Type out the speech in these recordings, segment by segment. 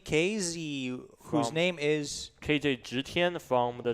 KZ, whose name is KJ 直天 from the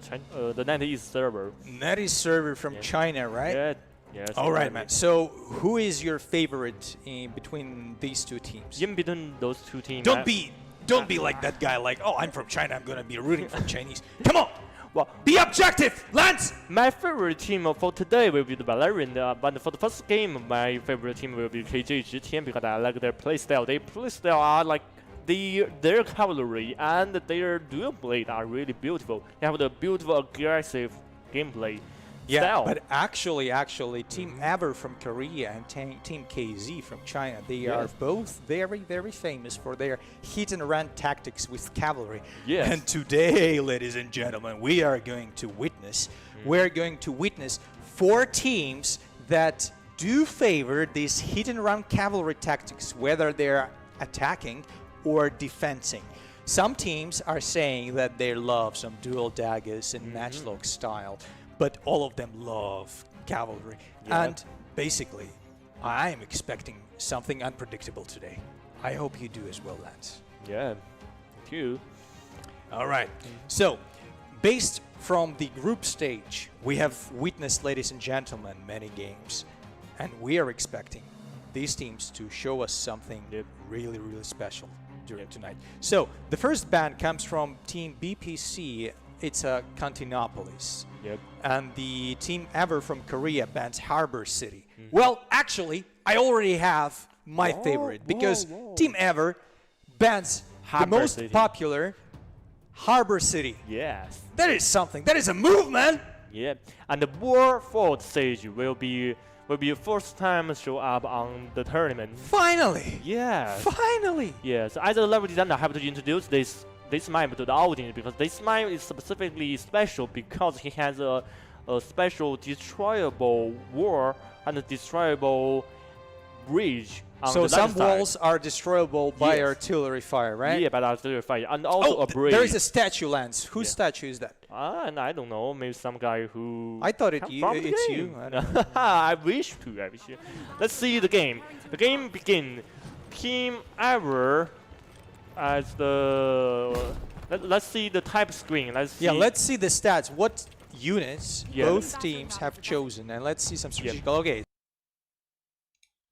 NetEase server. NetEase server from China, right? Yeah. Yes. All right, man. So, who is your favorite in between these two teams? In between those two teams. Don't be like that guy. Like, oh, I'm from China. I'm gonna be rooting for Chinese. Come on. Well, be objective, Lance. My favorite team for today will be the Valerian, but for the first game, my favorite team will be KJ 直天 because I like their playstyle. Their playstyle are like their cavalry and their dual blade are really beautiful. They have the beautiful aggressive gameplay. Yeah, style. but actually, Team Ever from Korea and Team KZ from China, they are both very, very famous for their hit and run tactics with cavalry. Yes. And today, ladies and gentlemen, we're going to witness 4 teams that do favor these hit and run cavalry tactics, whether they're attacking or defending. Some teams are saying that they love some dual daggers and matchlock style. But all of them love cavalry. Yeah. And basically, I'm expecting something unpredictable today. I hope you do as well, Lance. Yeah, thank you. All right. So, based from the group stage, we have witnessed, ladies and gentlemen, many games. And we are expecting these teams to show us something really, really special during tonight. So, the first ban comes from Team BPC. It's Continopolis. Yep. And the Team Ever from Korea bans Harbor City. Well, actually, I already have my favorite because Team Ever bans the most popular Harbor City. Yes. That is something. That is a move, man. Yeah. And the War Fort stage will be first time show up on the tournament. Finally. Yeah. Finally. Yes. As a level designer, I have to introduce this map to the audience because this map is specifically special because he has a special destroyable wall and a destroyable bridge. So some walls are destroyable by artillery fire, right? Yeah, by artillery fire, and also a bridge. There is a statue, Lance. Whose statue is that? And I don't know. Maybe some guy who. I thought it's you. I wish to. Let's see the game. The game begins. Team Ever. As let's see the type screen. Let's see the stats. What units both teams have chosen, and let's see some strategical. Okay.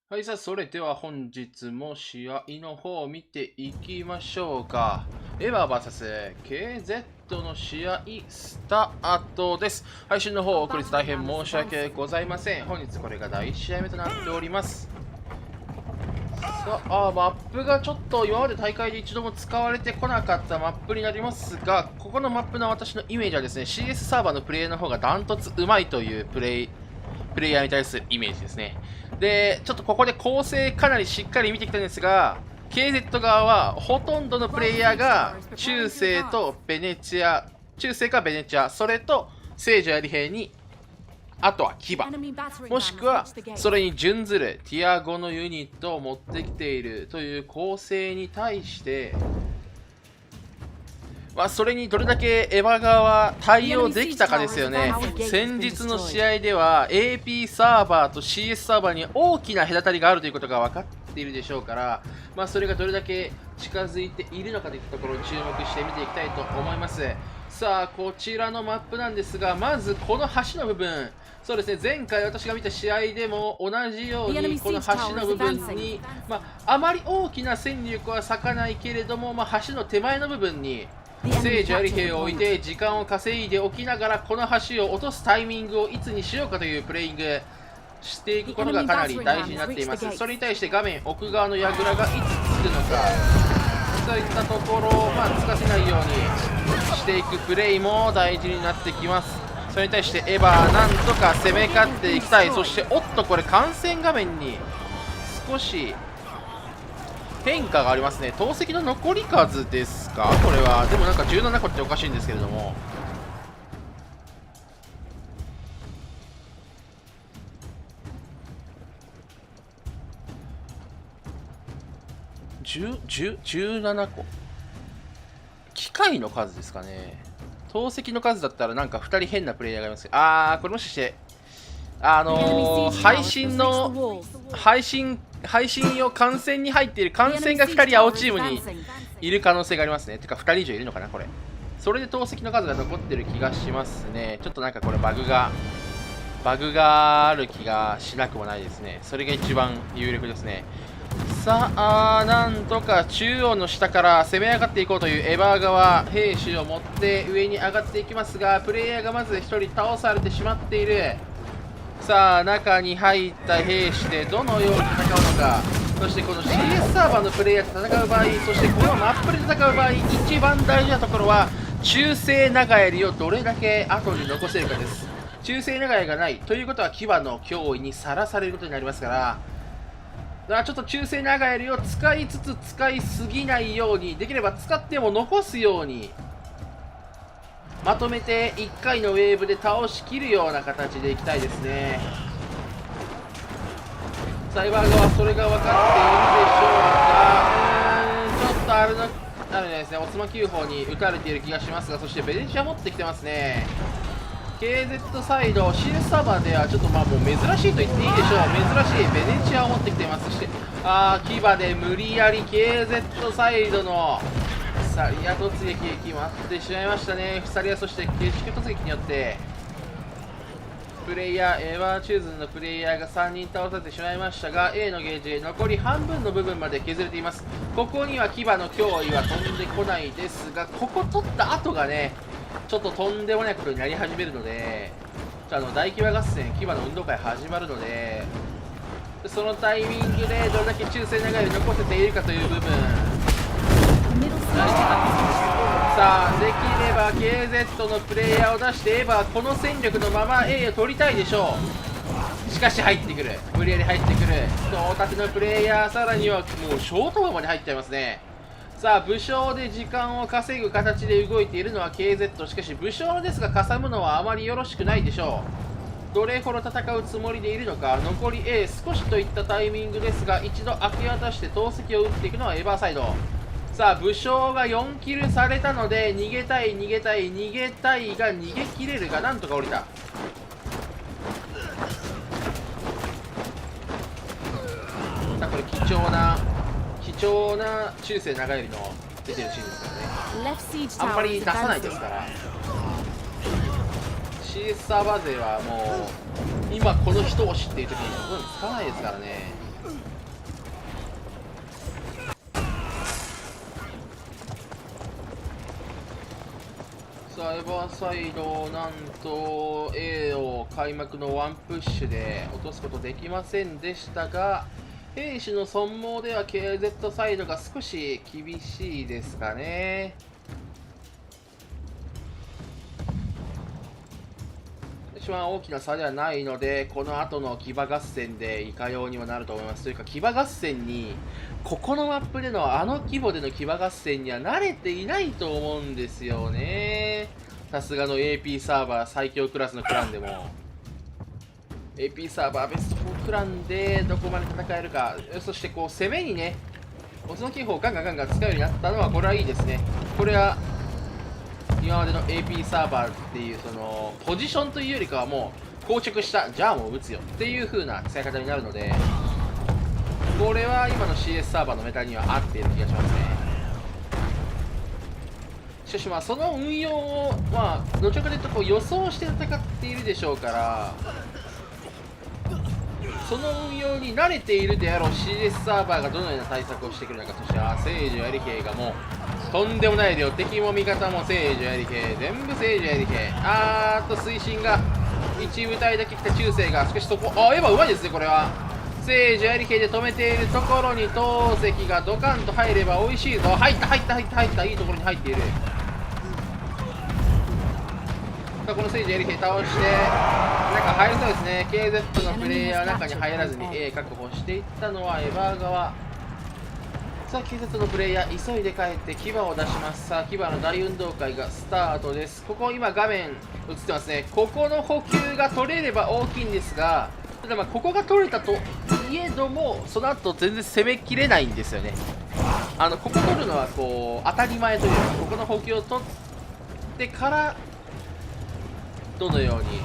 はい、さあそれでは本日も試合の方を見ていきましょうか。エヴァ VS KZ の試合スタートです。配信の方遅れて大変申し訳ございません。本日これが第1試合目となっております。さあ、マップがちょっと今まで大会で一度も使われてこなかったマップになりますが、ここのマップの私のイメージはですね、CS サーバーのプレイヤーの方がダントツうまいというプレイヤーに対するイメージですね。で、ちょっとここで構成かなりしっかり見てきたんですが、KZ 側はほとんどのプレイヤーが中世とベネチア、中世かベネチア、それと聖女やリ兵にあとは牙、もしくはそれに準ずるティア5のユニットを持ってきているという構成に対して、それにどれだけエヴァ側は対応できたかですよね。先日の試合では AP サーバーと CS サーバーに大きな隔たりがあるということが分かっているでしょうから、それがどれだけ近づいているのかといったところに注目して見ていきたいと思います。さあ、こちらのマップなんですが、まずこの橋の部分、そうですね、前回私が見た試合でも同じようにこの橋の部分に、あまり大きな戦力は割かないけれども、橋の手前の部分に聖女やり兵を置いて時間を稼いでおきながら、この橋を落とすタイミングをいつにしようかというプレイングしていくことがかなり大事になっています。それに対して画面奥側の櫓がいつつくのか、そういったところをつかせないようにしていくプレイも大事になってきます。それに対してエヴァなんとか攻め勝っていきたい。そしておっと、これ観戦画面に少し変化がありますね。投石の残り数ですか、これは。でもなんか17個っておかしいんですけれども、17個、機械の数ですかね。投石の数だったらなんか2人変なプレイヤーがいます。これもしかして配信配信用観戦に入っている観戦が2人青チームにいる可能性がありますね。てか2人以上いるのかなこれ。それで投石の数が残ってる気がしますね。ちょっとなんかこれバグがある気がしなくもないですね。それが一番有力ですね。さあ、なんとか中央の下から攻め上がっていこうというエバー側、兵士を持って上に上がっていきますが、プレイヤーがまず1人倒されてしまっている。さあ、中に入った兵士でどのように戦うのか、そしてこの CS サーバーのプレイヤーと戦う場合、そしてこのマップで戦う場合、一番大事なところは中性長槍をどれだけ後に残せるかです。中性長槍がないということは牙の脅威にさらされることになりますから、ちょっと中性長槍を使いつつ使いすぎないように、できれば使っても残すようにまとめて1回のウェーブで倒しきるような形でいきたいですね。サイバー側それが分かっているでしょうか。ちょっとあれじゃないですね、オスマ9砲に撃たれている気がしますが、そしてベネチア持ってきてますね。KZ サイド CS サーバーではちょっともう珍しいと言っていいでしょう。珍しいベネチアを持ってきています。そして牙で無理やり KZ サイドのサリア突撃決まってしまいましたね。サリアそして決死突撃によってプレイヤーエヴァーチューズンのプレイヤーが3人倒されてしまいましたが、 A のゲージ残り半分の部分まで削れています。ここには牙の脅威は飛んでこないですが、ここ取った後がねちょっととんでもないことになり始めるので、大牙合戦、牙の運動会始まるので、そのタイミングでどれだけ中性長槍残せているかという部分、さあできれば KZ のプレイヤーを出してエヴァこの戦力のまま A を取りたいでしょう。しかし入ってくる、無理やり入ってくる大盾のプレイヤー、さらにはもうショートバーまで入っちゃいますね。さあ武将で時間を稼ぐ形で動いているのは KZ、 しかし武将ですがかさむのはあまりよろしくないでしょう。どれほど戦うつもりでいるのか。残り A 少しといったタイミングですが、一度明け渡して投石を打っていくのはエヴァーサイド。さあ武将が4キルされたので逃げたいが逃げ切れるが、なんとか降りた。さあこれ貴重な中世長槍の出てるシーンですからね。あんまり出さないですから。 CS サーバー勢はもう今この人押しっていう時にほとんど使わないですからね。サイバーサイドなんと A を開幕のワンプッシュで落とすことできませんでしたが、兵士の損耗では KZ サイドが少し厳しいですかね。一番大きな差ではないので、この後の騎馬合戦でいかようにもなると思います。というか騎馬合戦にここのマップでの規模での騎馬合戦には慣れていないと思うんですよね。さすがの AP サーバー最強クラスのクランでも AP サーバーベスト4クランでどこまで戦えるか。そしてこう攻めにねオスの警報をガンガン使うようになったのはこれはいいですね。これは今までの AP サーバーっていうそのポジションというよりかはもう硬直したじゃあもう撃つよっていう風な使い方になるので、これは今の CS サーバーのメタには合っている気がしますね。しかしその運用をどちらかというとこう予想して戦っているでしょうから、その運用に慣れているであろう CS サーバーがどのような対策をしてくるのか。そして聖女やり兵がもうとんでもない量、敵も味方も聖女やり兵、全部聖女やり兵。推進が1部隊だけ来た中世が、しかしそこエヴァうまいですね。これは聖女やり兵で止めているところに投石がドカンと入れば美味しいぞ。入ったいいところに入っている。さあこの聖女やり兵倒して中入りそうですね。 KZ のプレイヤー中に入らずに A 確保していったのはエヴァー側。さあ KZ のプレイヤー急いで帰って牙を出します。さあ牙の大運動会がスタートです。ここ今画面映ってますね。ここの補給が取れれば大きいんですが、ただここが取れたといえどもその後全然攻めきれないんですよね。ここ取るのはこう当たり前というか、ここの補給を取ってからどのように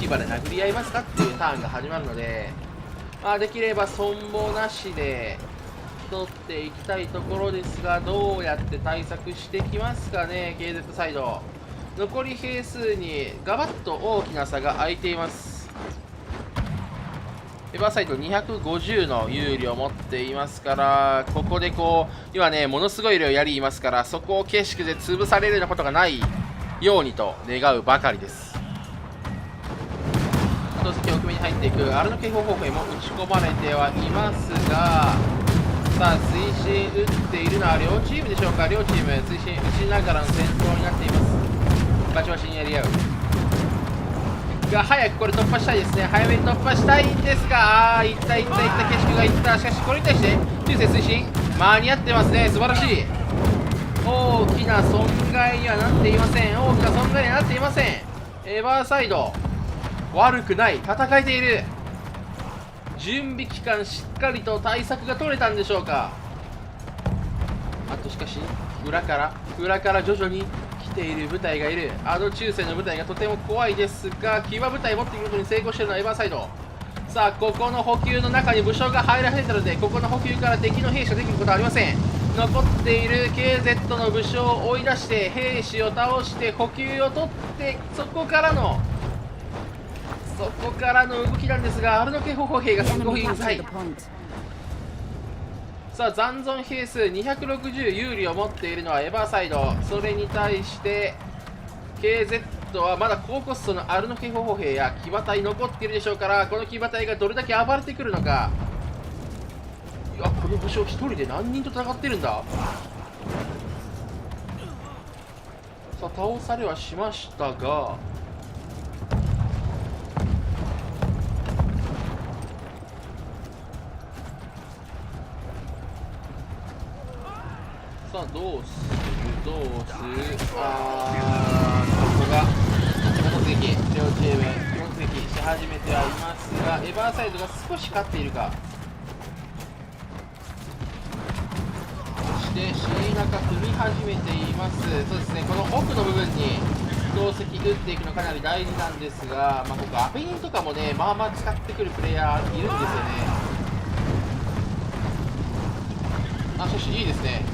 牙で殴り合いますかっていうターンが始まるので、できれば損耗なしで取っていきたいところですが、どうやって対策してきますかね。 KZ サイド残り兵数にガバッと大きな差が開いています。エバーサイド250の有利を持っていますから、ここで今ね、ものすごい量やりいますから、そこを景色で潰されるようなことがないようにと願うばかりです。投石奥目に入っていくアルノ警報方面も打ち込まれてはいますが、さあ推進打っているのは両チームでしょうか。両チーム推進打ちながらの戦闘になっています。バチバチにやり合うが、早くこれ突破したいですね。早めに突破したいんですが、いったいったいった景色がいった。しかしこれに対して中世推進間に合ってますね。素晴らしい。大きな損害にはなっていません。大きな損害にはなっていません。エバーサイド悪くない、戦えている。準備期間しっかりと対策が取れたんでしょうか。あとしかし裏から徐々に来ている部隊がいる。中世の部隊がとても怖いですが、騎馬部隊持っていくことに成功しているのはエバーサイド。さあここの補給の中に武将が入らせたので、ここの補給から敵の兵士ができることはありません。残っている KZ の武将を追い出して兵士を倒して補給を取って、そこからの動きなんですが、アルノ警報歩兵がすごいんざい。さあ残存兵数260有利を持っているのはエバーサイド。それに対して KZ はまだ高コストのアルノ警報歩兵や騎馬隊残っているでしょうから、この騎馬隊がどれだけ暴れてくるのか。いや、この武将1人で何人と戦ってるんだ。さあ倒されはしましたが、さあどうするここが基本的両チーム基本的し始めてはいますが、エバーサイドが少し勝っているか。そして椎中踏み始めています。そうですね、この奥の部分に投石打っていくのかなり大事なんですが、ここアペニンとかもね、まあまあ使ってくるプレイヤーいるんですよね。しかしいいですね。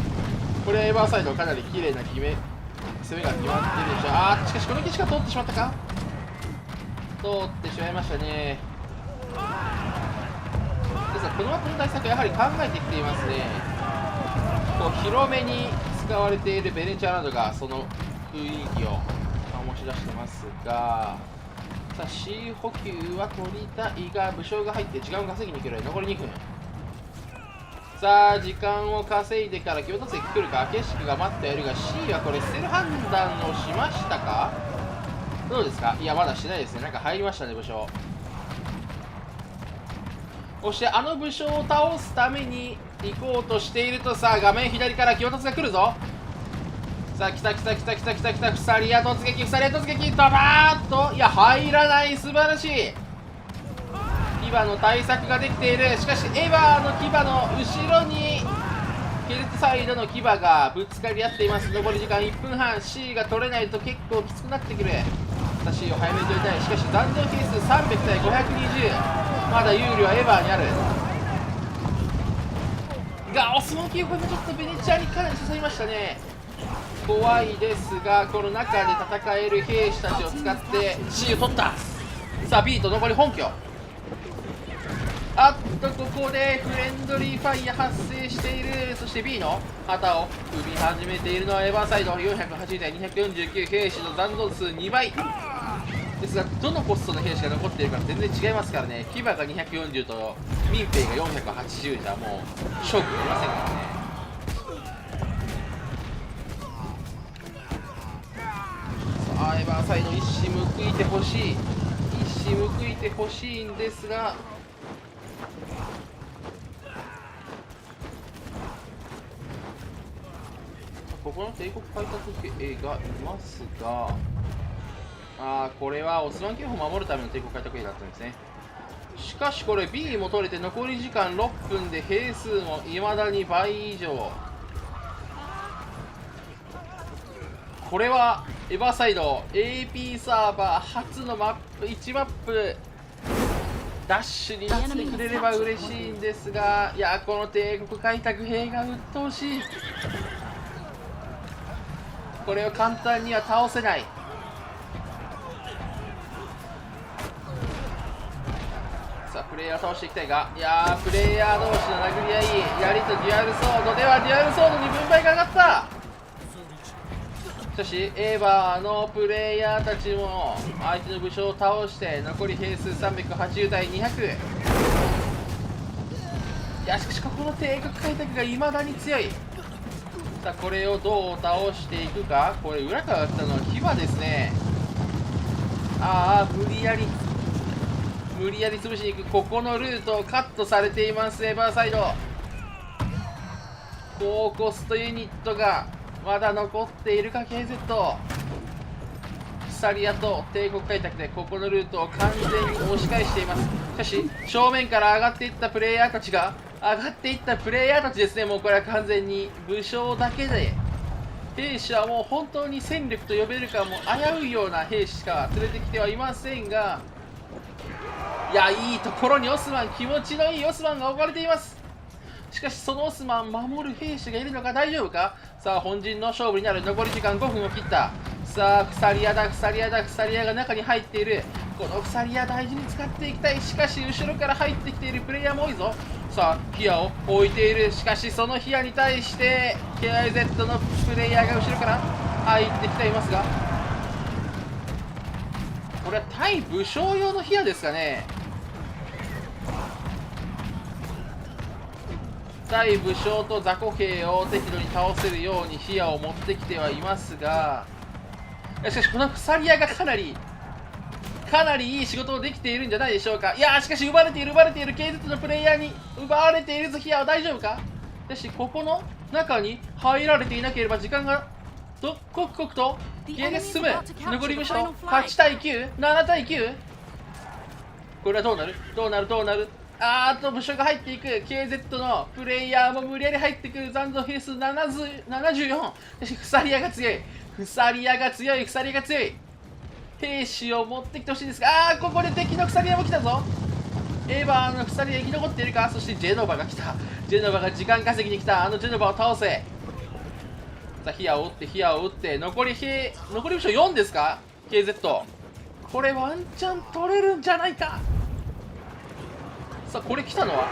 これはエバーサイドかなり綺麗な攻めが決まっているでしょう。しかしこの岸が通ってしまったか。通ってしまいましたね。ですがこの後の対策やはり考えてきていますね。広めに使われているベネチャなどがその雰囲気を醸し出してますが、さあ C 補給は取りたいが、武将が入って時間を稼ぎに来る。残り2分。さあ時間を稼いでから京都石来るか。景色が待っているが C はこれ捨てる判断をしましたか。どうですか。いやまだしてないですね。なんか入りましたね武将。そして武将を倒すために行こうとしていると、さあ画面左から京都が来るぞ。さあ来た鎖跡突撃ドバーッと、いや入らない。素晴らしい。騎馬の対策ができている。しかしエヴァの騎馬の後ろにケルトサイドの騎馬がぶつかり合っています。残り時間1分半。 C が取れないと結構きつくなってくる。さあ C を早めに取りたい。しかし残存係数300対520、まだ有利はエヴァにあるが、オスモンキーこれもちょっとベネチアにかなり刺さりましたね。怖いですが、この中で戦える兵士たちを使って C を取った。さあ B と残り本拠。ここでフレンドリーファイヤー発生している。そして B の旗を踏み始めているのはエヴァーサイド。480対249、兵士の残存数2倍ですが、どのコストの兵士が残っているか全然違いますからね。騎馬が240と民兵が480じゃもう勝負できませんからね。さあエヴァーサイド一矢報いてほしいんですが、ここの帝国開拓兵がいますが、これはオスマン警報を守るための帝国開拓兵だったんですね。しかしこれ B も取れて残り時間6分で兵数もいまだに倍以上。これはエヴァーサイド AP サーバー初のマップ1マップダッシュになってくれれば嬉しいんですが、いや、この帝国開拓兵が鬱陶しい。これを簡単には倒せない。さあプレイヤー倒していきたいが、いやー、プレイヤー同士の殴り合い、槍とデュアルソードではデュアルソードに分配が上がった。しかしエヴァのプレイヤーたちも相手の武将を倒して残り兵数380対200。いやしかしここの帝国開拓がいまだに強い。さあこれをどう倒していくか。これ裏から来たのは牙ですね。ああ無理やり潰しに行く。ここのルートをカットされています。エバーサイド高コストユニットがまだ残っているか。 KZ サリアと帝国開拓でここのルートを完全に押し返しています。しかし正面から上がっていったプレイヤーたちですね。もうこれは完全に武将だけで、兵士はもう本当に戦力と呼べるかも危ういような兵士しか連れてきてはいませんが、いやいいところにオスマン、気持ちのいいオスマンが置かれています。しかしそのオスマン守る兵士がいるのか。大丈夫か。さあ本陣の勝負になる。残り時間5分を切った。さあ鎖屋が中に入っている。この鎖屋大事に使っていきたい。しかし後ろから入ってきているプレイヤーも多いぞ。さあヒアを置いている。しかしそのヒアに対して KIZ のプレイヤーが後ろから入ってきていますが、これは対武将用のヒアですかね。対武将と雑魚兵を適度に倒せるようにヒアを持ってきてはいますが、しかしこの鎖屋がかなりいい仕事をできているんじゃないでしょうか。いやーしかし奪われている KZ のプレイヤーに奪われているぞ。ヒアは大丈夫か。しかしここの中に入られていなければ時間が刻々とゲーが進む。残り武将8対9、7対9。これはどうなる。武将が入っていく。 KZ のプレイヤーも無理やり入ってくる。残像兵数74。鎖屋が強い。兵士を持ってきてほしいんですが、ここで敵の鎖屋も来たぞ。エヴァの鎖屋生き残っているか。そしてジェノバが来た。ジェノバが時間稼ぎに来た。ジェノバを倒せ。さあヒアを撃って残り武将4ですか。 KZ これワンチャン取れるんじゃないか。さあこれ来たのは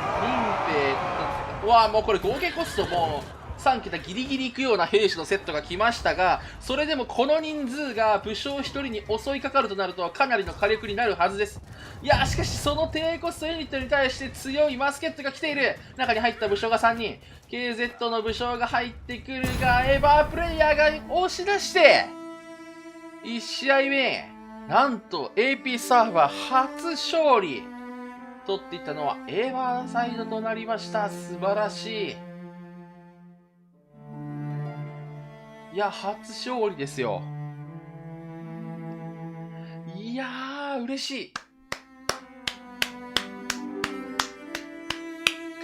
民兵はもうこれ合計コストも3桁ギリギリいくような兵士のセットが来ましたが、それでもこの人数が武将1人に襲いかかるとなるとかなりの火力になるはずです。いやしかしその低コストユニットに対して強いマスケットが来ている。中に入った武将が3人。 KZ の武将が入ってくるがエヴァープレイヤーが押し出して1試合目なんと AP サーバー初勝利。取っていったのはエヴァーサイドとなりました。素晴らしい。いや初勝利ですよ。いやー嬉しい。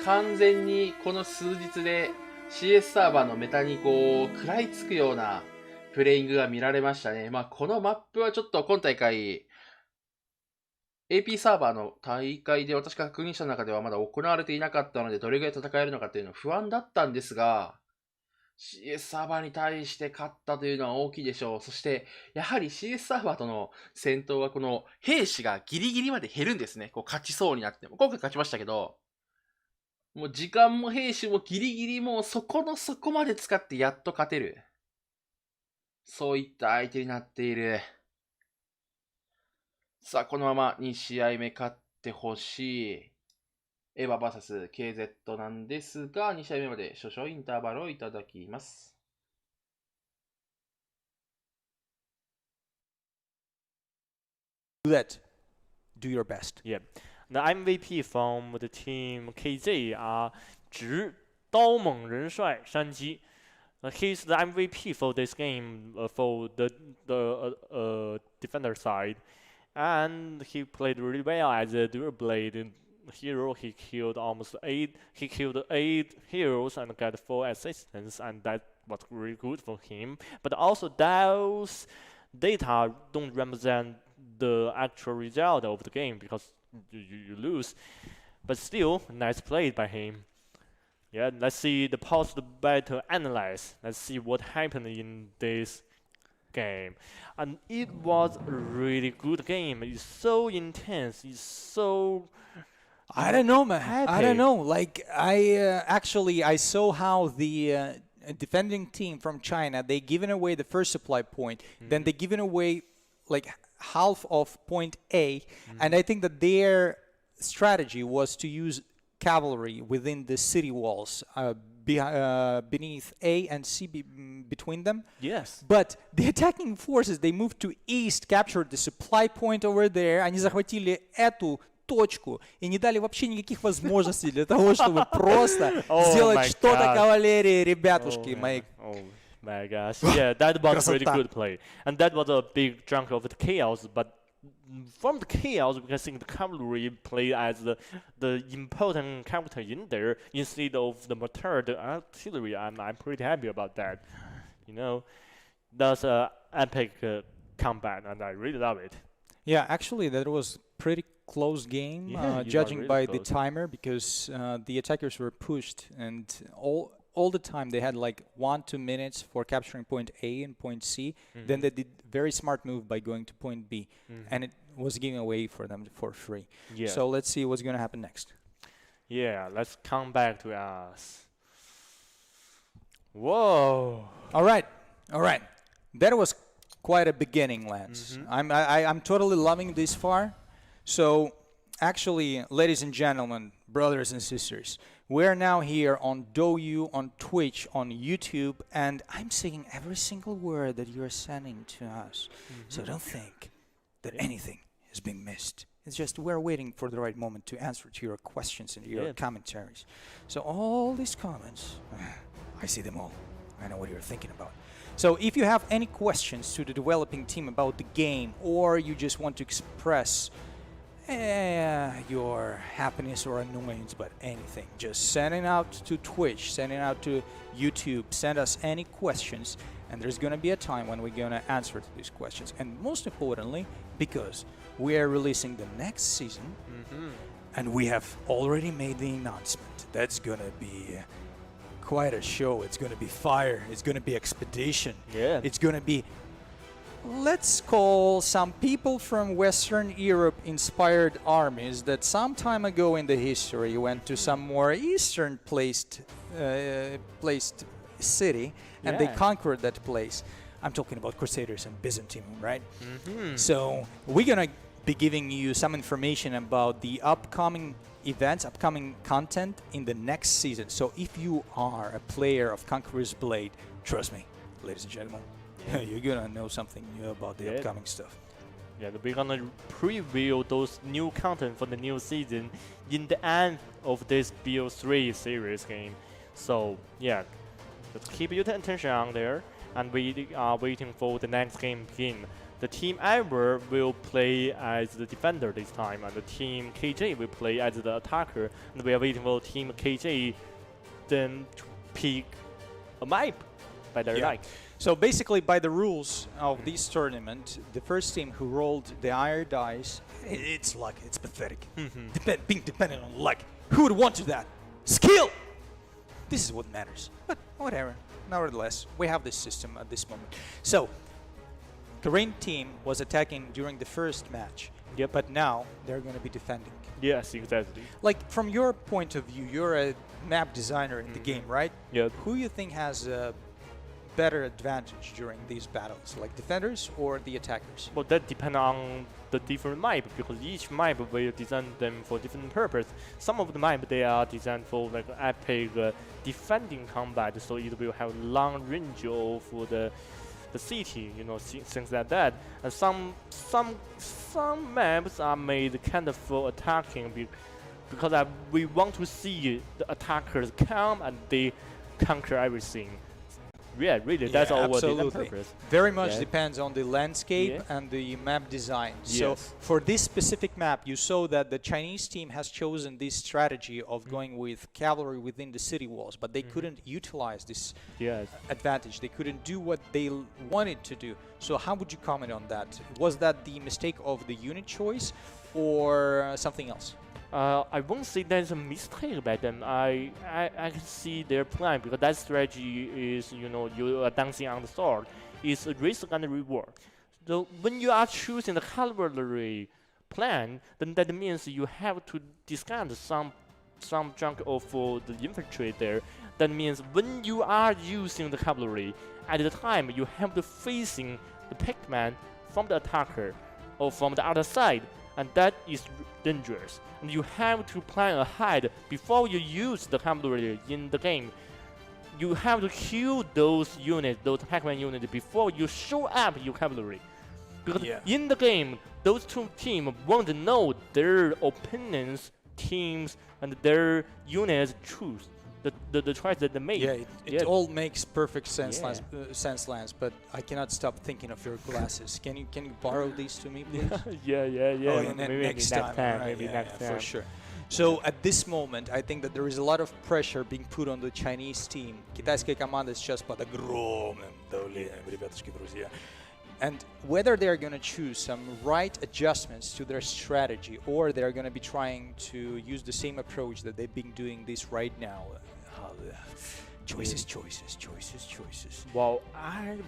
完全にこの数日で CS サーバーのメタにこう食らいつくようなプレイングが見られましたね。このマップはちょっと今大会AP サーバーの大会で私が確認した中ではまだ行われていなかったので、どれぐらい戦えるのかというのは不安だったんですが、CS サーバーに対して勝ったというのは大きいでしょう。そして、やはり CS サーバーとの戦闘はこの兵士がギリギリまで減るんですね。こう勝ちそうになっても。今回勝ちましたけど、もう時間も兵士もギリギリもうそこまで使ってやっと勝てる。そういった相手になっている。さあ、このまま2試合目勝ってほしい。エヴァ VS KZ なんですが、2試合目まで少々インターバルをいただきます。Do your best. Yeah. The MVP from the team KZ are 直刀猛人帅山鸡. He's the MVP for this game for the defender side, and he played really well as a dual blade hero. He killed eight heroes and got 4 assistants, and that was really good for him. But also those data don't represent the actual result of the game, because you lose. But still, nice play by him. Yeah, let's see the post-battle analyze. Let's see what happened in this game. And it was a really good game. It's so intense. It's so... I don't know, man. Happy. I don't know. Like, I saw how the defending team from China, they given away the first supply point. Then they given away, like, half of point A. And I think that their strategy was to use cavalry within the city walls beneath A and C between them. Yes. But the attacking forces, they moved to east, captured the supply point over there. Они захватили эту точку и не дали вообще никаких возможностей для того, чтобы просто сделать что-то кавалерии, ребятушки мои. Oh my gosh. Yeah, that was a really good play. And that was a big chunk of the chaos, but from the chaos, we can think the cavalry played as the important character in there instead of the mortar, the artillery. I'm pretty happy about that. You know, that's an epic combat, and I really love it. Yeah, actually, that was pretty close game, judging really by close. the timer, because the attackers were pushed, and all the time they had like 1-2 minutes for capturing point A and point C. Then they did very smart move by going to point B, and it was giving away for them for free. Yeah. So let's see what's going to happen next. Yeah, let's come back to us. Whoa. All right. That was quite a beginning, Lance. I'm totally loving this far. So actually, ladies and gentlemen, brothers and sisters, we're now here on Douyu, on Twitch, on YouTube, and I'm seeing every single word that you're sending to us. So don't think that anything is being missed. It's just we're waiting for the right moment to answer to your questions and your commentaries. So all these comments, I see them all. I know what you're thinking about. So if you have any questions to the developing team about the game, or you just want to express your happiness or annoyance about anything, just send it out to Twitch, send it out to YouTube, send us any questions, and there's going to be a time when we're going to answer to these questions. And most importantly, because we are releasing the next season, and we have already made the announcement. That's going to be quite a show. It's going to be fire. It's going to be expedition. Yeah. It's going to be, let's call some people from Western Europe inspired armies that some time ago in the history went to some more eastern placed city, and they conquered that place. I'm talking about Crusaders and Byzantium, right? So we're gonna be giving you some information about the upcoming events, upcoming content in the next season. So if you are a player of Conqueror's Blade, trust me, ladies and gentlemen, you're gonna know something new about the upcoming stuff. Yeah, we're gonna preview those new content for the new season in the end of this BO3 series game. So yeah, let's keep your attention on there, and we are waiting for the next game begin. The team Ever will play as the defender this time, and the team KJ will play as the attacker. And we are waiting for team KJ then to pick a map by their like. So basically, by the rules of this tournament, the first team who rolled the higher dice, it's luck. It's pathetic. Being dependent on luck. Who would want to that? Skill! This is what matters. But whatever. Nevertheless, we have this system at this moment. So, Korean team was attacking during the first match. But now, they're going to be defending. Yes, exactly. Like, from your point of view, you're a map designer in the game, right? Yeah. Who you think has a better advantage during these battles, like defenders or the attackers? Well, that depends on the different map, because each map will design them for different purpose. Some of the map they are designed for like epic defending combat, so it will have long range of the city, you know, things like that. And some maps are made kind of for attacking, because we want to see the attackers come and they conquer everything. Yeah, really, that's all what the absolutely. purpose. Very much Yeah. depends on the landscape Yeah. and the map design. So Yes. for this specific map, you saw that the Chinese team has chosen this strategy of going with cavalry within the city walls, but they couldn't utilize this Yes. advantage. They couldn't do what they wanted to do. So how would you comment on that? Was that the mistake of the unit choice or something else? I won't say that's a mistake by them. I can see their plan because that strategy is, you are dancing on the sword. It's a risk and a reward. So when you are choosing the cavalry plan, then that means you have to discard some chunk of the infantry there. That means when you are using the cavalry, at the time you have to facing the pikeman from the attacker or from the other side, and that is dangerous. And you have to plan ahead before you use the cavalry in the game. You have to kill those units, those pikeman units, before you show up your cavalry. Because in the game, those two teams won't know their opponents' teams and their units choose. The choice that they made. Yeah, it all makes perfect sense, Yeah. Lance, but I cannot stop thinking of your glasses. Can you borrow these to me, please? Yeah. Oh, and then Maybe next time. Right, maybe next time. for sure. So at this moment, I think that there is a lot of pressure being put on the Chinese team. Китайская команда сейчас под огромным давлением, ребятушки, друзья. And whether they're going to choose some right adjustments to their strategy or they're going to be trying to use the same approach that they've been doing this right now. Choices. Well,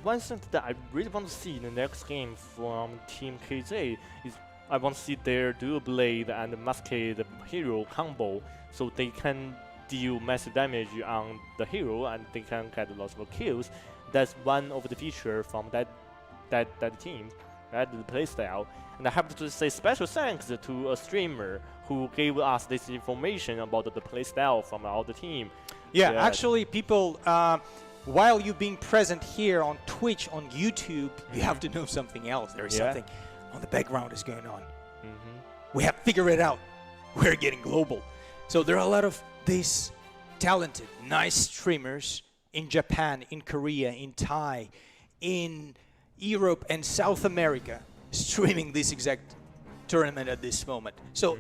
one thing that I really want to see in the next game from Team KJ is I want to see their dual blade and masquerade hero combo, so they can deal massive damage on the hero and they can get lots of kills. That's one of the features from that team, the playstyle. And I have to say special thanks to a streamer who gave us this information about the playstyle from our team. Yeah, actually, people, while you being present here on Twitch, on YouTube, you have to know something else. There is something on the background is going on. We have figured it out. We're getting global. So there are a lot of these talented, nice streamers in Japan, in Korea, in Thai, in Europe and South America streaming this exact tournament at this moment. So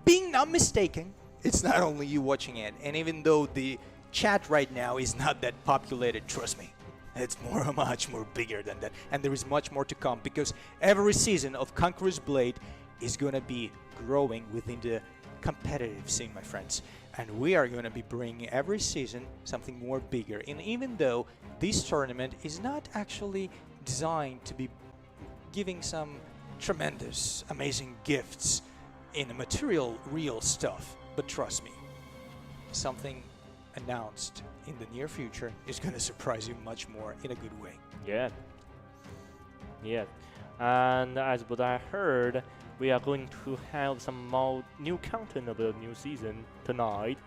being not mistaken, it's not only you watching it, and even though the chat right now is not that populated, trust me, it's much more bigger than that, and there is much more to come because every season of Conqueror's Blade is going to be growing within the competitive scene, my friends, and we are going to be bringing every season something more bigger. And even though this tournament is not actually designed to be giving some tremendous, amazing gifts in material, real stuff, but trust me, something announced in the near future is going to surprise you much more in a good way. Yeah. And as what I heard, we are going to have some more new content of the new season tonight.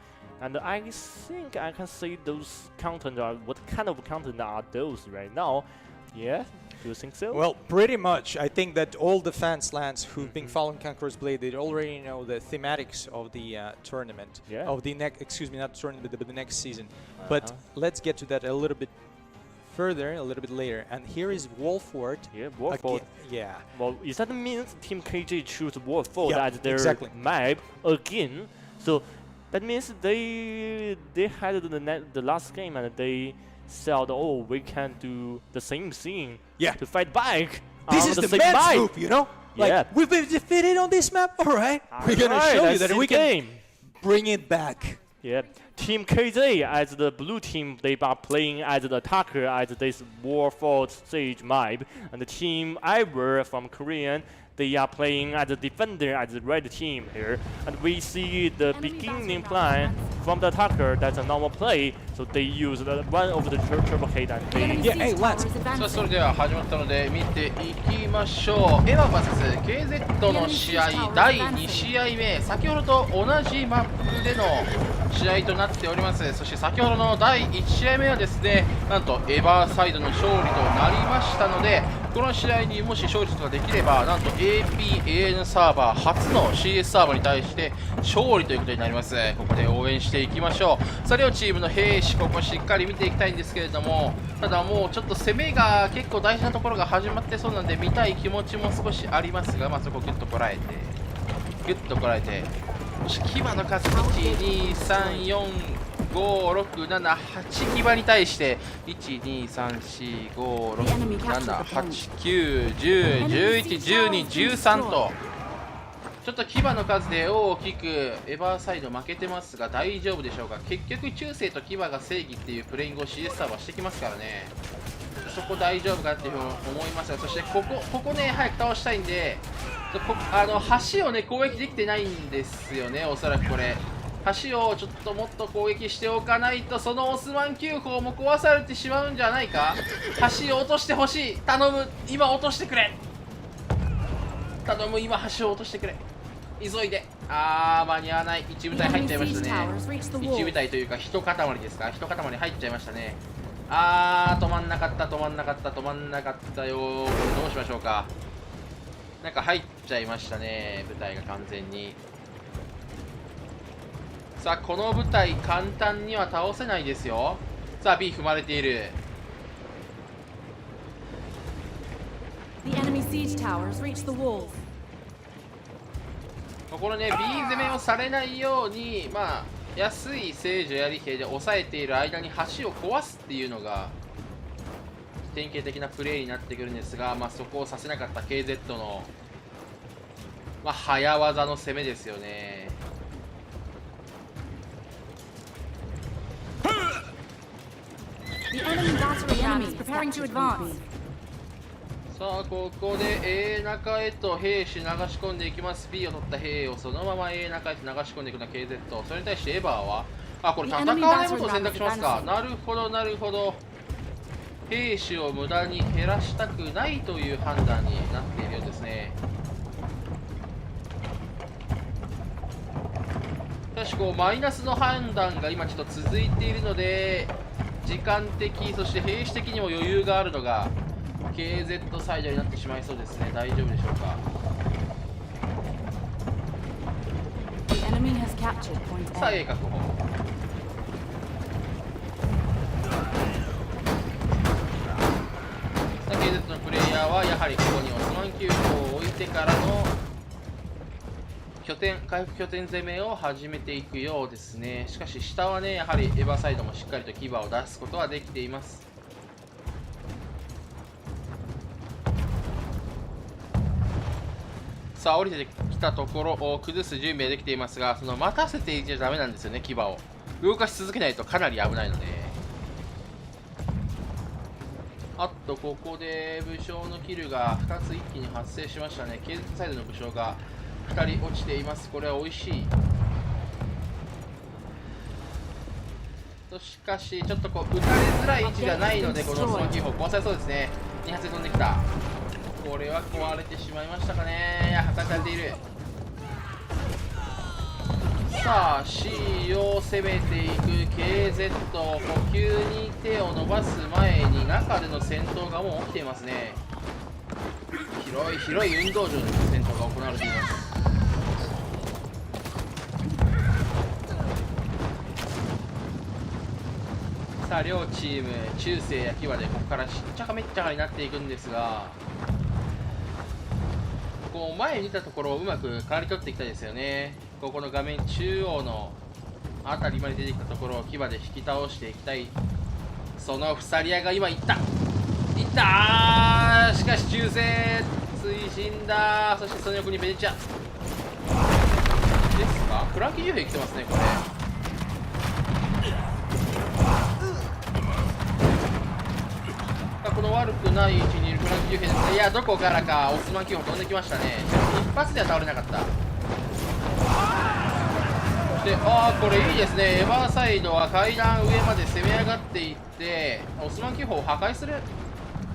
And I think I can say those content are, what kind of content are those right now? Yeah? Do you think so? Well, pretty much. I think that all the fans, Lance, who've been following Conqueror's Blade, they already know the thematics of the tournament. Yeah. Of the next, excuse me, not tournament, but the next season. But let's get to that a little bit further, a little bit later. And here is Wolford. Yeah, Wolford. Yeah. Well, is that means Team KJ choose Wolford as their exactly. map again? So that means they had the last game and they said, oh, we can do the same thing to fight back. This is the man's move, you know? Like, we've been defeated on this map, alright. We're gonna show you that we can bring it back. Yeah, Team KJ as the blue team, they are playing as the attacker as this Warford Sage map. And the Team Ivor from Korean, they are playing as a defender as the red team here. And we see the beginning plan from the attacker, that's a normal play. So they use one of the turbo hit and they... Yeah, hey, let's. さあそれでは始まったので見ていきましょう。エヴァ VS KZ の試合第2試合目、先ほどと同じマップでの試合となっております。そして先ほどの第1試合目はですね、なんとエヴァサイドの勝利となりましたので、この試合にもし勝利することができれば、なんと APAN サーバー初の CS サーバーに対して勝利ということになります。ここで応援していきましょう。さあ両チームの兵士、ここしっかり見ていきたいんですけれども、ただもうちょっと攻めが結構大事なところが始まってそうなんで、見たい気持ちも少しありますが、そこをグッとこらえて、もし牙の数1、2、3、4、5、6、7、8牙に対して1、2、3、4、5、6、7、8、9、10、11、12、13とちょっと牙の数で大きくエバーサイド負けてますが大丈夫でしょうか。結局中世と牙が正義っていうプレイングを CS サーバーしてきますからね、そこ大丈夫かっていうふうに思いますが、そしてここね早く倒したいんで、橋をね攻撃できてないんですよね。おそらくこれ橋をちょっともっと攻撃しておかないと、そのオスマン9砲も壊されてしまうんじゃないか。橋を落としてほしい、頼む、今落としてくれ、頼む、今橋を落としてくれ、急いで。間に合わない。1部隊入っちゃいましたね。1部隊というか1塊ですか、1塊入っちゃいましたね。止まんなかったよ。これどうしましょうか。なんか入っちゃいましたね、部隊が完全に。さあこの部隊簡単には倒せないですよ。さあ B 踏まれている。このね B 攻めをされないように、安い聖女やり兵で抑えている間に橋を壊すっていうのが典型的なプレーになってくるんですが、そこをさせなかった KZ の、早技の攻めですよね。さあここで A 中へと兵士流し込んでいきます。 B を取った兵をそのまま A 中へと流し込んでいくのは KZ。 それに対してエヴァはこれ戦わないことを選択しますか。なるほど。兵士を無駄に減らしたくないという判断になっているようですね。しかしマイナスの判断が今ちょっと続いているので、時間的そして兵士的にも余裕があるのが KZ サイドになってしまいそうですね。大丈夫でしょうか。さあ A 確保。KZ のプレイヤーはやはりここにオスマン9砲を置いてからの回復拠点攻めを始めていくようですね。しかし下はねやはりエヴァサイドもしっかりと牙を出すことはできています。さあ降りてきたところを崩す準備ができていますが、その待たせていちゃダメなんですよね。牙を動かし続けないとかなり危ないので。ここで武将のキルが2つ一気に発生しましたね。KZサイドの武将が2人落ちています。これは美味しい。しかしちょっと撃たれづらい位置がないので、このオスマン9砲壊されそうですね。2発で飛んできた。これは壊れてしまいましたかね。破壊されている。さあ C を攻めていく KZ。 補給に手を伸ばす前に中での戦闘がもう起きていますね。広い運動場での戦闘が行われています。さあ両チーム中世や牙でここからしっちゃかめっちゃかになっていくんですが、こう前に見たところをうまく刈り取っていきたいですよね。ここの画面中央の辺りまで出てきたところを牙で引き倒していきたい。その鎖屋が今いったしかし中世追伸だ。そしてその横にベネチアですか。フランキー銃兵来てますねこれ。この悪くない位置にいるフランキー銃兵ですね。いやどこからかオスマン9砲飛んできましたね。一発では倒れなかった。でこれいいですね。エバーサイドは階段上まで攻め上がっていってオスマン9砲を破壊する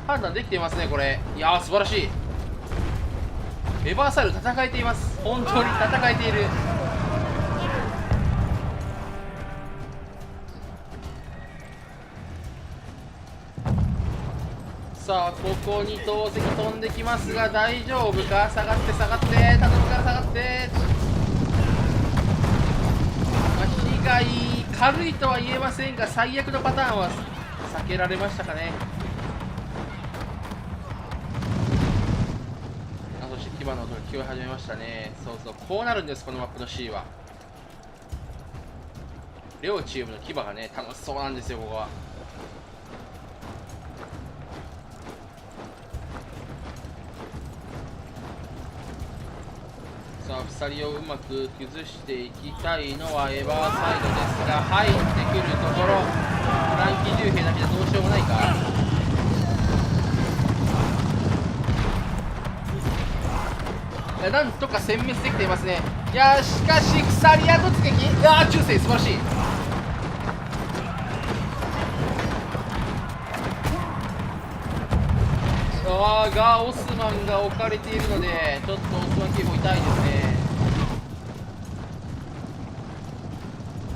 判断できていますねこれ。いやー素晴らしい。エバーサイド戦えています。本当に戦えている。さあここに投石飛んできますが大丈夫か。下がって下がって頼むから下がって、被害軽いとは言えませんが最悪のパターンは避けられましたかね。そして牙の音が聞こえ始めましたね。そうそうこうなるんですこのマップの C は。両チームの牙がね楽しそうなんですよここは。さあ鎖をうまく崩していきたいのはエバーサイドですが、入ってくるところフランキー竜兵だけじゃどうしようもないか。なんとか殲滅できていますね。いやしかし鎖跡突撃、いや中世素晴らしい。がオスマンが置かれているのでちょっとオスマン警報痛いですね。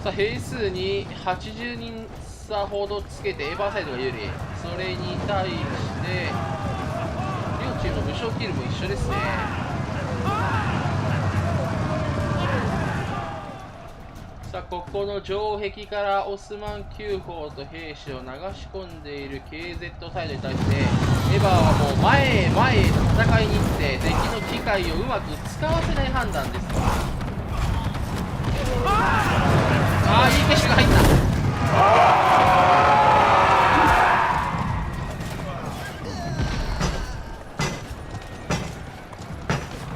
さあ兵数に80人差ほどつけてエバーサイドが有利。それに対して両チームの武将キルも一緒ですね。さあここの城壁からオスマン9砲と兵士を流し込んでいる KZ サイドに対してエバーはもう前へ前へと戦いに行って敵の機械をうまく使わせない判断です。ああいい景色が入った。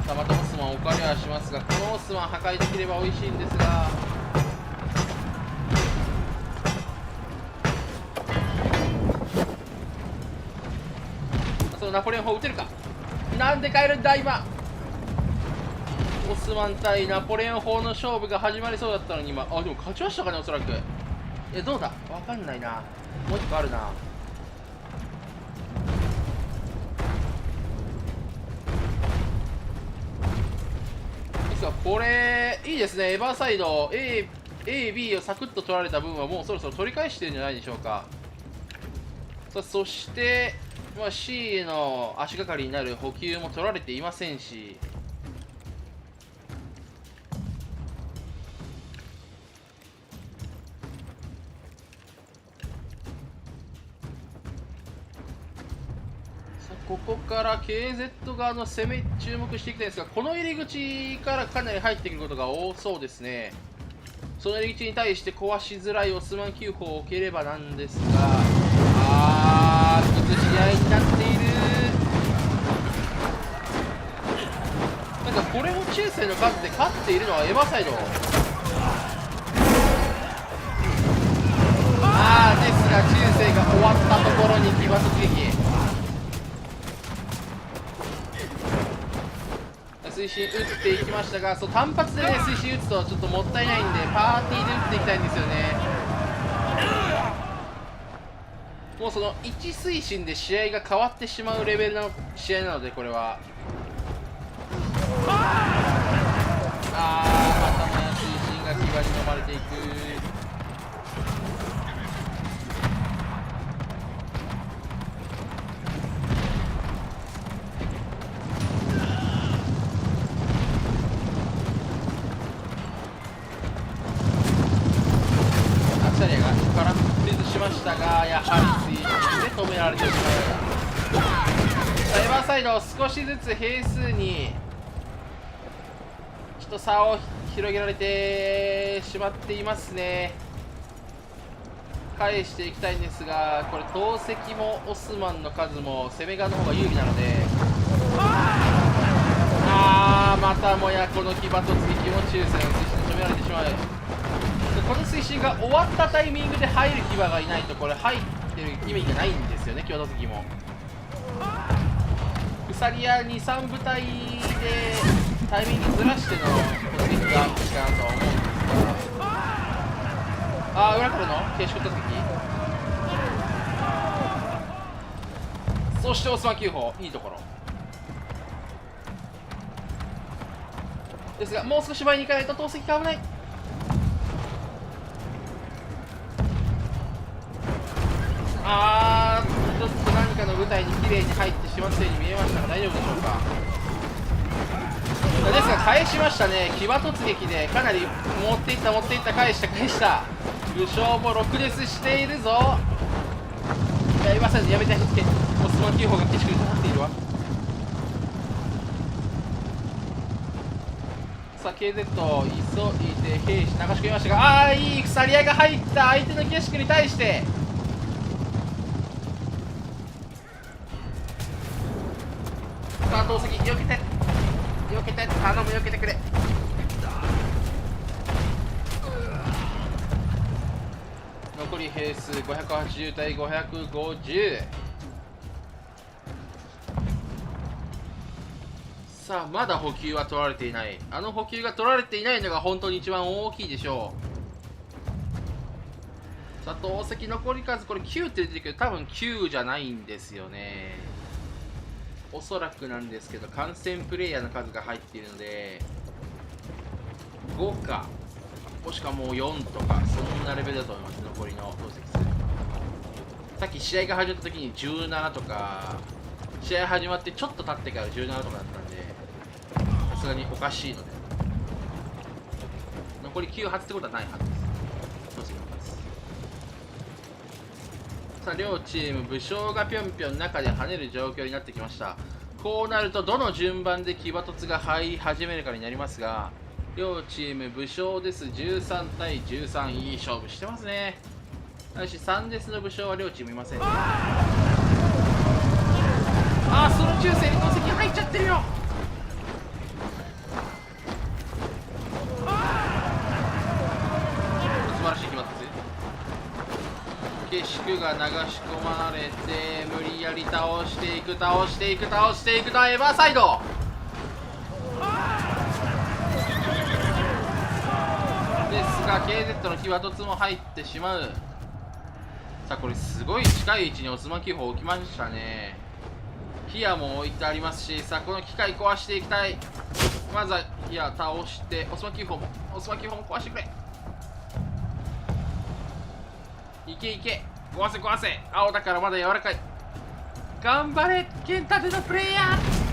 さあまたオスマンお借りはしますがこのオスマン破壊できれば美味しいんですが、ナポレオン砲撃てるか。なんで帰るんだ今。オスマン対ナポレオン砲の勝負が始まりそうだったのに今でも勝ちましたかねおそらく。どうだわかんないな。もう一個あるな。ですがこれいいですね。エバーサイド A、B をサクッと取られた分はもうそろそろ取り返してるんじゃないでしょうか。そしてC の足がかりになる補給も取られていませんし、ここから KZ 側の攻め注目していきたいんですが、この入り口からかなり入ってくることが多そうですね。その入り口に対して壊しづらいオスマン9砲を置ければなんですが、崩し合いになっている。なんかこれも中世の数で勝っているのはエバーサイド。ですが中世が終わったところに騎馬突撃。推進打っていきましたが、単発でね推進打つとちょっともったいないんでパーティーで打っていきたいんですよね。もうその1推進で試合が変わってしまうレベルの試合なのでこれはまたもや推進が牙に飲まれていく。アクサリアが空振りしましたがやはり推進で止められてしまう。エバーサイド少しずつ兵数にちょっと差を広げられてしまっていますね。返していきたいんですがこれ投石もオスマンの数も攻め側の方が有利なのでまたもやこの騎馬突撃も中世の推進で止められてしまう。この推進が終わったタイミングで入る騎馬がいないとこれ入ってる意味がないんですよね。騎馬突撃も鎖や 2,3 部隊でタイミングずらしての突撃があったかなとは思うんですが裏からの軽縮突撃、そしてオスマン9砲いいところですがもう少し前に行かないと投石が危ない。ちょっと何かの舞台に綺麗に入ってしまったように見えましたが大丈夫でしょうか。ですが返しましたね。騎馬突撃でかなり持っていった返した武将も6レスしているぞ。いや今さやめてオスマン9砲が景色にかかっているわ。さあ KZ 急いで兵士流し込みましたが、いい鎖合いが入った相手の景色に対して、さあ投石避けて頼む、避けてくれ。残り兵数580対550。さあまだ補給は取られていない。補給が取られていないのが本当に一番大きいでしょう。さあ投石残り数これ9って出てるけど多分9じゃないんですよね。おそらくなんですけど観戦プレイヤーの数が入っているので5かもしくはもう4とかそんなレベルだと思います。残りの投石数、さっき試合が始まった時に17とか、試合始まってちょっと経ってから17とかだったんでさすがにおかしいので、残り9発ってことはないはずです。投石の数、さあ両チーム武将がぴょんぴょん中で跳ねる状況になってきました。こうなるとどの順番で騎馬突が入り始めるかになりますが、両チーム武将です。13対13、いい勝負してますね。ただし3デスの武将は両チームいませんね。その中世に投石入っちゃってるよ。素晴らしい騎馬突、景色が流し込まれて無理やり倒していくとエヴァーサイドですが KZ の騎馬突も入ってしまう。さあこれすごい近い位置にオスマン9砲置きましたね。ヒアも置いてありますし、さあこの機械壊していきたい。まずはヒア倒してオスマン9砲も壊してくれ。いけ壊せ。青だからまだ柔らかい。頑張れ剣盾のプレイヤー。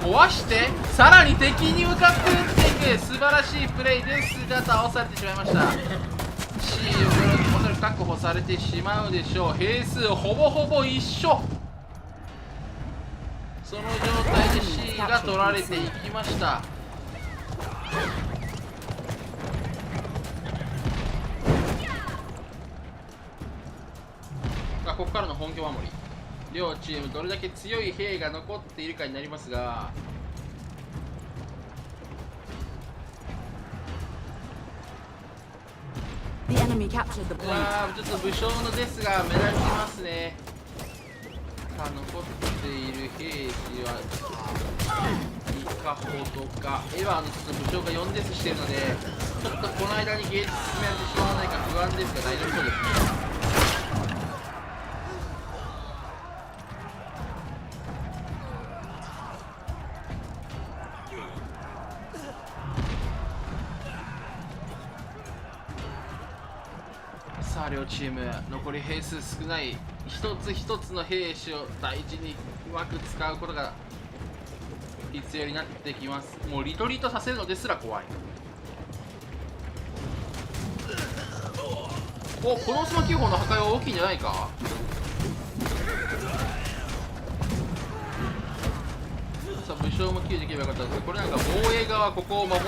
壊してさらに敵に向かって撃っていく。素晴らしいプレイですが倒されてしまいました。 C をおそらく確保されてしまうでしょう。兵数ほぼ一緒。その状態で C が取られていきました。ここからの本拠守り、両チームどれだけ強い兵が残っているかになりますが、ちょっと武将のデスが目立ちますね。さあ残っている兵士はイカホとかエヴァのちょっと武将が4デスしているので、ちょっとこの間にゲージ進められてしまわないか不安ですが大丈夫そうですね。さあ両チーム残り兵数少ない、一つ一つの兵士を大事にうまく使うことが必要になってきます。もうリトリートさせるのですら怖い。このオスマ9砲の破壊は大きいんじゃないか。さあ武将も9できればよかったんですけど、これなんか防衛側ここを守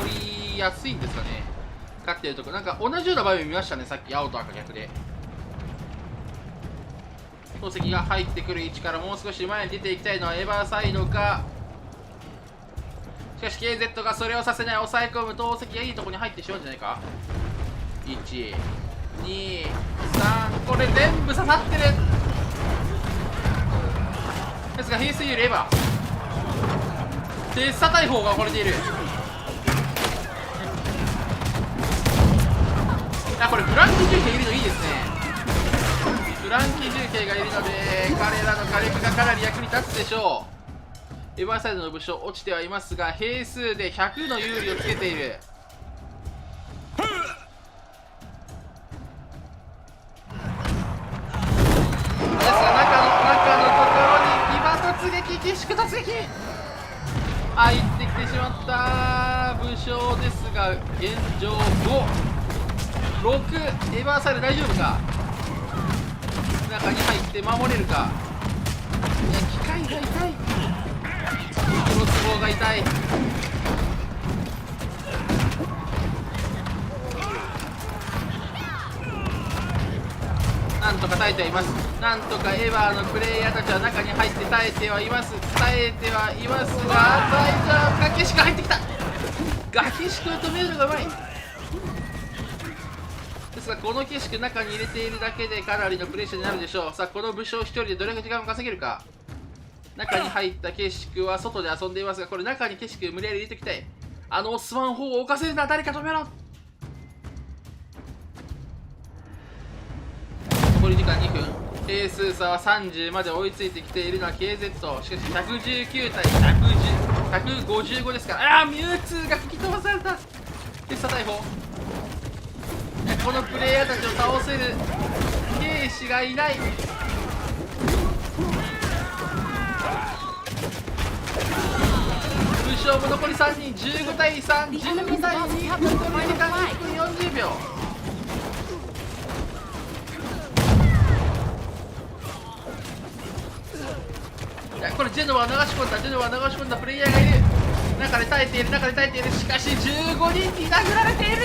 りやすいんですかね。勝ってるとこなんか同じような場面見ましたね。さっき青と赤逆で投石が入ってくる位置からもう少し前に出ていきたいのはエヴァーサイドか。しかし KZ がそれをさせない。抑え込む投石がいいところに入ってしまうんじゃないか。1、2、3、これ全部刺さってる。ですが兵数よりエヴァ鉄砂大砲が置かれている。これフランキー重兵いるのいいですね。フランキー重兵がいるので彼らの火力がかなり役に立つでしょう。エヴァーサイドの武将落ちてはいますが兵数で100の有利をつけている。岸宿突撃入ってきてしまった武将ですが、現状5、6、エバーサイル大丈夫か。中に入って守れるか。いや、機械が痛い、クロスボウが痛い。なんとか耐えてはいます。なんとかエヴァーのプレイヤーたちは中に入って耐えてはいますが、大丈夫か。ガキシク入ってきた。ガキシクを止めるのがうまい。ですがこの景色中に入れているだけでかなりのプレッシャーになるでしょう。さあこの武将1人でどれだけ時間を稼げるか。中に入った景色は外で遊んでいますが、これ中に景色を無理やり入れておきたい。スワン砲を置かせるな、誰か止めろ。残り時間2分。係数差は30まで追いついてきているのは KZ。 しかし119対155ですから、ミュウツーが吹き飛ばされた。テスタ逮捕。このプレイヤーたちを倒せる兵士がいない。武将も残り3人。15対3、12対2、残り時間1分40秒。これジェノバを流し込んだプレイヤーがいる。中で耐えている。しかし15人に殴られている。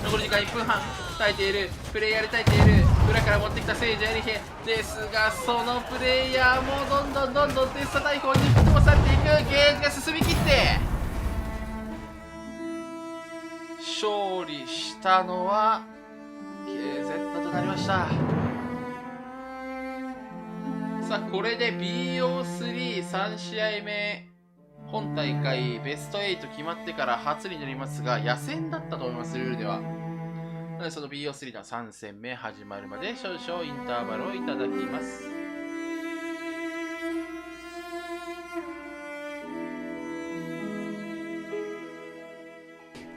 残り時間1分半。耐えているプレイヤーで耐えている。裏から持ってきた聖者エリヘですが、そのプレイヤーもどんどんテスタ大砲に吹き飛ばされていく。ゲージが進みきって勝利したのは KZ となりました。さあこれで BO3 試合目、本大会ベスト8決まってから初になりますが、野戦だったと思います、ルールでは。なのでその BO3 の3戦目始まるまで少々インターバルをいただきます。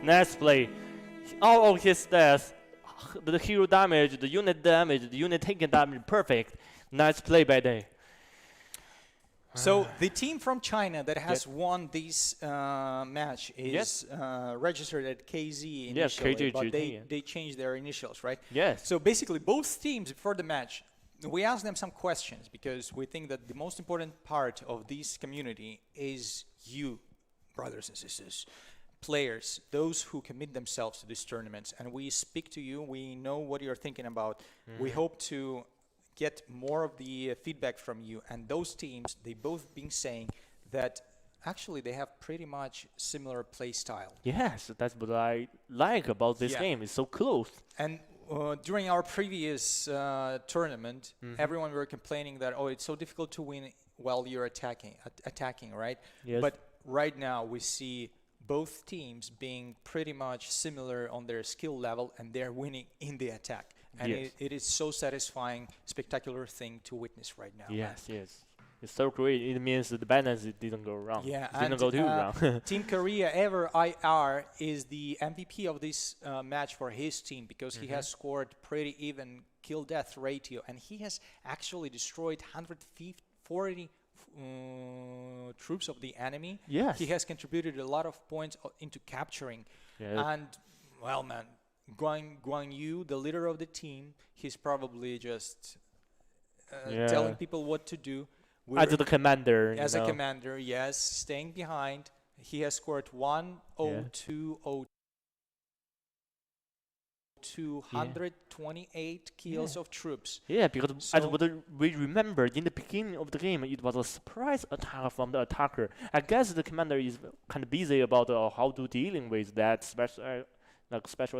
Nice play. All of his stats, the hero damage, the unit taken damage, perfect. Nice play by day. So the team from China that has won this match is registered at KZ initially, but they changed their initials, right? Yes. So basically, both teams before the match, we asked them some questions because we think that the most important part of this community is you, brothers and sisters, players, those who commit themselves to these tournaments, and we speak to you. We know what you're thinking about. We hope to get more of the feedback from you. And those teams, they both been saying that actually they have pretty much similar play style. Yes, that's what I like about this game. It's so close. And during our previous tournament, everyone were complaining that, oh, it's so difficult to win while you're attacking, right? Yes. But right now we see both teams being pretty much similar on their skill level, and they're winning in the attack. And it is so satisfying, spectacular thing to witness right now. Yes. It's so great. It means the balance didn't go wrong. Yeah, it didn't go too wrong. Team Korea Ever IR is the MVP of this match for his team because he has scored pretty even kill-death ratio, and he has actually destroyed 140 troops of the enemy. Yes. He has contributed a lot of points into capturing. And, well, man, Guan Yu, the leader of the team, he's probably just telling people what to do. As the commander. As a commander, yes, staying behind. He has scored 228 kills of troops. Yeah, because as what we remember in the beginning of the game, it was a surprise attack from the attacker. I guess the commander is kind of busy about how to dealing with that special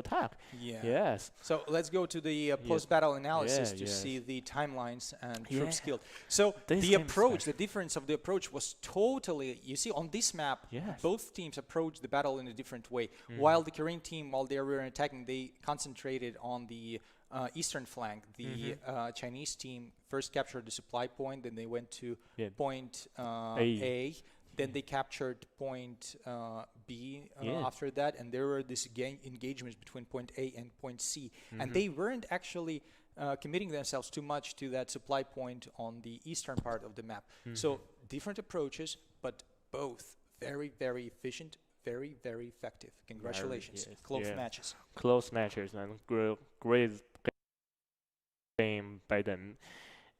attack. Yes. So let's go to the post-battle analysis to see the timelines and troops killed. So the approach, the difference of the approach was totally, you see on this map, both teams approached the battle in a different way. While the Korean team, while they were attacking, they concentrated on the eastern flank. The Chinese team first captured the supply point, then they went to point A. Then they captured point B after that, and there were these engagements between point A and point C, and they weren't actually committing themselves too much to that supply point on the eastern part of the map. So different approaches, but both very, very efficient, very, very effective. Congratulations. Close matches. Close matches and great game by them.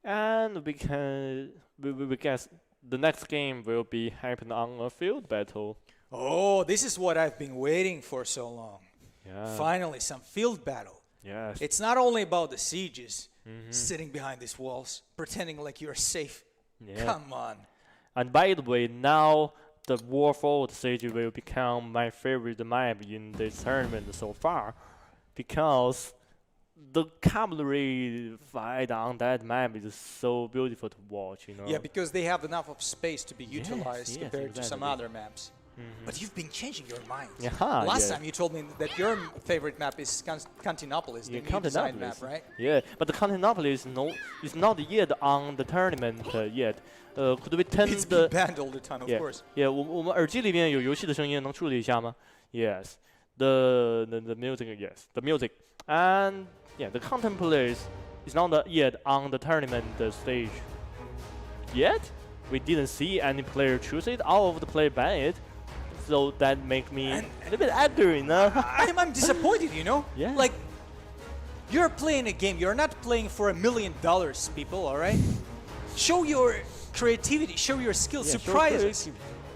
And we guess the next game will be happen on a field battle. Oh, this is what I've been waiting for so long. Yeah. Finally, some field battle. Yes. It's not only about the sieges, sitting behind these walls, pretending like you're safe. Yeah. Come on. And by the way, now the Warford Siege will become my favorite map in this tournament so far, because the cavalry fight on that map is so beautiful to watch, you know. Yeah, because they have enough of space to be utilized compared to some other maps. But you've been changing your mind. Last time you told me that your favorite map is Constantinopolis, the new design map, right? Yeah, but the Constantinopolis is not yet on the tournament yet. Could we turn It's the been banned all the time, of course. Yeah, 我们耳机里面有游戏的声音，能处理一下吗 ？Yes, the music, yes, the music, and yeah, the Contemplator is not yet on the tournament stage yet. We didn't see any player choose it. All of the player ban it. So that makes me a little bit angry, you know? I'm disappointed, you know? Yeah. Like, you're playing a game. You're not playing for $1 million, people, all right? Show your creativity. Show your skills. Yeah, surprise us.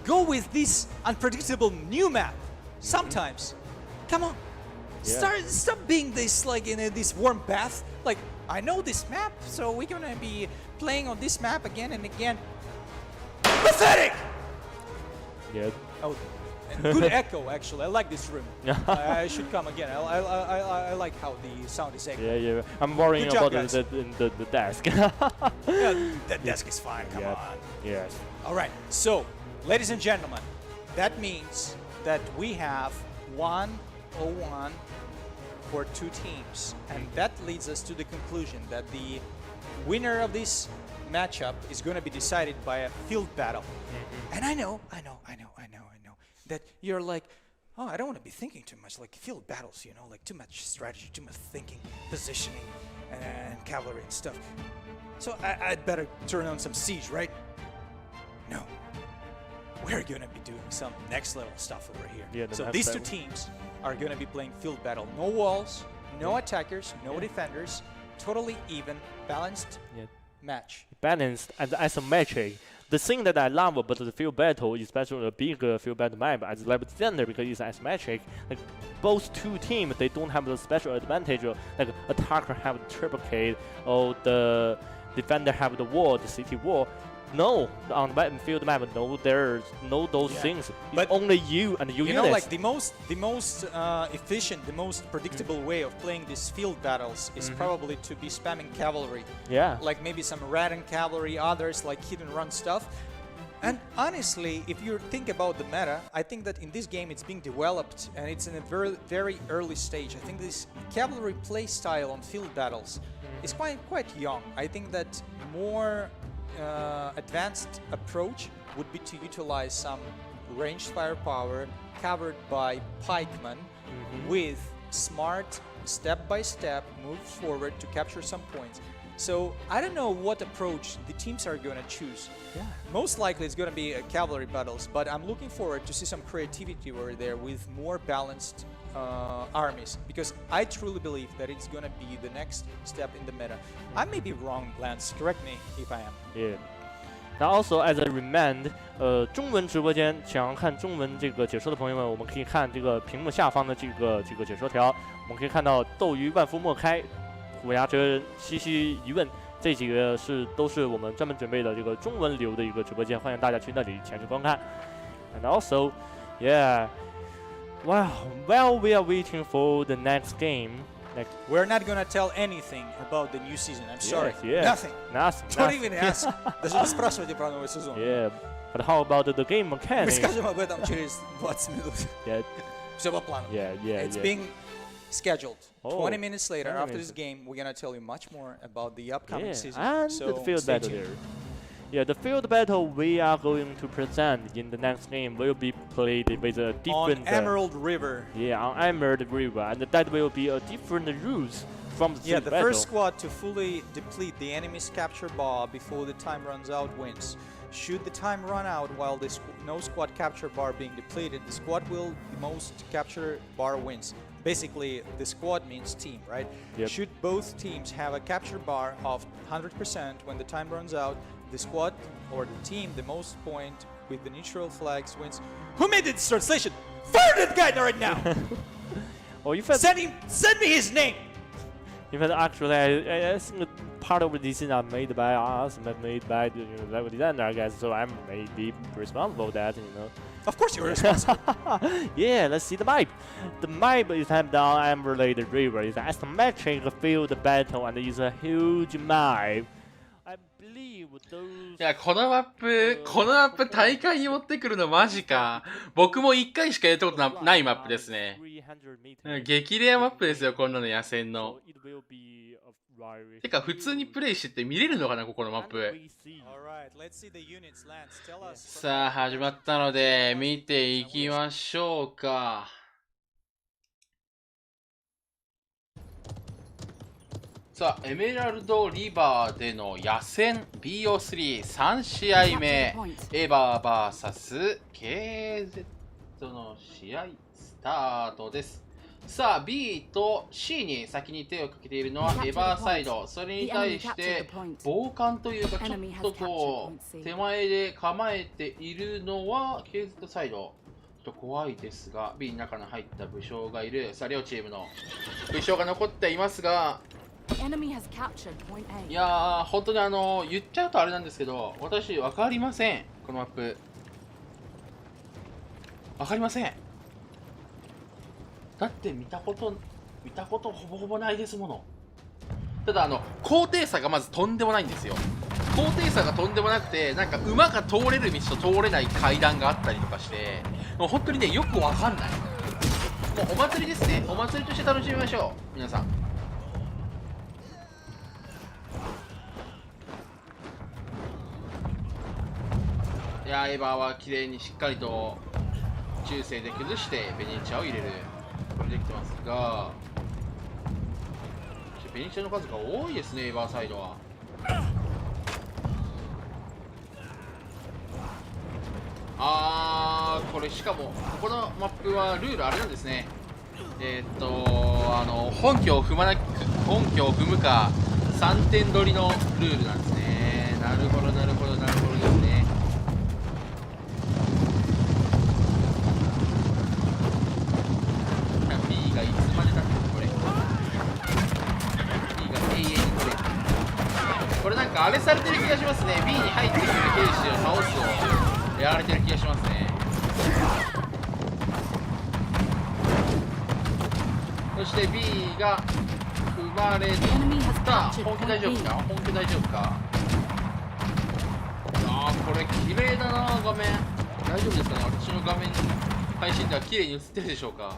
Go with this unpredictable new map. Sometimes. Come on. Yeah. Stop being this, like, in this warm bath. Like, I know this map, so we're gonna be playing on this map again and again. Pathetic! Yeah. Oh, good echo, actually. I like this room. I should come again. I like how the sound is echoing. Yeah. I'm worrying Good job, about the desk. Yeah, that desk is fine. Come on. Yes. All right. So, ladies and gentlemen, that means that we have 1-0-1 for two teams, and that leads us to the conclusion that the winner of this matchup is going to be decided by a field battle. And I know that you're like, oh, I don't want to be thinking too much, like field battles, you know, like too much strategy, too much thinking, positioning, and cavalry and stuff. So I'd better turn on some siege, right? No. We're going to be doing some next level stuff over here. Yeah, so these two teams are going to be playing field battle. No walls, no attackers, no defenders, totally even, balanced match. Balanced and asymmetric. The thing that I love about the field battle, especially the big field battle map, as level defender, because it's asymmetric. Like both two teams, they don't have the special advantage. Like attacker have the triplicate, or the defender have the wall, the city wall. No, on the field map, no, there's no those things. But it's only you and your you units. know, like the most efficient, the most predictable way of playing these field battles is probably to be spamming cavalry. Yeah. Like maybe some Radin cavalry, others like hit and run stuff. And honestly, if you think about the meta, I think that in this game it's being developed and it's in a very, very early stage. I think this cavalry play style on field battles is quite young. I think that more advanced approach would be to utilize some ranged firepower covered by pikemen with smart step-by-step moves forward to capture some points. So I don't know what approach the teams are going to choose. Yeah. Most likely it's going to be cavalry battles, but I'm looking forward to see some creativity over there with more balanced armies, because I truly believe that it's going to be the next step in the meta. I may be wrong, Lance. Correct me if I am. Yeah. Now also as a remind, 中文直播间想要看中文这个解说的朋友们，我们可以看这个屏幕下方的这个解说条，我们可以看到斗鱼、万夫莫开、虎牙哲人、西西疑问这几个都是我们专门准备的这个中文流的一个直播间，欢迎大家去那里前去观看。And also, yeah. Wow, while we are waiting for the next game, like we're not gonna tell anything about the new season. I'm sorry. Nothing. Don't even ask. Даже не спрашивайте про новый сезон. Yeah, but how about the game mechanics? Мы скажем об этом через 20 минут. Yeah. Все по плану. Yeah. It's being scheduled. 20 minutes later, 20 after minutes. this game, we're gonna tell you much more about the upcoming season. And so the field stay battle tuned. there. Yeah, the field battle we are going to present in the next game will be played with a different on Emerald River. Yeah, on Emerald River, and that will be a different rules from the Yeah, field the battle. first squad to fully deplete the enemy's capture bar before the time runs out wins. Should the time run out while no squad capture bar being depleted, the squad will the most capture bar wins. Basically, the squad means team, right? Yep. Should both teams have a capture bar of 100% when the time runs out, the squad or the team the most point with the neutral flags wins. Who made this translation? Fire that guy right now! Oh, you felt Send me his name! in fact, actually, I think part of this is not made by us, but made by the level designer, I guess. So I'm maybe responsible for that, Of course you're responsible. Yeah, let's see the map. The map is held down Emerald River. It's an asymmetric field battle and it's a huge map. I believe those. いや、このマップ大会に持ってくるのマジか。僕も1回しかやったことないマップですね。激レアマップですよ、こんなの野戦の。てか、普通にプレイしてて見れるのかな、ここのマップ。さあ、始まったので、見ていきましょうか。さあ、エメラルドリバーでの野戦 BO3 3試合目、エヴァ VS KZ の試合スタートです。さあ、B と C に先に手をかけているのはエヴァサイド。それに対して傍観というか、ちょっとこう手前で構えているのは KZ サイド。ちょっと怖いですが、B の中に入った武将がいる。さあ、両チームの武将が残っていますが、いやー、本当に言っちゃうとあれなんですけど、私分かりません。このマップ分かりません。だって見たことほぼほぼないですもの。ただ高低差がまずとんでもないんですよ。高低差がとんでもなくて、なんか馬が通れる道と通れない階段があったりとかして、もう本当にね、よくわかんない。もうお祭りですね。お祭りとして楽しみましょう、皆さん。いやー、エヴァは綺麗にしっかりと中世で崩してベネチアを入れる。これできてますが、ベネチアの数が多いですね、エヴァサイドは。これしかもここのマップはルールあれなんですね。本拠を踏むか3点取りのルールなんですね。なるほどなるほどなるほどですね。B がいつまでだってこれ B が永遠に取れる。これなんかあれされてる気がしますね。 B に入ってくる兵士を倒すをやられてる気がしますね。そして B が踏まれた。本気大丈夫か。本気大丈夫か。これ綺麗だな、画面。大丈夫ですかね。私の画面配信では綺麗に映ってるでしょうか。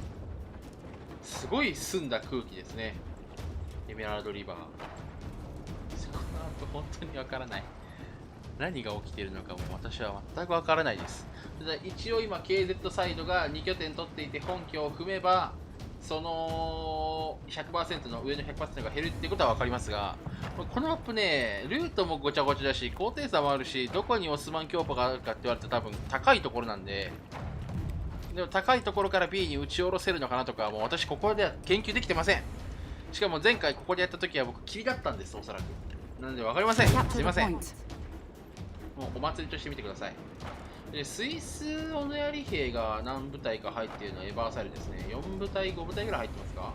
すごい澄んだ空気ですね、エメラルドリバー。この後本当にわからない。何が起きているのかも私は全くわからないです。一応今 KZ サイドが2拠点取っていて、本拠を踏めばその 100% の上の 100% が減るってことは分かりますが、このマップね、ルートもごちゃごちゃだし、高低差もあるし、どこにオスマン強化があるかって言われて多分高いところなんで、でも高いところから B に打ち下ろせるのかなとか、もう私ここでは研究できてません。しかも前回ここでやった時は僕霧だったんです、おそらく。なので分かりません。すいません。もうお祭りとして見てください。でスイスオノヤリ兵が何部隊か入っているのはエヴァーサイルですね。4部隊、5部隊ぐらい入ってますか。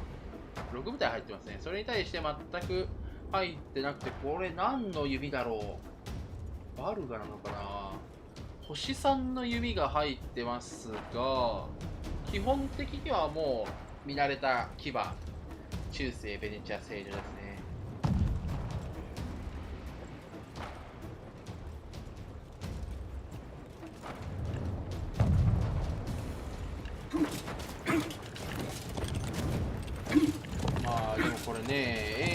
6部隊入ってますね。それに対して全く入ってなくて、これ何の弓だろう。バルガなのかな。星3の弓が入ってますが、基本的にはもう見慣れた騎馬、中世ベネチア製女ですね。まあでもこれね、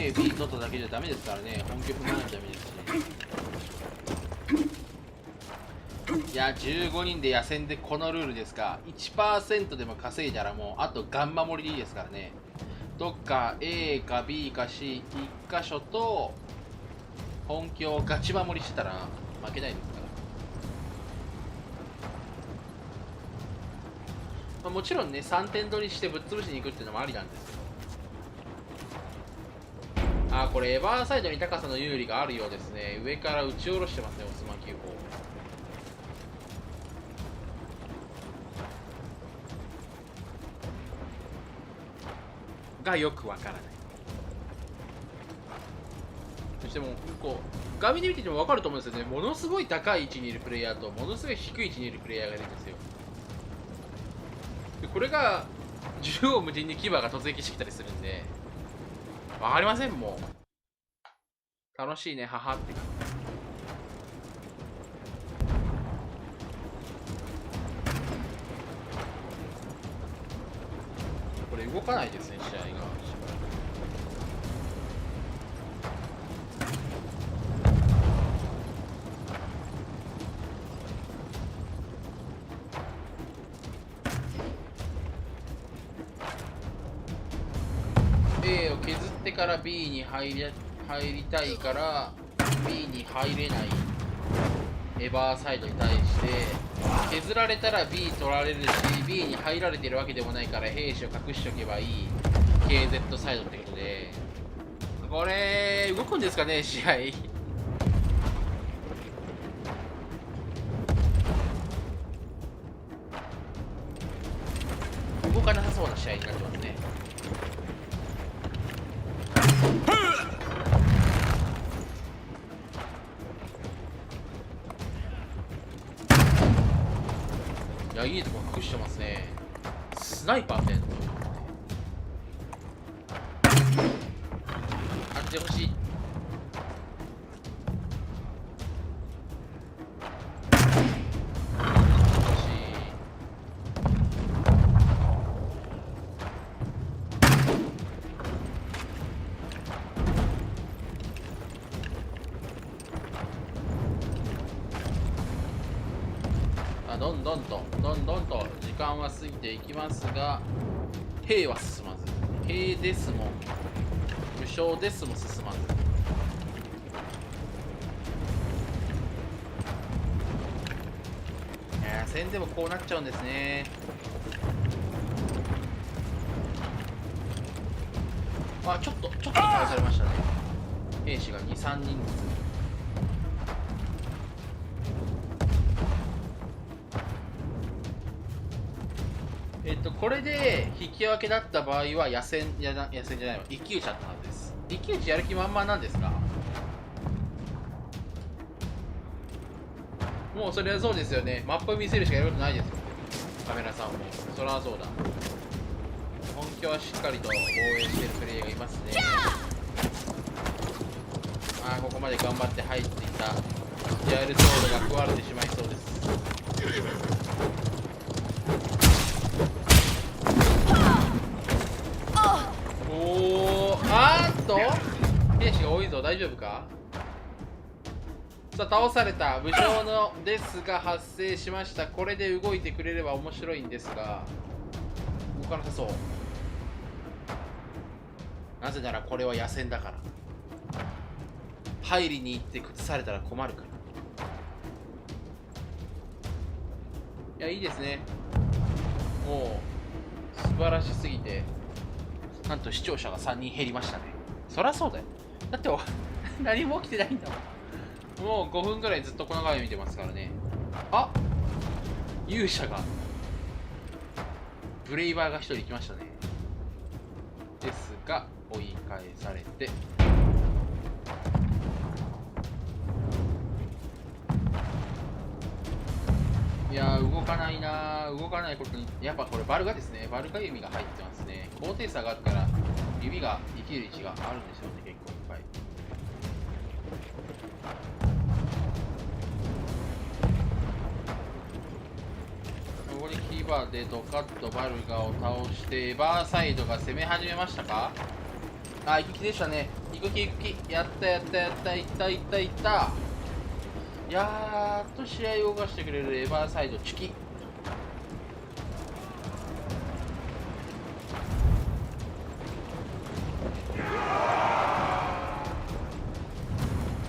A、B 取っただけじゃダメですからね。本拠踏まないとダメですし。いや、15人で野戦でこのルールですか。1% でも稼いだらもうあとガン守りでいいですからね。どっか A か B か C1 箇所と本拠ガチ守りしてたら負けないですから。まあ、もちろんね、3点取りしてぶっ潰しに行くっていうのもありなんですけど。あー、これエバーサイドに高さの有利があるようですね。上から打ち下ろしてますね、オスマン9号。がよくわからない。そしてもうこう画面で見てても分かると思うんですよね。ものすごい高い位置にいるプレイヤーとものすごい低い位置にいるプレイヤーがいるんですよ。でこれが縦横無尽に牙が突撃してきたりするんで分かりません。もう楽しいね、母って感じ。これ動かないですね、試合が。A を削ってから B に入りたいから B に入れないエバーサイドに対して削られたら B 取られるし B に入られてるわけでもないから兵士を隠しておけばいい KZ サイドってことで、これ動くんですかね、試合。動かなさそうな試合になってますね。いや、いいとこ隠してますね。スナイパーみたいなとこあってほしい。どんどんと時間は過ぎていきますが、兵は進まず、兵ですも無償ですも進まず。戦でもこうなっちゃうんですね。あ、ちょっと倒されましたね。兵士が2、3人ずつ。これで引き分けだった場合は野戦じゃないわ、一騎打ちだったはずです。一騎打ちやる気満々なんですか？もうそれはそうですよね。マップ見せるしかやることないですよ、カメラさんも。そりゃそうだ。本拠はしっかりと防衛しているプレイヤーがいますね。ここまで頑張って入っていたジャイルソードが食われてしまいそうです。兵士が多いぞ。大丈夫か。さあ、倒された武将のですが発生しました。これで動いてくれれば面白いんですが動かなさそう。なぜならこれは野戦だから。入りに行って崩されたら困るから。いや、いいですね。もう素晴らしすぎて、なんと視聴者が3人減りましたね。そりゃそうだよ。だって何も起きてないんだもん。もう5分ぐらいずっとこの画面見てますからね。あ、勇者がブレイバーが1人来ましたね。ですが追い返されて、いやー、動かないなー。動かないことにやっぱこれバルガですね。バルガ弓が入ってますね。高低差があるから指が生きる位置があるんですよね、結構いっぱい。ここでキーバーでドカッとバルガを倒してエバーサイドが攻め始めましたか。行く気でしたね。行く気。やった。いった。やっと試合を動かしてくれるエバーサイドチキ。よ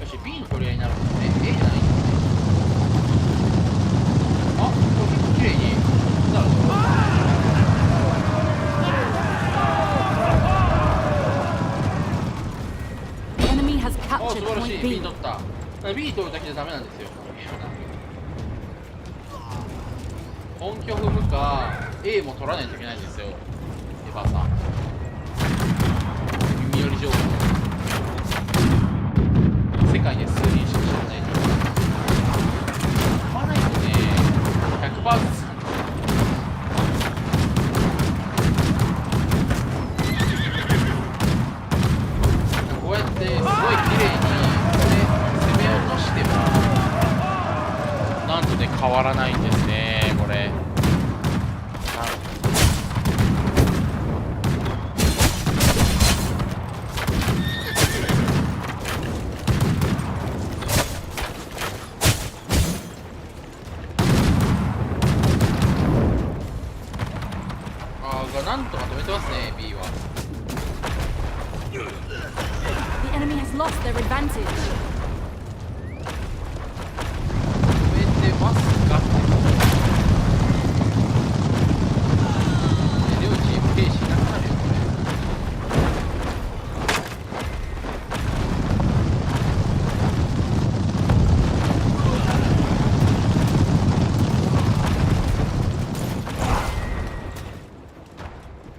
し B の取り合いになるんですね。A じゃないんですね。あ、これ結構綺麗になるぞ。あ、素晴らしい。 B 取った。B 取るだけじゃダメなんですよ。本拠踏むか A も取らないといけないんですよ。エヴァさん耳寄り情報、世界で数人しか知らないと踏まないとね 100% ずつこうやってすごい綺麗に攻め落としてもなんとね変わらないんですね、これ。なんとか止めてますね、B は。The enemy has lost their advantage. 止めてますかって両チーム兵士いなくなるよ、これ。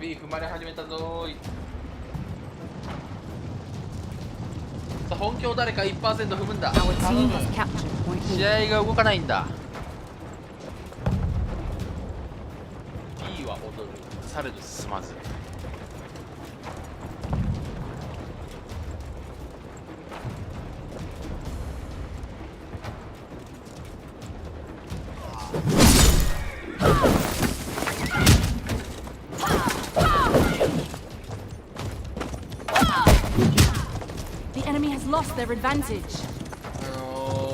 B 踏まれ始めたぞーい。さあ本拠誰か 1% 踏むんだ。 Our 頼 team む。 has captured point 試 B. 合が動かないんだ。 B は踊る、されど進まず。The enemy has lost their advantage.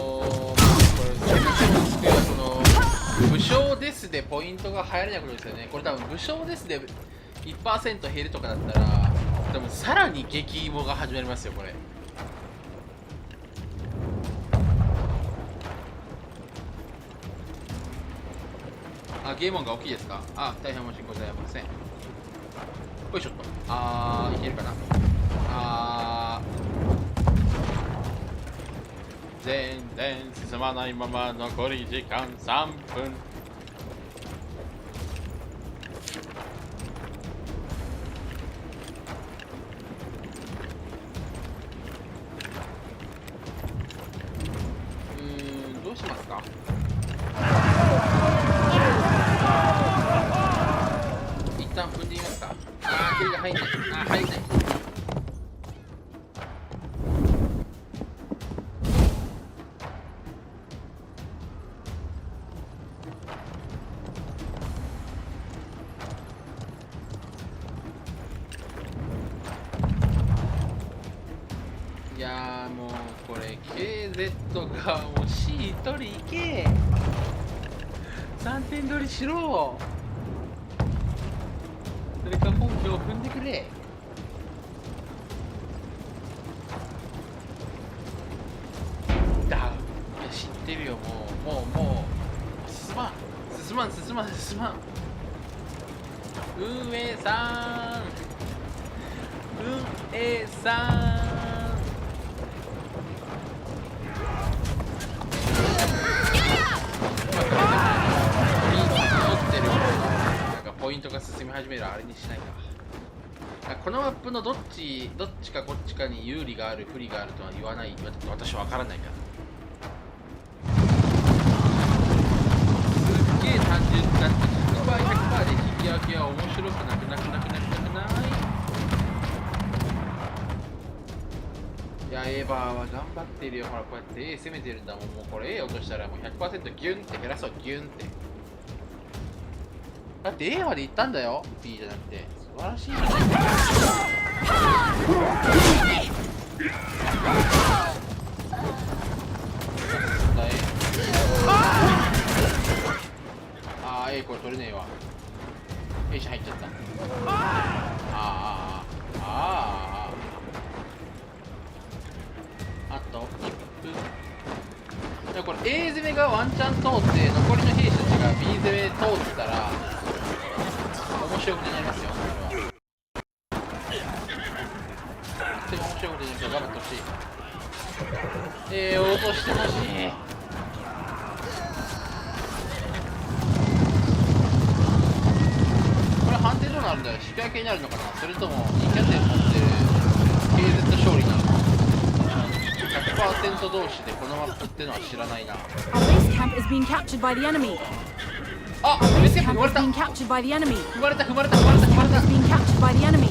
これこの武将ですでポイントが入らないことですよね。これ多分武将ですで 1% 減るとかだったら多分さらに激イモが始まりますよ、これ。あ、ゲーム音が大きいですか。あ、大変申し訳ございません。よいしょっと。いけるかな。全然進まないまま残り時間3分。どうしますか。一旦踏んでみますか。蹴りが入んない。入んない。いやーもうこれ KZ がもう C 取りいけ3点取りしろ。それか本拠を踏んでくれ。だ、いや知ってるよ。もう進まん運営さんポイントが進み始めるあれにしないか。このマップのどっちかこっちかに有利がある不利があるとは言わない。私は分からないから。すっげえ単純だって 100% で引き分けは面白くなくない。いや、エヴァーは頑張ってるよ。ほらこうやって A 攻めてるんだもん。もうこれ A 落としたらもう 100% ギュンって減らそう。ギュンってだって A まで行ったんだよ。 B じゃなくて。素晴らしいじゃないか。大変もこれ A 攻めがワンチャン通って残りの兵士たちが B 攻め通ってたら面白いことになりますよ。これはとても面白いことになりますよ。頑張ってほしい。落としてほしい。これ判定どうなるんだよ。引き分けになるのかな、それとも2拠点持ってる KZ 勝利なのか。100% 同士でこのマップってのは知らないな。Our base camp is being captured by the enemy. あ、 Our ベー base スキャンプ camp 踏まれ is た being captured by the enemy. 踏まれた踏まれた踏まれた踏まれ Camp た。 is being captured by the enemy.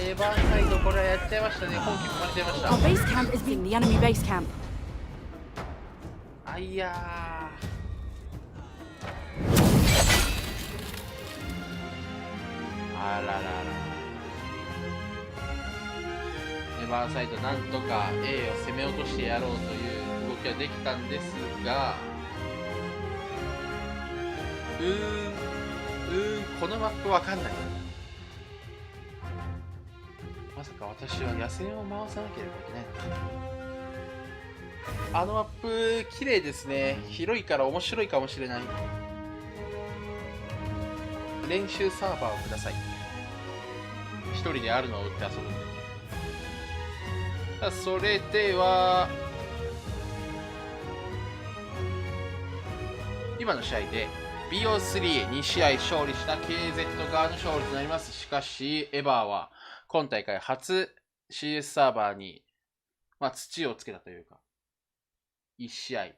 エヴァンサイドこれはやっちゃいましたね。本気踏まれちゃいました。 Our base camp is being the enemy base camp. あいやあららら。エヴァンサイドなんとか A を攻め落としてやろうという動きはできたんですが、このマップわかんない。まさか私は野戦を回さなければいけないのか。あのマップ綺麗ですね。広いから面白いかもしれない。練習サーバーをください。一人であるのを売って遊ぶんで。それでは今の試合で BO3 2試合勝利した KZ 側の勝利となります。しかしエヴァーは今大会初 CS サーバーに、土をつけたというか1試合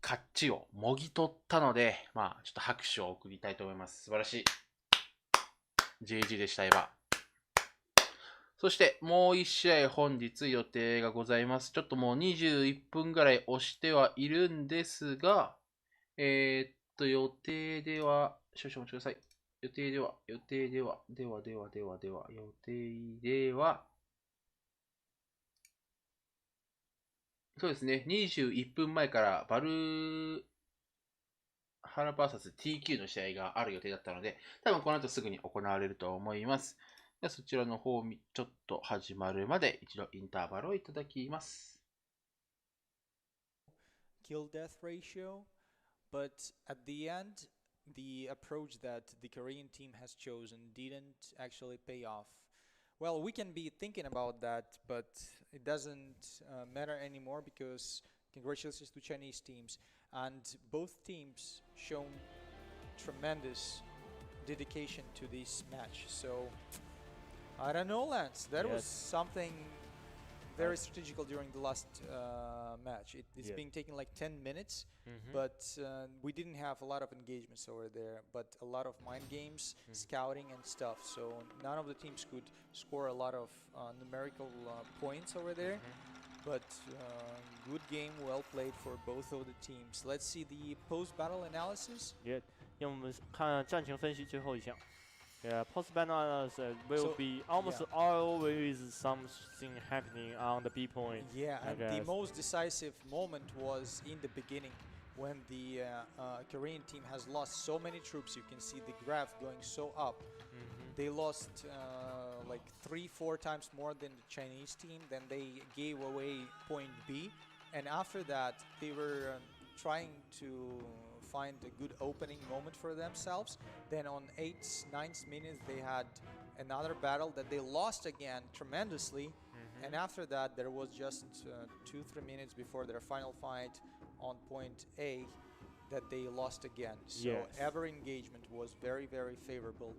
勝ちをもぎ取ったので、ちょっと拍手を送りたいと思います。素晴らしい GG でした。エヴァ。そしてもう1試合本日予定がございます。ちょっともう21分ぐらい押してはいるんですが、予定では少々お待ちください。予定ではそうですね、21分前からバルハラ VS TQ の試合がある予定だったので、多分この後すぐに行われると思います。ではそちらの方、ちょっと始まるまで一度インターバルをいただきます。Kill death ratio, but at the end, the approach that the Korean team has chosen didn't actually pay off. Well, we can be thinking about that, but it doesn't matter anymore because congratulations to Chinese teams, and both teams shown tremendous dedication to this match. So I don't know, Lance. That was something very strategical during the last match. It's being taken like 10 minutes, but we didn't have a lot of engagements over there, but a lot of mind games, scouting and stuff. So none of the teams could score a lot of numerical points over there, but good game, well played for both of the teams. Let's see the post-battle analysis. 让我们看战情分析最后一项。Yeah, post-battle analysis will be almost always something happening on the B point. Yeah, and the most decisive moment was in the beginning when the Korean team has lost so many troops. You can see the graph going so up. They lost like 3-4 times more than the Chinese team. Then they gave away point B, and after that they were trying to find a good opening moment for themselves. Then on 8th, 9th minutes they had another battle that they lost again tremendously, and after that there was just 2-3 minutes before their final fight on point A that they lost again. So every engagement was very, very favorable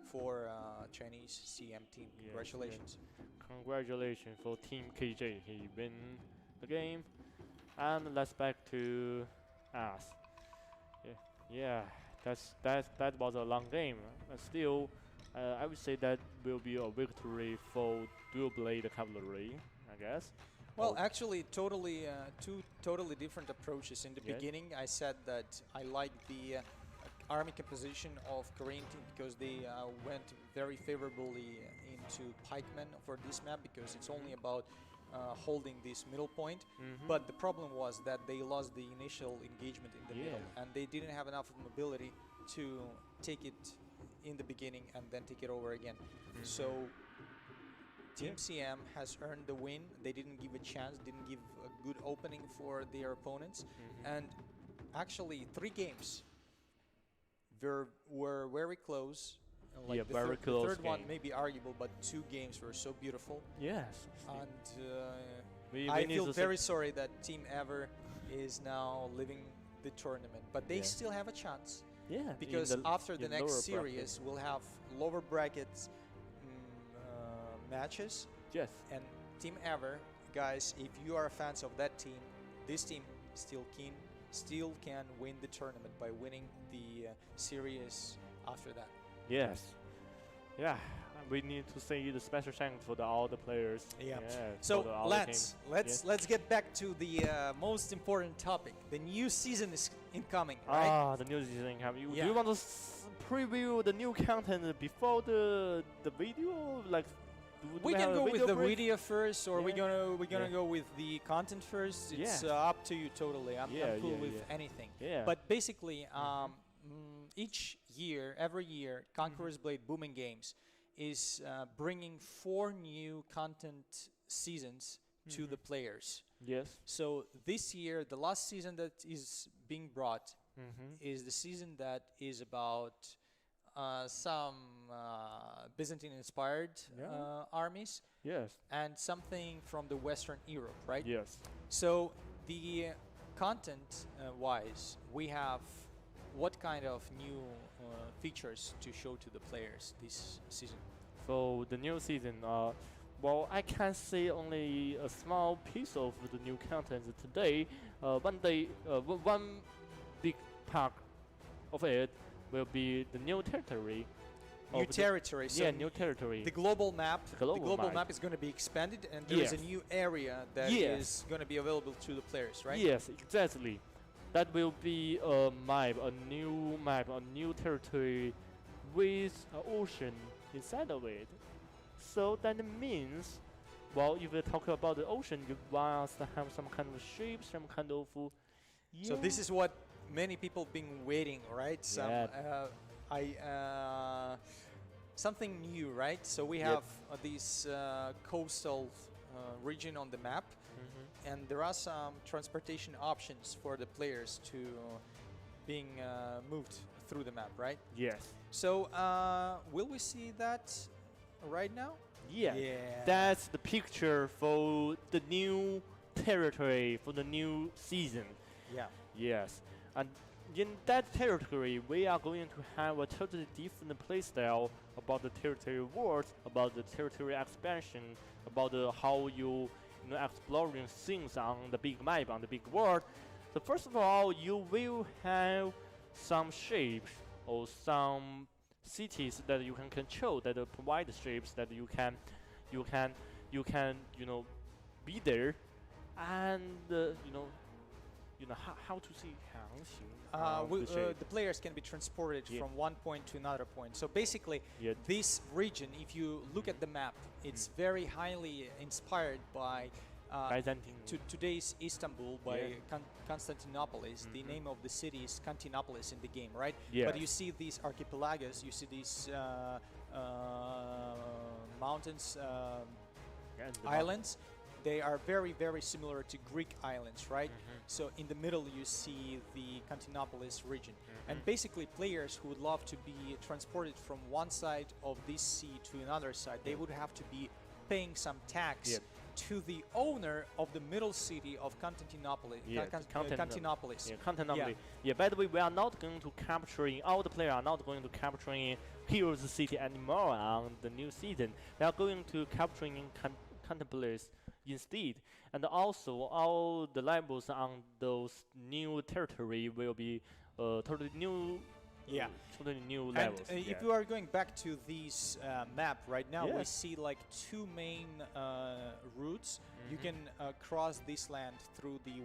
for Chinese CM team. Congratulations. Congratulations for Team KJ. He win the game. And let's back to us. That was a long game. Still, I would say that will be a victory for dual blade cavalry, I guess. Well, actually, two totally different approaches. In the beginning, I said that I liked the army composition of Korean team because they went very favorably into pikemen for this map because it's only about holding this middle point. But the problem was that they lost the initial engagement in the middle, and they didn't have enough mobility to take it in the beginning and then take it over again. So Team CM has earned the win. They didn't give a chance, didn't give a good opening for their opponents. And actually, 3 games were very close. Yeah, very close The third one game. may be arguable, but 2 games were so beautiful. Yes. And We I need feel to very sorry that Team Ever is now leaving the tournament, but they Yeah. still have a chance. Yeah. Because after the in next lower series, we'll have lower brackets matches. Yes. And Team Ever, guys, if you are fans of that team, this team still can win the tournament by winning the series after that. Yes. Yeah. We need to say the special thanks for all the players. Yeah. For So all the Lance, team. let's get back to the most important topic. The new season is incoming, right? Ah, the new season coming. Yeah. Do you want to preview the new content before the video? Like, do We have can a go with the brief? video first, or we're Yeah. gonna Yeah. go with the content first. It's Yeah. up to you totally. I'm cool with anything. Yeah. But basically, each year, every year, Conqueror's Blade Booming Games is bringing 4 new content seasons to the players. Yes. So this year, the last season that is being brought is the season that is about some Byzantine-inspired armies Yes. and something from the Western Europe, right? Yes. So the content-wise, we have what kind of new features to show to the players this season? So the new season, well, I can say only a small piece of the new content today. One big part of it will be the new territory. New territory. So new territory. the global map. Global map. map is going to be expanded, and there is a Yes. new area that Yes. is going to be available to the players, right? Yes, exactly. That will be a map, a new territory with an ocean inside of it. So that means, well, if we talk about the ocean, you want to have some kind of shape, some kind of. So this is what many people been waiting, right? Some something new, right? So we have this coastal region on the map, and there are some transportation options for the players to being moved through the map, right? Yes. So will we see that right now? Yeah. Yeah. That's the picture for the new territory for the new season. Yeah. Yes. And in that territory, we are going to have a totally different playstyle about the territory world, about the territory expansion, about how you exploring things on the big map, on the big world. So first of all, you will have some shapes or some cities that you can control that provide shapes that you can be there, and how to say 航行 the shape. The players can be transported from one point to another point. So basically, Yeah. this region, if you look at the map, it's very highly inspired by Byzantine. today's Istanbul, by Yeah. Constantinopolis. The name of the city is Constantinopolis in the game, right? Yes. But you see these archipelagos, you see these mountains, And the islands. They are very, very similar to Greek islands, right? So in the middle you see the Constantinopolis region. And basically players who would love to be transported from one side of this sea to another side, they would have to be paying some tax Yeah. to the owner of the middle city of Constantinopolis. Constantinopolis. Yeah, Constantinople. Yeah, by the way, we are not going to capturing, all the players are not going to capturing Heroes City anymore on the new season. They are going to capturing Constantinopolis instead. And also, all the levels on those new territory will be totally new. Yeah. Totally new And levels. if you are going back to this map right now, we Yes. see like 2 main routes. You can cross this land through the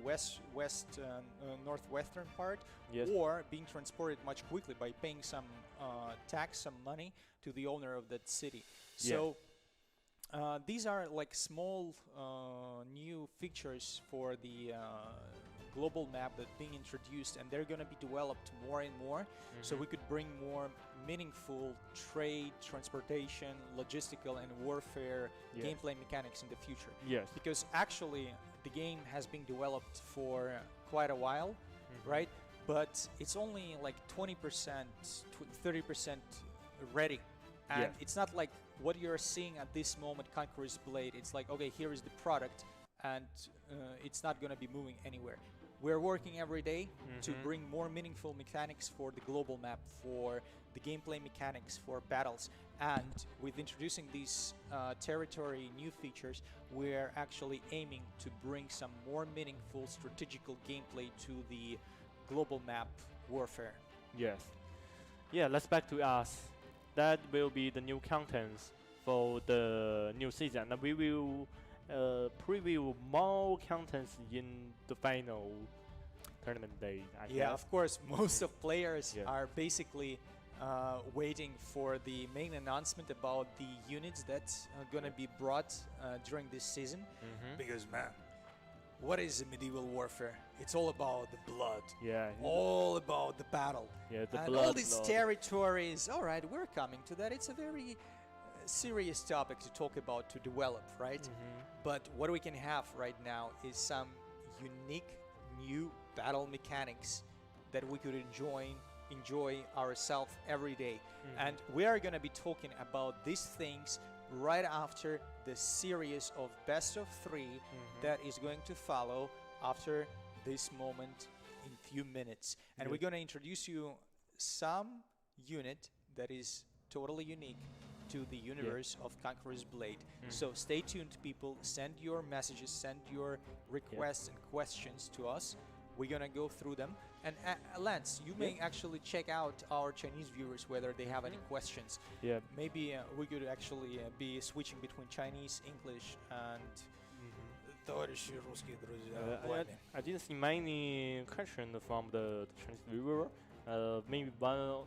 northwestern part, Yes. or being transported much quickly by paying some tax, some money to the owner of that city. So these are like small new features for the global map that being introduced, and they're going to be developed more and more, so we could bring more meaningful trade, transportation, logistical, and warfare gameplay mechanics in the future. Yes. Because actually, the game has been developed for quite a while, right? But it's only like 20%, 30% ready. And it's not like what you're seeing at this moment, Conqueror's Blade. It's like, okay, here is the product, and it's not going to be moving anywhere. We're working every day to bring more meaningful mechanics for the global map, for the gameplay mechanics, for battles. And with introducing these territory new features, we're actually aiming to bring some more meaningful strategical gameplay to the global map warfare. Yes. Yeah, let's back to us. That will be the new contents for the new season. And we will preview more contents in the final tournament day. I guess. Of course, most of players are basically waiting for the main announcement about the units that's going to be brought during this season. Because, man, what is medieval warfare? It's all about the blood. All about the battle. The and blood. All these territories. All right, we're coming to that. It's a very serious topic to talk about, to develop, right? But what we can have right now is some unique new battle mechanics that we could enjoy ourselves every day. And we are going to be talking about these things right after the series of best of 3 that is going to follow after this moment in few minutes. And we're going to introduce you some unit that is totally unique to the universe of Conqueror's Blade. So stay tuned, people. Send your messages, send your requests and questions to us. We're gonna go through them. And Lance, you may actually check out our Chinese viewers whether they have any questions. Maybe we could actually be switching between Chinese, English, and товарищи русские друзья. I didn't see many questions from the Chinese viewer. Maybe one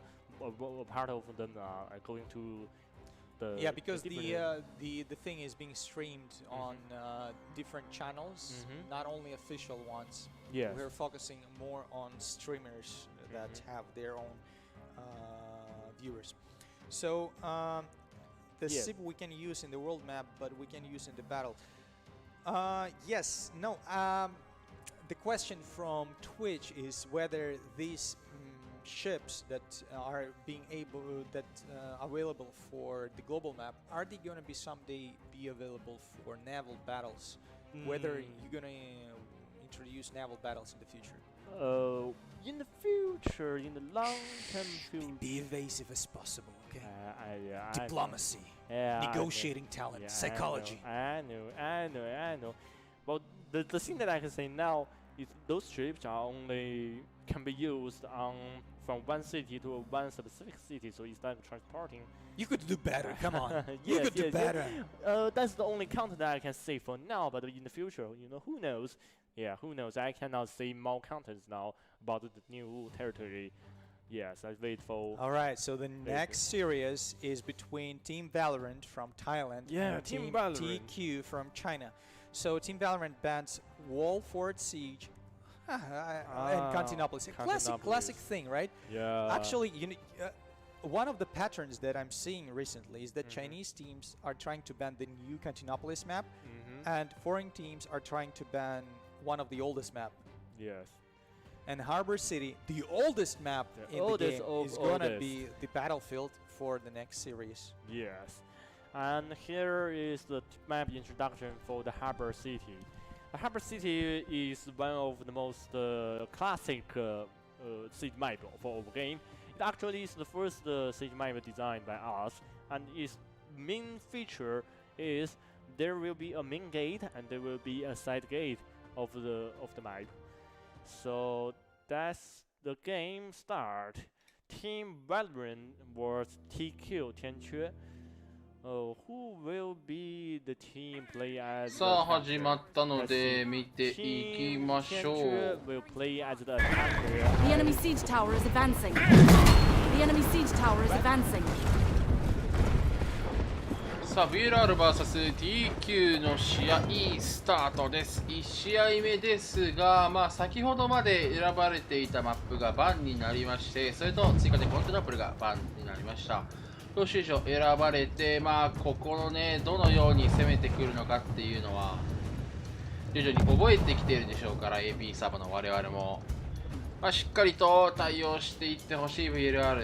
part of them are going to the because the thing is being streamed on different channels, not only official ones. We're focusing more on streamers that have their own viewers. So the SIP we can use in the world map, but we can use in the battle. The question from Twitch is whether these ships that are being available for the global map, are they going to be someday be available for naval battles? Whether you're going to introduce naval battles in the future? In the future, in the long-term future. Be evasive as possible, okay? Diplomacy, negotiating talent, psychology. I know. Well, the thing that I can say now is those ships are only can be used from one city to one specific city, so instead of transporting. You could do better, come on. You could do better. That's the only content that I can say for now, but in the future, who knows? Who knows? I cannot say more contents now about the new territory. Yes, I wait for. All right, so the next series is between Team Valorant from Thailand and Team TQ from China. So Team Valorant bans Wall Fort Siege and Constantinople. Classic thing, right? Actually, one of the patterns that I'm seeing recently is that Chinese teams are trying to ban the new Constantinople map, and foreign teams are trying to ban one of the oldest map. And Harbor City, the oldest map in the game, is going to be the battlefield for the next series. And here is the map introduction for the Harbor City. The Harbor City is one of the most classic city map for the game. It actually is the first city map designed by us, and its main feature is there will be a main gate and there will be a side gate of the map. So that's the game start. Team Valorant was TQ 天缺。Who will be the team play as? さあ始まったので見ていきましょう。Will play as the attacker. The enemy siege tower is advancing. The enemy siege tower is advancing. さあ VLR vs TQ の試合スタートです。1試合目ですが、先ほどまで選ばれていたマップがバンになりまして、それと追加でコントラプルがバンにになりました。どうしよう選ばれて、まあここのねどのように攻めてくるのかっていうのは徐々に覚えてきているでしょうから、 AP サバの我々も、まあ、しっかりと対応していってほしい VLR。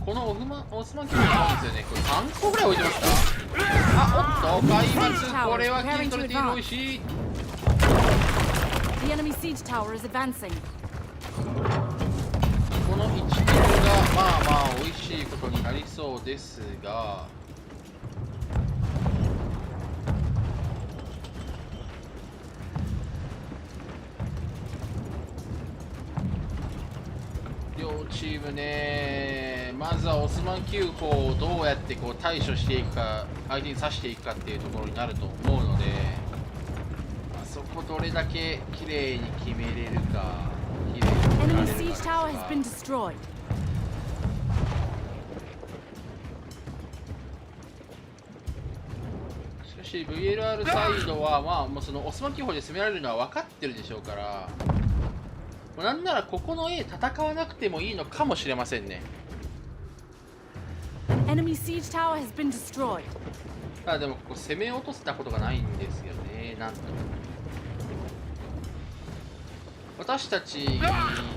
このオスマンキルなんですよね。これ3個ぐらい置いてました。あ、おっと開幕、これは切り取れている。おいしい。 The enemy siege tower is advancing. この1キルがまあまあ美味しいことになりそうですが、両チームね、まずはオスマン9砲をどうやってこう対処していくか、相手に刺していくかっていうところになると思うので、そこどれだけ綺麗に決めれるか、綺麗に決めら Enemy れる siege かです tower が has been destroyed. しかし VLR サイドはまあもうそのオスマンキー砲で攻められるのは分かってるでしょうから、もうなんならここの A 戦わなくてもいいのかもしれませんね。 Enemy siege tower has been destroyed. でもここ攻め落とせたことがないんですよね。なんと私たち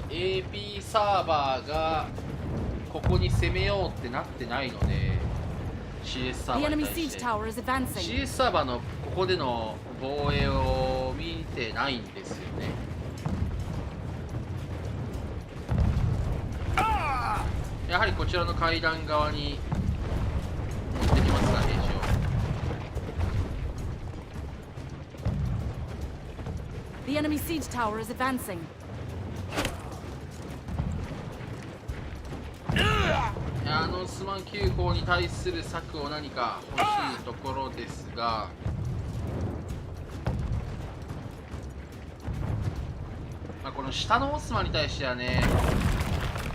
AP サーバーがここに攻めようってなってないので、 CS サー The バー enemy に対し siege て tower is advancing. CS サーバーのここでの防衛を見てないんですよね。やはりこちらの階段側に持ってきますか、兵士を。The enemy siege tower is advancing. オスマン9号に対する策を何か欲しいところですが、まあ、この下のオスマンに対してはね、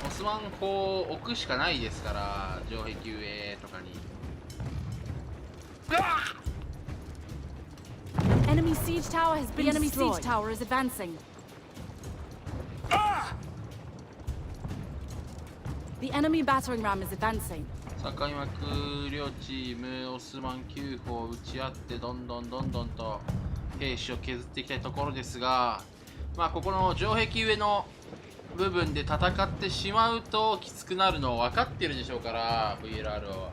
オスマン砲を置くしかないですから、城壁上とかに。 Enemy siege tower has been destroyed. The enemy siege tower is advancing. The enemy battering ram is advancing. さあ開幕、両チームオスマン9砲打ち合ってどんどんと兵士を削っていきたいところですが、まあここの城壁上の部分で戦ってしまうときつくなるのを分かっているでしょうから VLR は。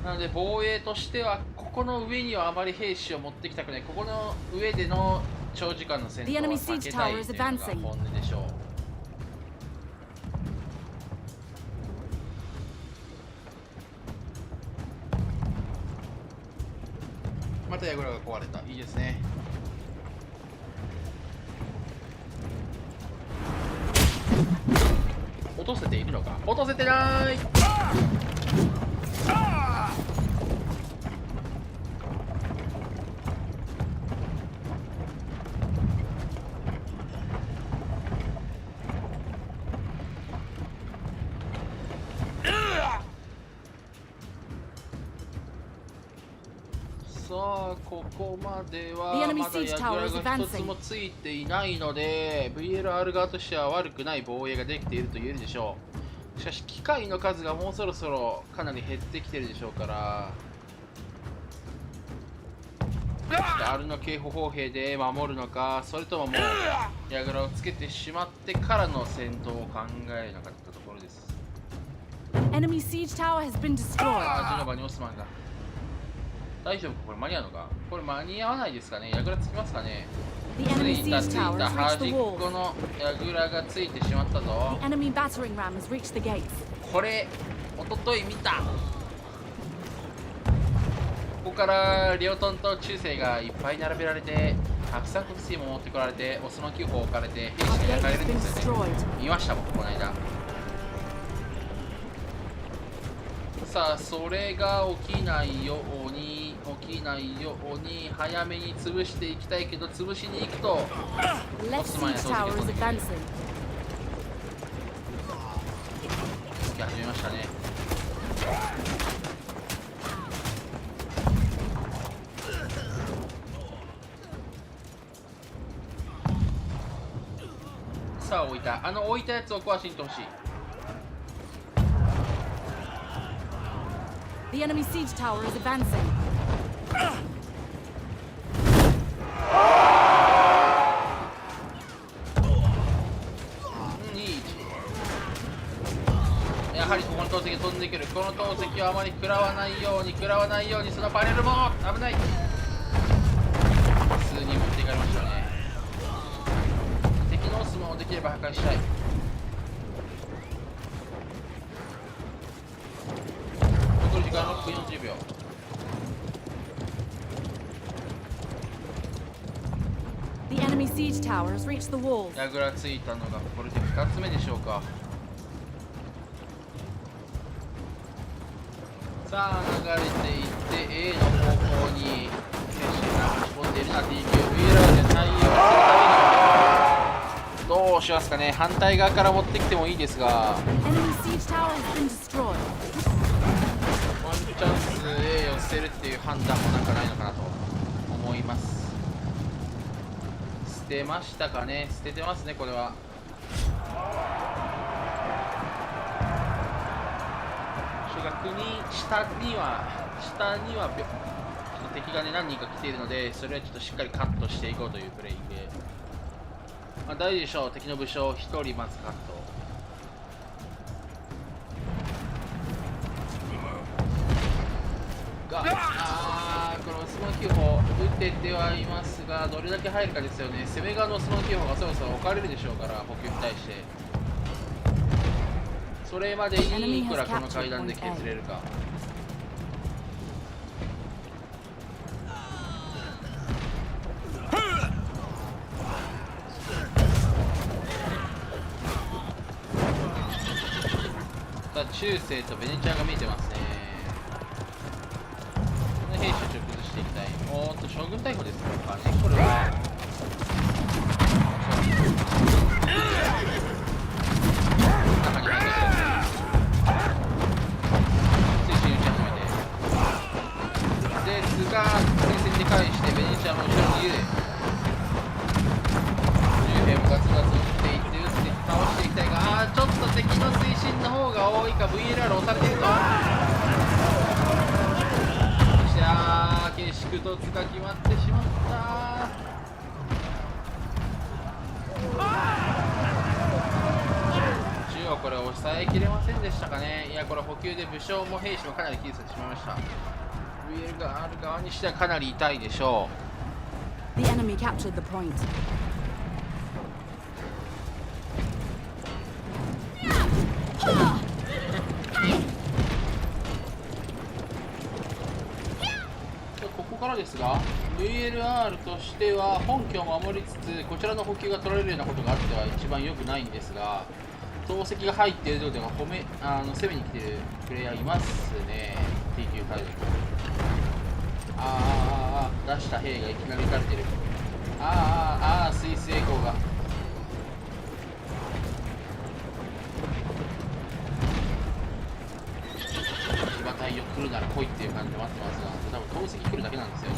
なので防衛としてはここの上にはあまり兵士を持ってきたくない。ここの上での長時間の戦闘は避けたいというのが本音でしょう。また櫓が壊れた。いいですね。落とせているのか。落とせてない。さあここまではまだ櫓が一つもついていないので VLR 側としては悪くない防衛ができていると言えるでしょう。しかし機械の数がもうそろそろかなり減ってきてるでしょうから、R の警報砲兵で守るのか、それとももう櫓をつけてしまってからの戦闘を考えなかったところです。 Enemy siege tower has been destroyed. ジノバにオスマンが大丈夫か。これ間に合うのか。これ間に合わないですかね。櫓つきますかね。 The つ enemy いた siege つい tower た has reached 端 the っ wall. この櫓がついてしまったぞ。 The enemy battering ram has reached the gates. これおととい見た。ここからリオトンと中世がいっぱい並べられて、たくさん国水も持ってこられて、オスマン9砲置かれて兵士 Our が gate 焼かれ has るん been ですよね。 destroyed. 見ましたもんこの間。さあそれが起きないように早めに潰していきたいけど、潰しに行くと Left siege tower is advancing. つき始めましたね。タワーを置いた。置いたやつを壊しに行ってほしい。The enemy siege tower is advancing. いい位置。やはりここの投石飛んでくる。この投石をあまり食らわないように、そのパネルも危ない。普通に持っていかれましたね。敵のオスもできれば破壊したい。残り時間6分40秒。The enemy siege tower has reached the walls. 矢倉ついたのがこれで2つ目でしょうか。さあ流れていって A の方向に選手が持ち込んでいるな。 DQ VLR で対応するためにどうしますかね。反対側から持ってきてもいいですが、 Enemy siege tower has been destroyed. ワンチャンス A を捨てるっていう判断もなんかないのかなと思います。捨てましたかね。捨ててますねこれは。逆に下にはちょっと敵がね何人か来ているので、それはちょっとしっかりカットしていこうというプレイング。大丈夫でしょう。敵の武将1人まずカット。がこのオスマン9砲打ててはいますが、どれだけ入るかですよね。攻め側のオスマン9砲がそろそろ置かれるでしょうから、補給に対して。それまでにいくらこの階段で削れるか。さあ中世とベネチアが見えてますね。この兵士を崩していきたい。おーっと将軍逮捕ですかねこれは。中に入ってですが、前線に返してベネチアの後ろにいる。周辺もガツガツ打っていって倒していきたいが、ちょっと敵の推進の方が多いか。 VLR 押されていると。そして景色突が決まってしまった。中央これ抑えきれませんでしたかね。いやこれ補給で武将も兵士もかなり傷つけてしまいました。VL がある側にしてはかなり痛いでしょう。 The enemy captured the point. ここからですが VLR としては本拠を守りつつこちらの補給が取られるようなことがあっては一番良くないんですが、投石が入っているのでは攻めに来ているプレイヤーいますね。 T9 海賊出した兵がいきなり撃たれてる。スイスエコーが騎馬隊を来るなら来いっていう感じで待ってますが、多分投石来るだけなんですよね。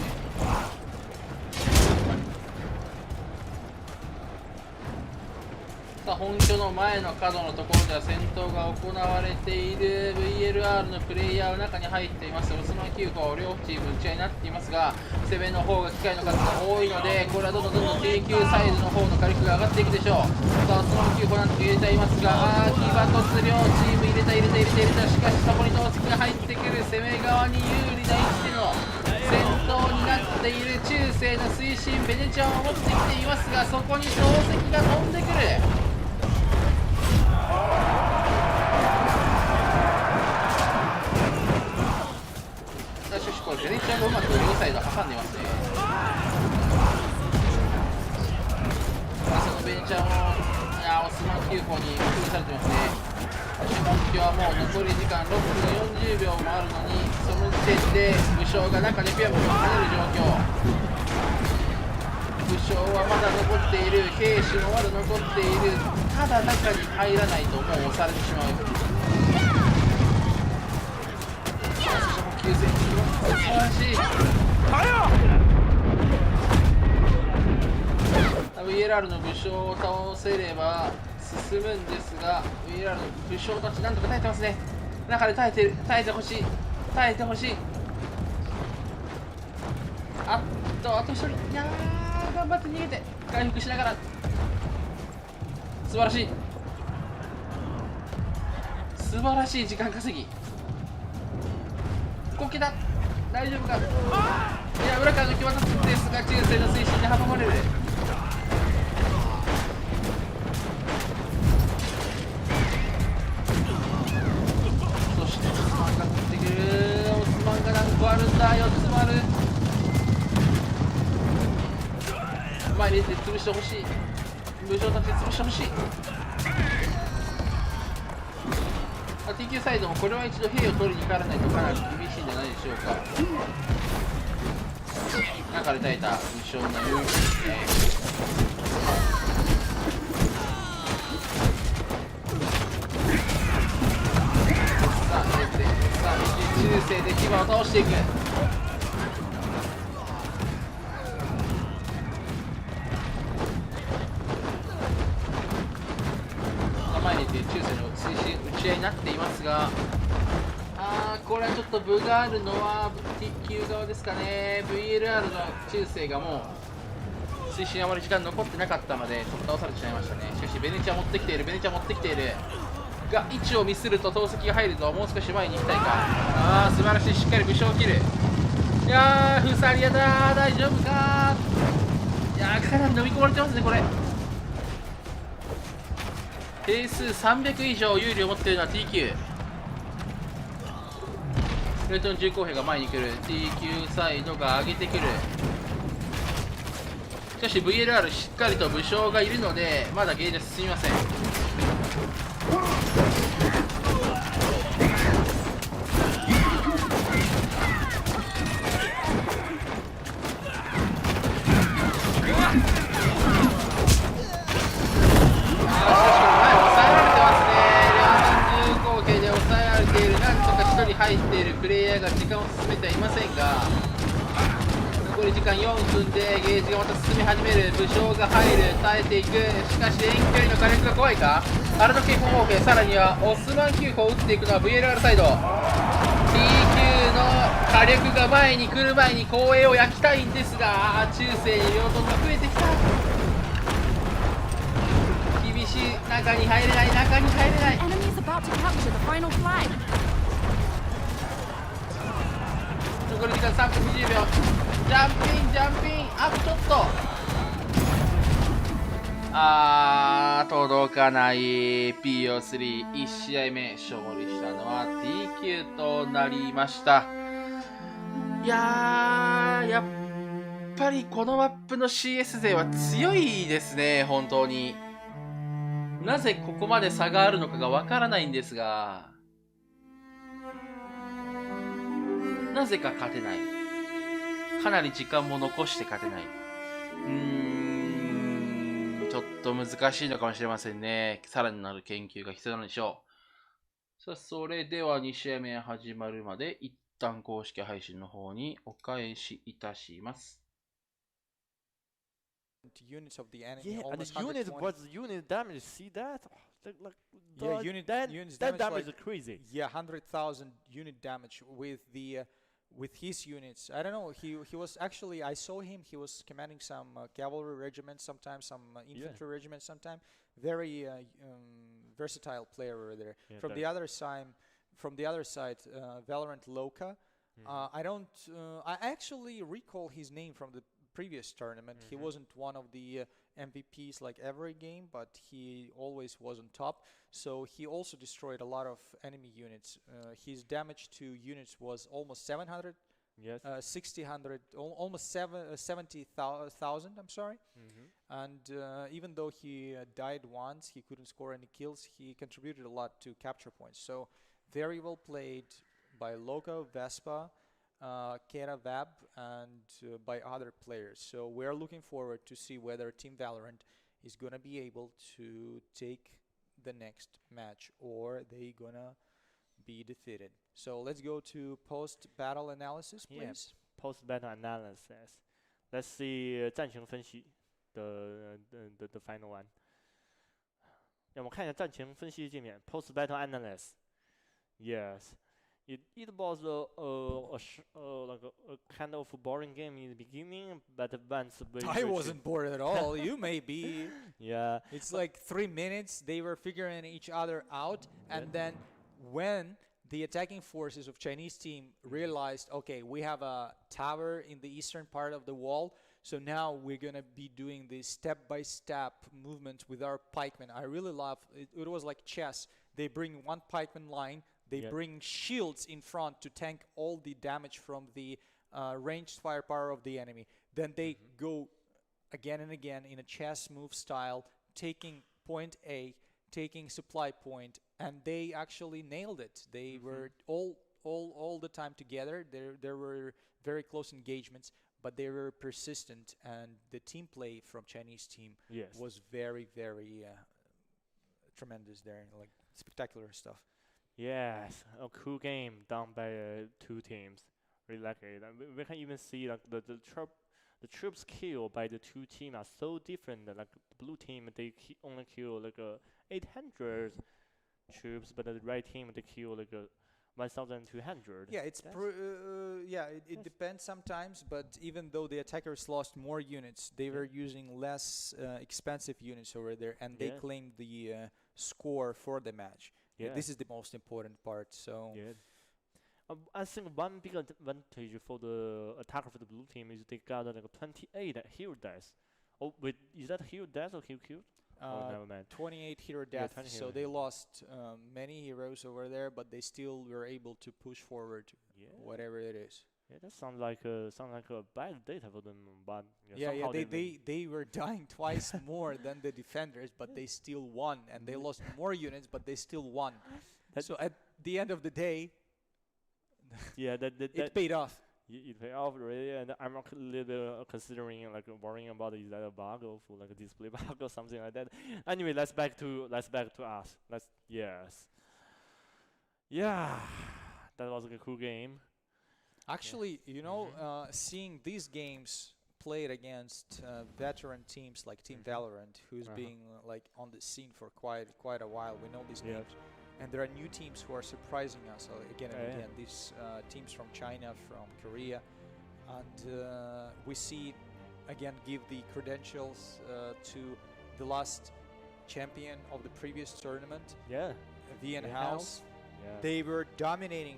さあ本拠の前の角のところでは戦闘が行われている。 VLR のプレイヤーは中に入っています。オスマン9号両チーム打ち合いになっていますが、攻めの方が機械の数が多いので、これはどんどん低級サイズの方の火力が上がっていくでしょう。さあオスマン9号なんとか入れていますが、騎馬突両チーム入れた。しかしそこに投石が入ってくる。攻め側に有利な位置での戦闘になっている。中世の推進ベネチアを持ってきていますが、そこに投石が飛んでくる。しかしこれベネチアがうまく両サイド挟んでいますね。そのベネチアもオスマン9号に工夫されてますね。本拠はもう残り時間6分40秒もあるのに、その時点で武将が中でピュアピュア跳ねる状況。武将はまだ残っている。兵士もまだ残っている。ただ中に入らないともう押されてしまう。9000素晴らしい。VLR の武将を倒せれば進むんですが、 VLR の武将たちなんとか耐えてますね。中で耐えてほしい。あと一人。いやー、頑張って逃げて回復しながら。素晴らしい時間稼ぎ。こけだ。大丈夫か。いや、裏から抜き渡すんですが、中世の推進に阻まれる。そしてオスマンが取ってくる。オスマンが何個あるんだ。4つもある。前に出て潰してほしい。武将たちで潰してほしい。TQ サイドもこれは一度兵を取りに行かないとかなり厳しいんじゃないでしょうか。中で耐えた武将の勇気ですね。さあ中世で牙を倒していく。前に出て中世の推進打ち合いになっていますが、これはちょっと分があるのは TQ 側ですかね。 VLR の中世がもう推進あまり時間残ってなかったのでちょっと倒されてしまいましたね。しかしベネチア持ってきているが、位置をミスると投石が入ると、もう少し前に行きたいか。素晴らしい。しっかり武将を切る。いやー、フサリアだ。大丈夫か。いやー、かなり飲み込まれてますねこれ。定数300以上有利を持っているのは TQ。 プレートの重工兵が前に来る。 TQ サイドが上げてくる。しかし VLR しっかりと武将がいるのでまだゲージは進みません。入っているプレイヤーが時間を進めてはいませんが、残り時間4分でゲージがまた進み始める。武将が入る。耐えていく。しかし遠距離の火力が怖いか。アルト警報砲兵、さらにはオスマン級砲を撃っていくのは VLR サイド。 TQ の火力が前に来る前に後衛を焼きたいんですが、中世に両党が増えてきた。厳しい。中に入れない。Enemy is about to capture the final flag. 残り時間3分20秒。ジャンピン。あとちょっと。届かない。 PO31 試合目勝利したのは TQ となりました。いやー、やっぱりこのマップの CS 勢は強いですね。本当になぜここまで差があるのかがわからないんですが、なぜか勝てない。かなり時間も残して勝てない。ちょっと難しいのかもしれませんね。さらなる研究が必要なのでしょう。さあ、それでは2試合目始まるまで一旦公式配信の方にお返しいたします。Units of the enemy, Yeah, and almost the unit 120. was unit damage. See that? Yeah, units that damage like, is crazy. Yeah, 100,000 unit damage with his units. I don't know. He was actually, I saw him. He was commanding some cavalry regiments, sometimes some infantry regiments, sometimes very versatile player over there. Yeah, From the other side, Valorant Loka. I actually recall his name from the previous tournament. He wasn't one of the MVPs like every game, but he always was on top. So he also destroyed a lot of enemy units. His damage to units was almost 700, Yes. 600, almost 70,000. I'm sorry. And even though he died once, he couldn't score any kills. He contributed a lot to capture points. So very well played by Loco, Vespa, Kera Vab, and by other players. So we're looking forward to see whether Team Valorant is gonna be able to take the next match or they gonna be defeated. So let's go to post-battle analysis, please. Post battle analysis. Let's see 战情分析。the final one。让我们看一下战前分析界面 ，Post Battle Analysis。Yes, it was like a kind of boring game in the beginning, but once I wasn't bored at all. You may be. Yeah, It's like 3 minutes. They were figuring each other out, and then when the attacking forces of Chinese team realized, okay, we have a tower in the eastern part of the wall, so now we're gonna be doing this step-by-step movement with our pikemen. I really love it. It was like chess. They bring one pikeman line, they bring shields in front to tank all the damage from the ranged firepower of the enemy. Then they go again and again in a chess move style, taking point A, taking supply point, and they actually nailed it. They were all the time together. There were very close engagements, but they were persistent, and the team play from Chinese team was very, very tremendous there, like spectacular stuff. yes, a cool game done by two teams. Really like it. And we can even see like the troops killed by the two teams are so different. Like the blue team, they only kill like 800 troops, but the red team they kill like 1,200. Yeah, it depends sometimes, but even though the attackers lost more units, they were using less expensive units over there, and they claimed the score for the match. This is the most important part. So. Yeah. I think one big advantage for the attacker for the blue team is they got like 28 hero deaths. Oh wait, is that hero deaths or hero killed? Never mind. 28 hero deaths. So they lost many heroes over there, but they still were able to push forward, whatever it is. Yeah, that sounds like a bad data for them, but they were dying twice more than the defenders, but they still won, and they lost more units, but they still won. So at the end of the day, it paid off. It paid off really, and I'm a little bit considering like worrying about is that a bug or for like a display bug or something like that. Anyway, let's back to us. That was a cool game. Actually, seeing these games played against veteran teams like Team Valorant, who's being like on the scene for quite a while. We know these names. And there are new teams who are surprising us again and again. These teams from China, from Korea. And we see, again, give the credentials to the last champion of the previous tournament. VN House. They were dominating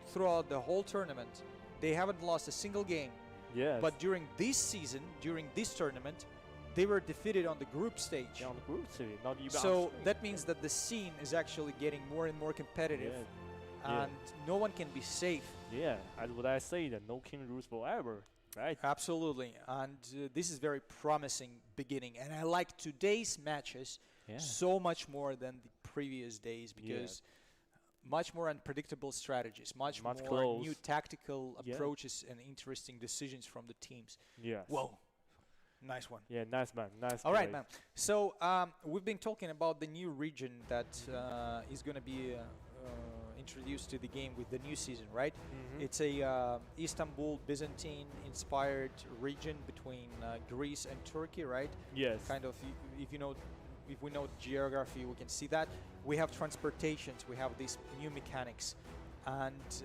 throughout the whole tournament. They haven't lost a single game. But during this season, during this tournament, they were defeated on the group stage. On the group stage, not even. So that means that the scene is actually getting more and more competitive, and no one can be safe. As what I say, that no king rules forever, right? Absolutely, and this is very promising beginning. And I like today's matches so much more than the previous days because much more unpredictable strategies, much more close. New tactical approaches and interesting decisions from the teams. Whoa. Nice one. Nice man. Nice. All right, man. So we've been talking about the new region that is going to be introduced to the game with the new season, right? It's a Istanbul Byzantine-inspired region between Greece and Turkey, right? Yes. Kind of. If we know geography, we can see that. We have transportations. We have these new mechanics, and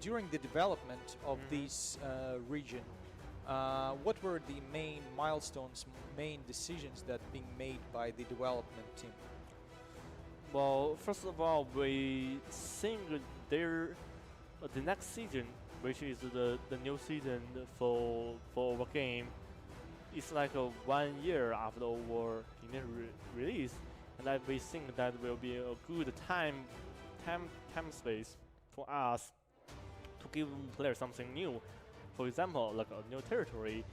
during the development of this region. What were the main milestones, main decisions that being made by the development team? Well, first of all, we think the next season, which is the new season for our game, is like 1 year after our release, and we think that will be a good time space for us to give players something new. For example, like a new territory,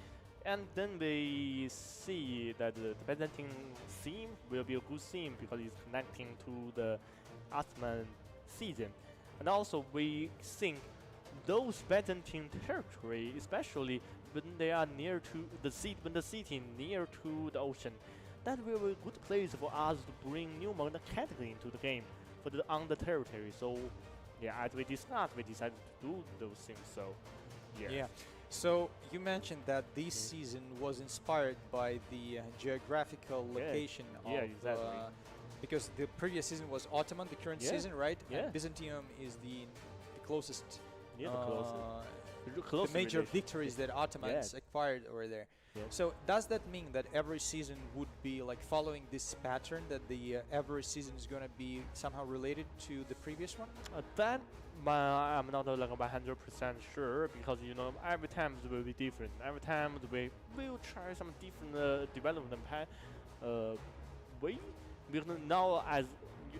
and then we see that the Byzantine theme will be a good theme because it's connecting to the Ottoman season, and also we think those Byzantine territory, especially when they are near to the city near to the ocean, that will be a good place for us to bring new mechanics into the game on the territory. So, as we discussed, we decided to do those things. So. Yeah, So you mentioned that this season was inspired by the geographical location of exactly. Because the previous season was Ottoman, the current season, right? Yeah. And Byzantium is the closest. Yeah, the The closest major relation. victories that Ottomans acquired over there. Yeah. So does that mean that every season would be like following this pattern, that the every season is going to be somehow related to the previous one? That I'm not like 100% sure, because every time it will be different. Every time we will try some different development way. Because now,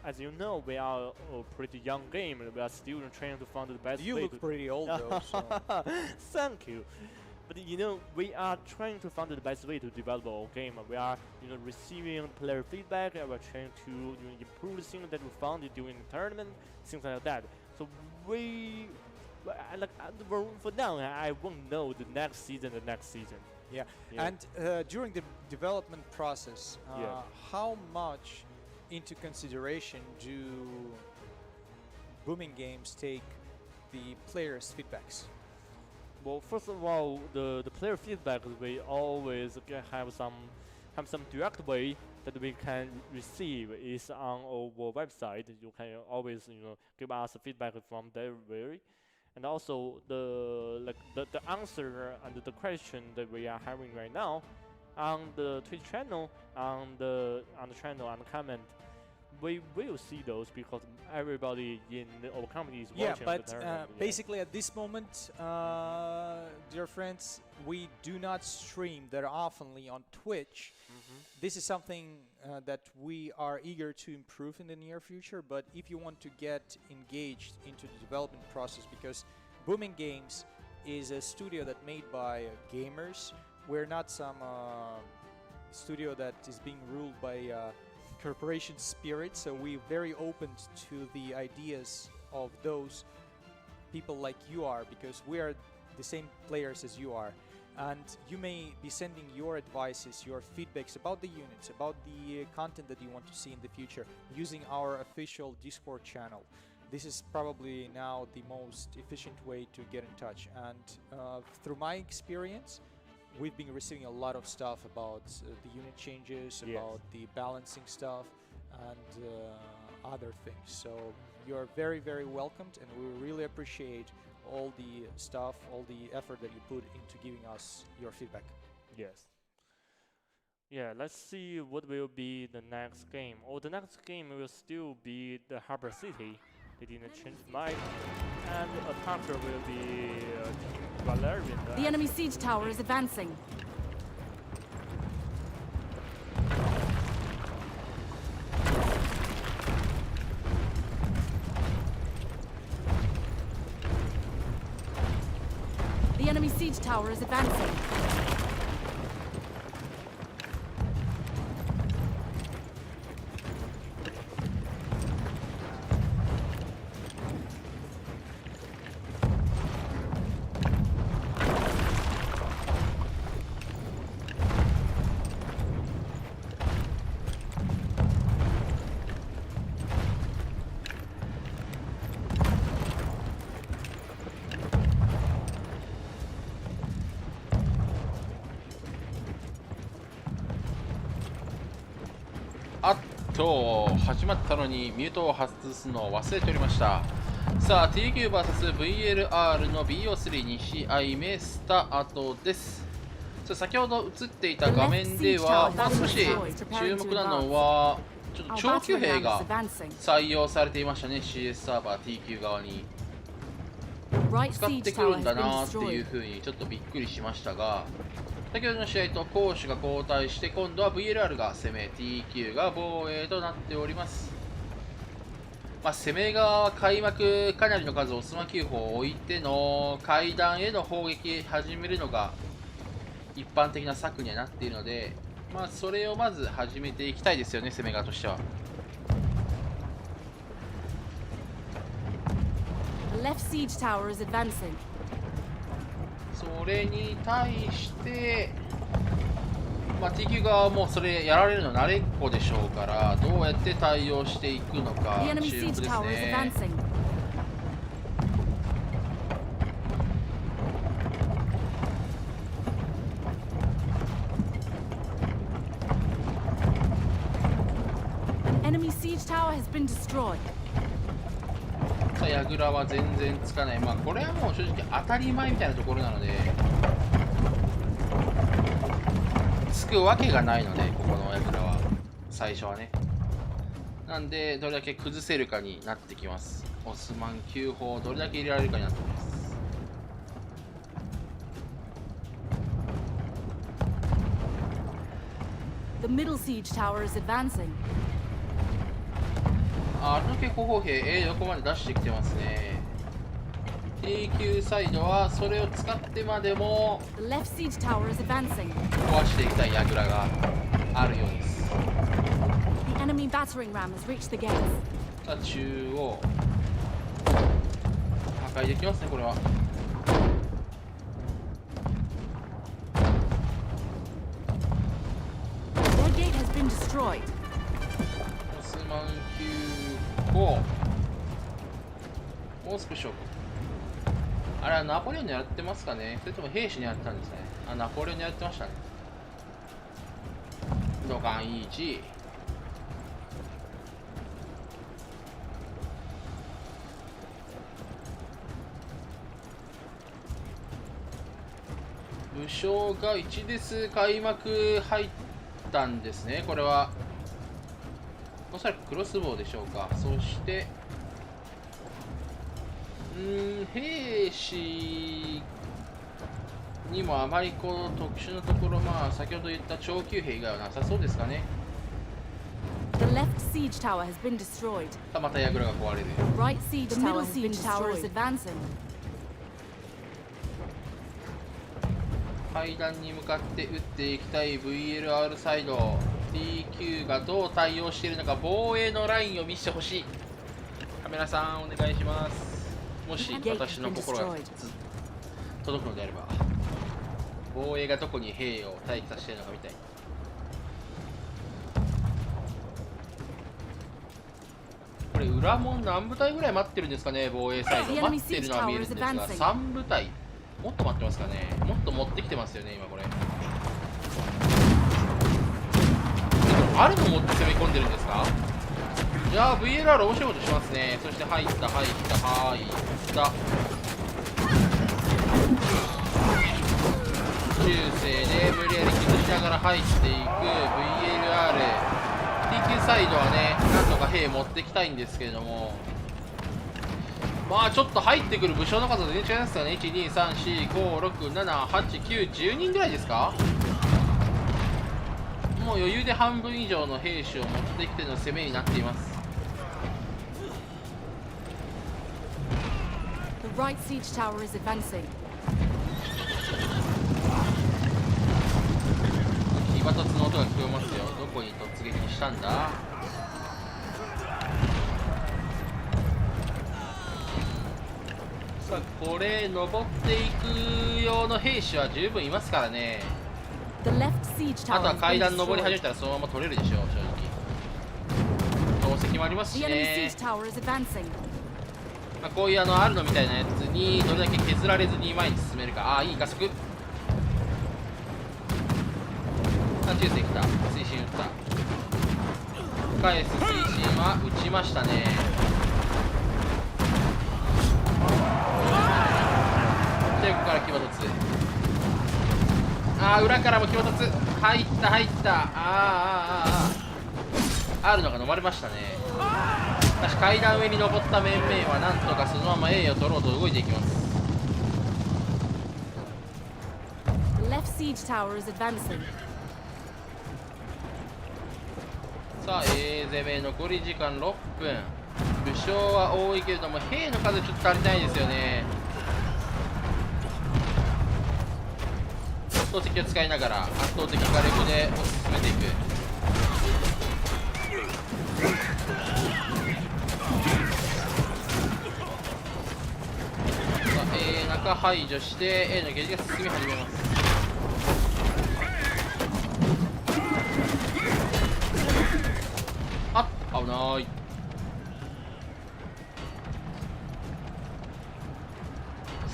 as you know, we are a pretty young game, and we are still trying to find the best You way look to pretty old though. So. Thank you. But we are trying to find the best way to develop our game. We are, receiving player feedback, and we're trying to improve the things that we found during the tournament, things like that. So for now, I won't know the next season. Yeah. Yeah. And during the development process, Yeah. how much into consideration do booming games take the players' feedbacks? Well, first of all, the player feedback, we always have some direct way that we can receive is on our website. You can always give us feedback from there way. And also the answer and the question that we are having right now on the Twitch channel, on the channel and comment, we will see those because everybody in our company is Yeah, watching. but the tournament. basically at this moment, dear friends, we do not stream that oftenly on Twitch. This is something that we are eager to improve in the near future, but if you want to get engaged into the development process, because Booming Games is a studio that made by gamers. We're not some studio that is being ruled by corporation spirit, so we're very open to the ideas of those people like you are, because we are the same players as you are. And you may be sending your advices, your feedbacks about the units, about the content that you want to see in the future using our official Discord channel. This is probably now the most efficient way to get in touch. And through my experience, we've been receiving a lot of stuff about the unit changes, about the balancing stuff, and other things. So you're very, very welcomed, and we really appreciate all the stuff, all the effort that you put into giving us your feedback. Yes. Yeah, let's see what will be the next game. The next game will still be the Harbor City. They didn't change mine. And the attacker will be Team Valerian. The enemy siege tower is advancing. The enemy siege tower is advancing.始まったのにミュートを発出するのを忘れておりました。さあ TQVSVLR の BO3 2試合目スタートです。先ほど映っていた画面では、少し注目なのはちょっと長距兵が採用されていましたね。 CS サーバー TQ 側に使ってくるんだなっていう風にちょっとびっくりしましたが、先ほどの試合と攻守が交代して、今度は VLR が攻め TQ が防衛となっております。攻め側は開幕かなりの数オスマ9砲を置いての階段への砲撃始めるのが一般的な策にはなっているので、それをまず始めていきたいですよね、攻め側としては。Left siege tower is advancing. それに対して、TQ 側はもうそれやられるの慣れっこでしょうから、どうやって対応していくのか The 注 enemy 目 siege です tower is ね。 advancing. さ Enemy siege tower has been destroyed. さあ、櫓は全然つかない。まあこれはもう正直当たり前みたいなところなので、つくわけがないので、ここの櫓は最初はね。なんでどれだけ崩せるかになってきます。オスマン9砲をどれだけ入れられるかになってきます。The middle siege tower is advancing. あれだけ後方兵、どこまで出してきてますね。T 級サイドはそれを使ってまでも The left siege tower is advancing. 壊していきたい櫓があるようです。 The enemy battering ram has reached the gates. さあ中央破壊できますね。これはTheir gate has been destroyed. オスマン9砲もう少し勝負。あれはナポレオン狙ってますかね、それとも兵士狙ってたんですかね。あ、ナポレオン狙ってましたね。ドカン1武将が1です開幕入ったんですね。これはおそらくクロスボウでしょうか。そして兵士にもあまりこう特殊なところ、まあ先ほど言った長級兵以外はなさそうですかね。 The left siege tower has been destroyed. また櫓が壊れる。 The right siege tower is advancing. 階段に向かって撃っていきたい VLR サイド。 TQ がどう対応しているのか、防衛のラインを見せてほしい。カメラさんお願いします。もし私の心が届くのであれば、防衛がどこに兵を待機させているのかみたい。これ裏門何部隊ぐらい待ってるんですかね。防衛サイド待ってるのは見えるんですが、3部隊もっと待ってますかね。もっと持ってきてますよね今これ。あるの持って攻め込んでるんですか。いやー VLR 面白いことしますね。そして入った中世で無理やり崩しながら入っていく VLR。 TQ サイドはね、なんとか兵持ってきたいんですけれども、まあちょっと入ってくる武将の数全然違いますよね。12345678910人ぐらいですか。もう余裕で半分以上の兵士を持ってきての攻めになっています。 The right siege tower is advancing. 騎馬突の音が聞こえますよ。どこに突撃したんだ。さあこれ登っていく用の兵士は十分いますからね。 The left siege あ tower とは has 階 been 段登り始 destroyed. めたらそのまま取れるでしょう。正直投石もありますし The enemy ね siege。tower is advancing. まあこういうあるのみたいなやつにどれだけ削られずに前に進めるか。ああいい加速。あ、中世来た。推進撃った。返す推進は撃ちましたね。でここから騎馬突。ああ裏からも騎馬突入ったあるのが飲まれましたね。しかし階段上に登った面々はなんとかそのまま A を取ろうと動いていきます。 The left siege tower is advancing. さあ A 攻め残り時間6分。武将は多いけれども兵の数ちょっと足りないですよね。投石を使いながら圧倒的火力で進めていく。さあ A 中排除して A のゲージが進み始めます。あっ危ない。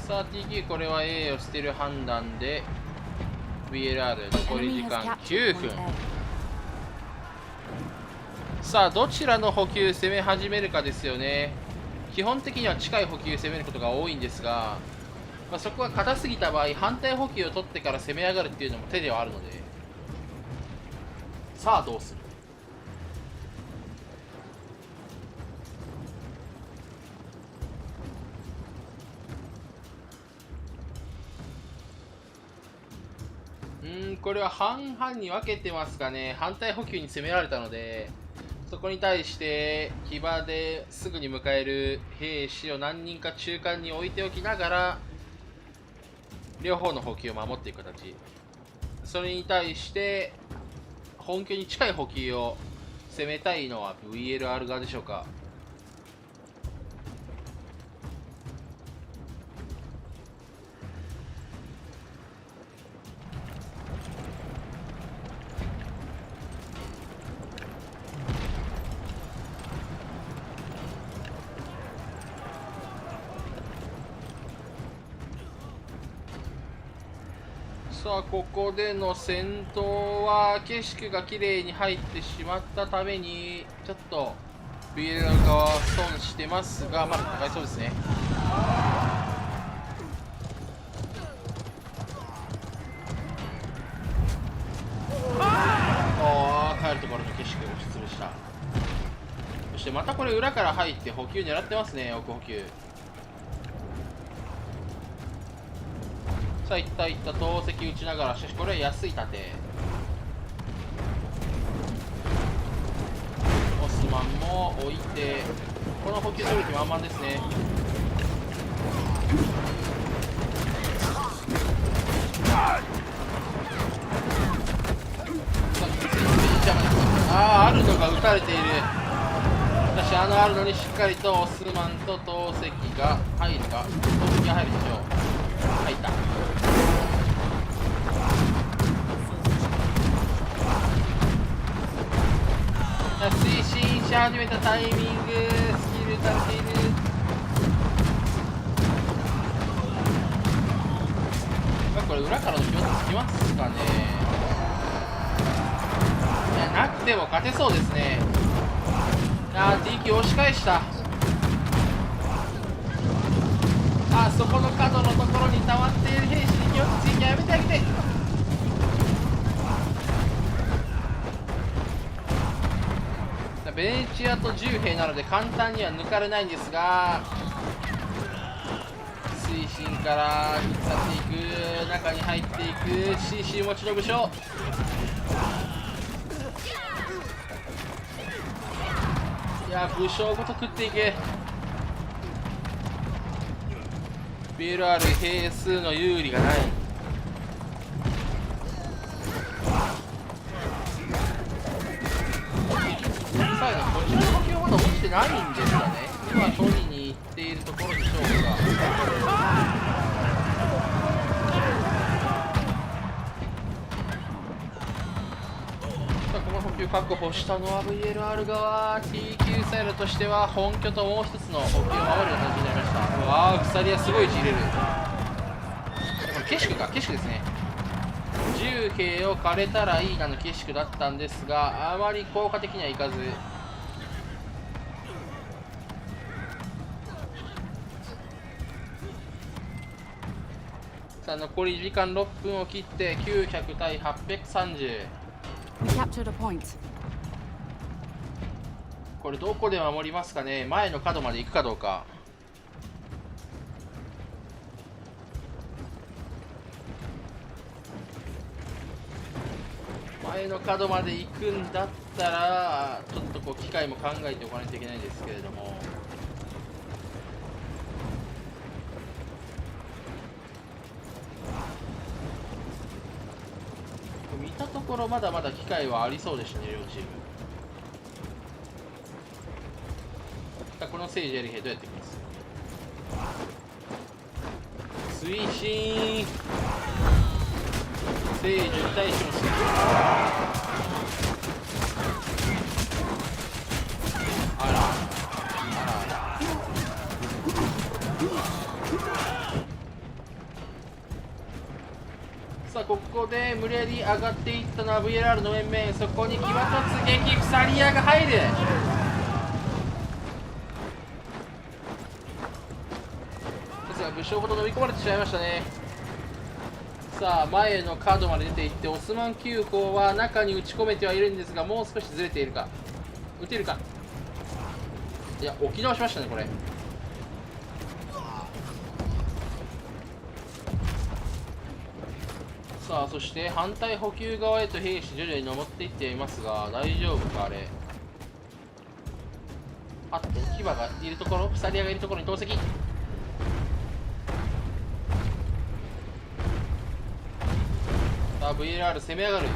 さあ TQ これは A を捨てる判断で VLR 残り時間9分。さあどちらの補給攻め始めるかですよね。基本的には近い補給攻めることが多いんですが、そこが硬すぎた場合反対補給を取ってから攻め上がるっていうのも手ではあるので、さあどうする。これは半々に分けてますかね。反対補給に攻められたので、そこに対して騎馬ですぐに迎える兵士を何人か中間に置いておきながら両方の補給を守っていく形。それに対して本拠に近い補給を攻めたいのは VLR 側でしょうか。さあここでの戦闘は景色が綺麗に入ってしまったためにちょっと BL 側は損してますが、まだ戦いそうですね。帰るところの景色を押しつぶした。そしてまたこれ裏から入って補給狙ってますね。奥補給。さあいった投石打ちながら、しかしこれは安い盾。オスマンも置いてこの補給取る気満々ですね。あるのが撃たれている。しかしあるのにしっかりとオスマンと投石が入るか。投石が入るでしょう。入った。推進し始めたタイミング、スキル打たれている。これ裏からの気持ちつきますかね。いや、なくても勝てそうですね。DQ 押し返した。そこの角のところに溜まっている兵士に気をついてやめてあげて。ベネチアと10兵なので簡単には抜かれないんですが、推進から引っ張っていく、中に入っていく CC 持ちの武将。いや、武将ごと食っていく。BLR 兵数の有利がない。最後こっちの補給まだ落ちてないんですかね。今取りに行っているところでしょうか。この補給確保したのは VLR 側。 TQ サイドとしては本拠ともう一つの補給を守る形になりました。鎖はすごい位置入れる。これ景色か、景色ですね。10兵を枯れたらいいなの景色だったんですが、あまり効果的にはいかず。さあ残り時間6分を切って900対830。We captured a point. これどこで守りますかね。前の角まで行くかどうか。前の角まで行くんだったらちょっとこう機会も考えておかないといけないんですけれども、見たところまだまだ機会はありそうでしたね、両チーム。この政治やり兵どうやっていきます。推進聖樹に対してもさあだここで無理やり上がっていったのは VLR の面々、そこに騎馬突撃鎖屋が入る。ですが武将ごと飲み込まれてしまいましたね。さあ前の角まで出ていって、オスマン9砲は中に撃ち込めてはいるんですが、もう少しずれているか、撃てるか。いや、置き直しましたねこれ。さあそして反対補給側へと兵士徐々に登っていっていますが、大丈夫かあれ。あっと騎馬がいるところ、鎖屋がいるところに投石。さあ VLR 攻め上がる。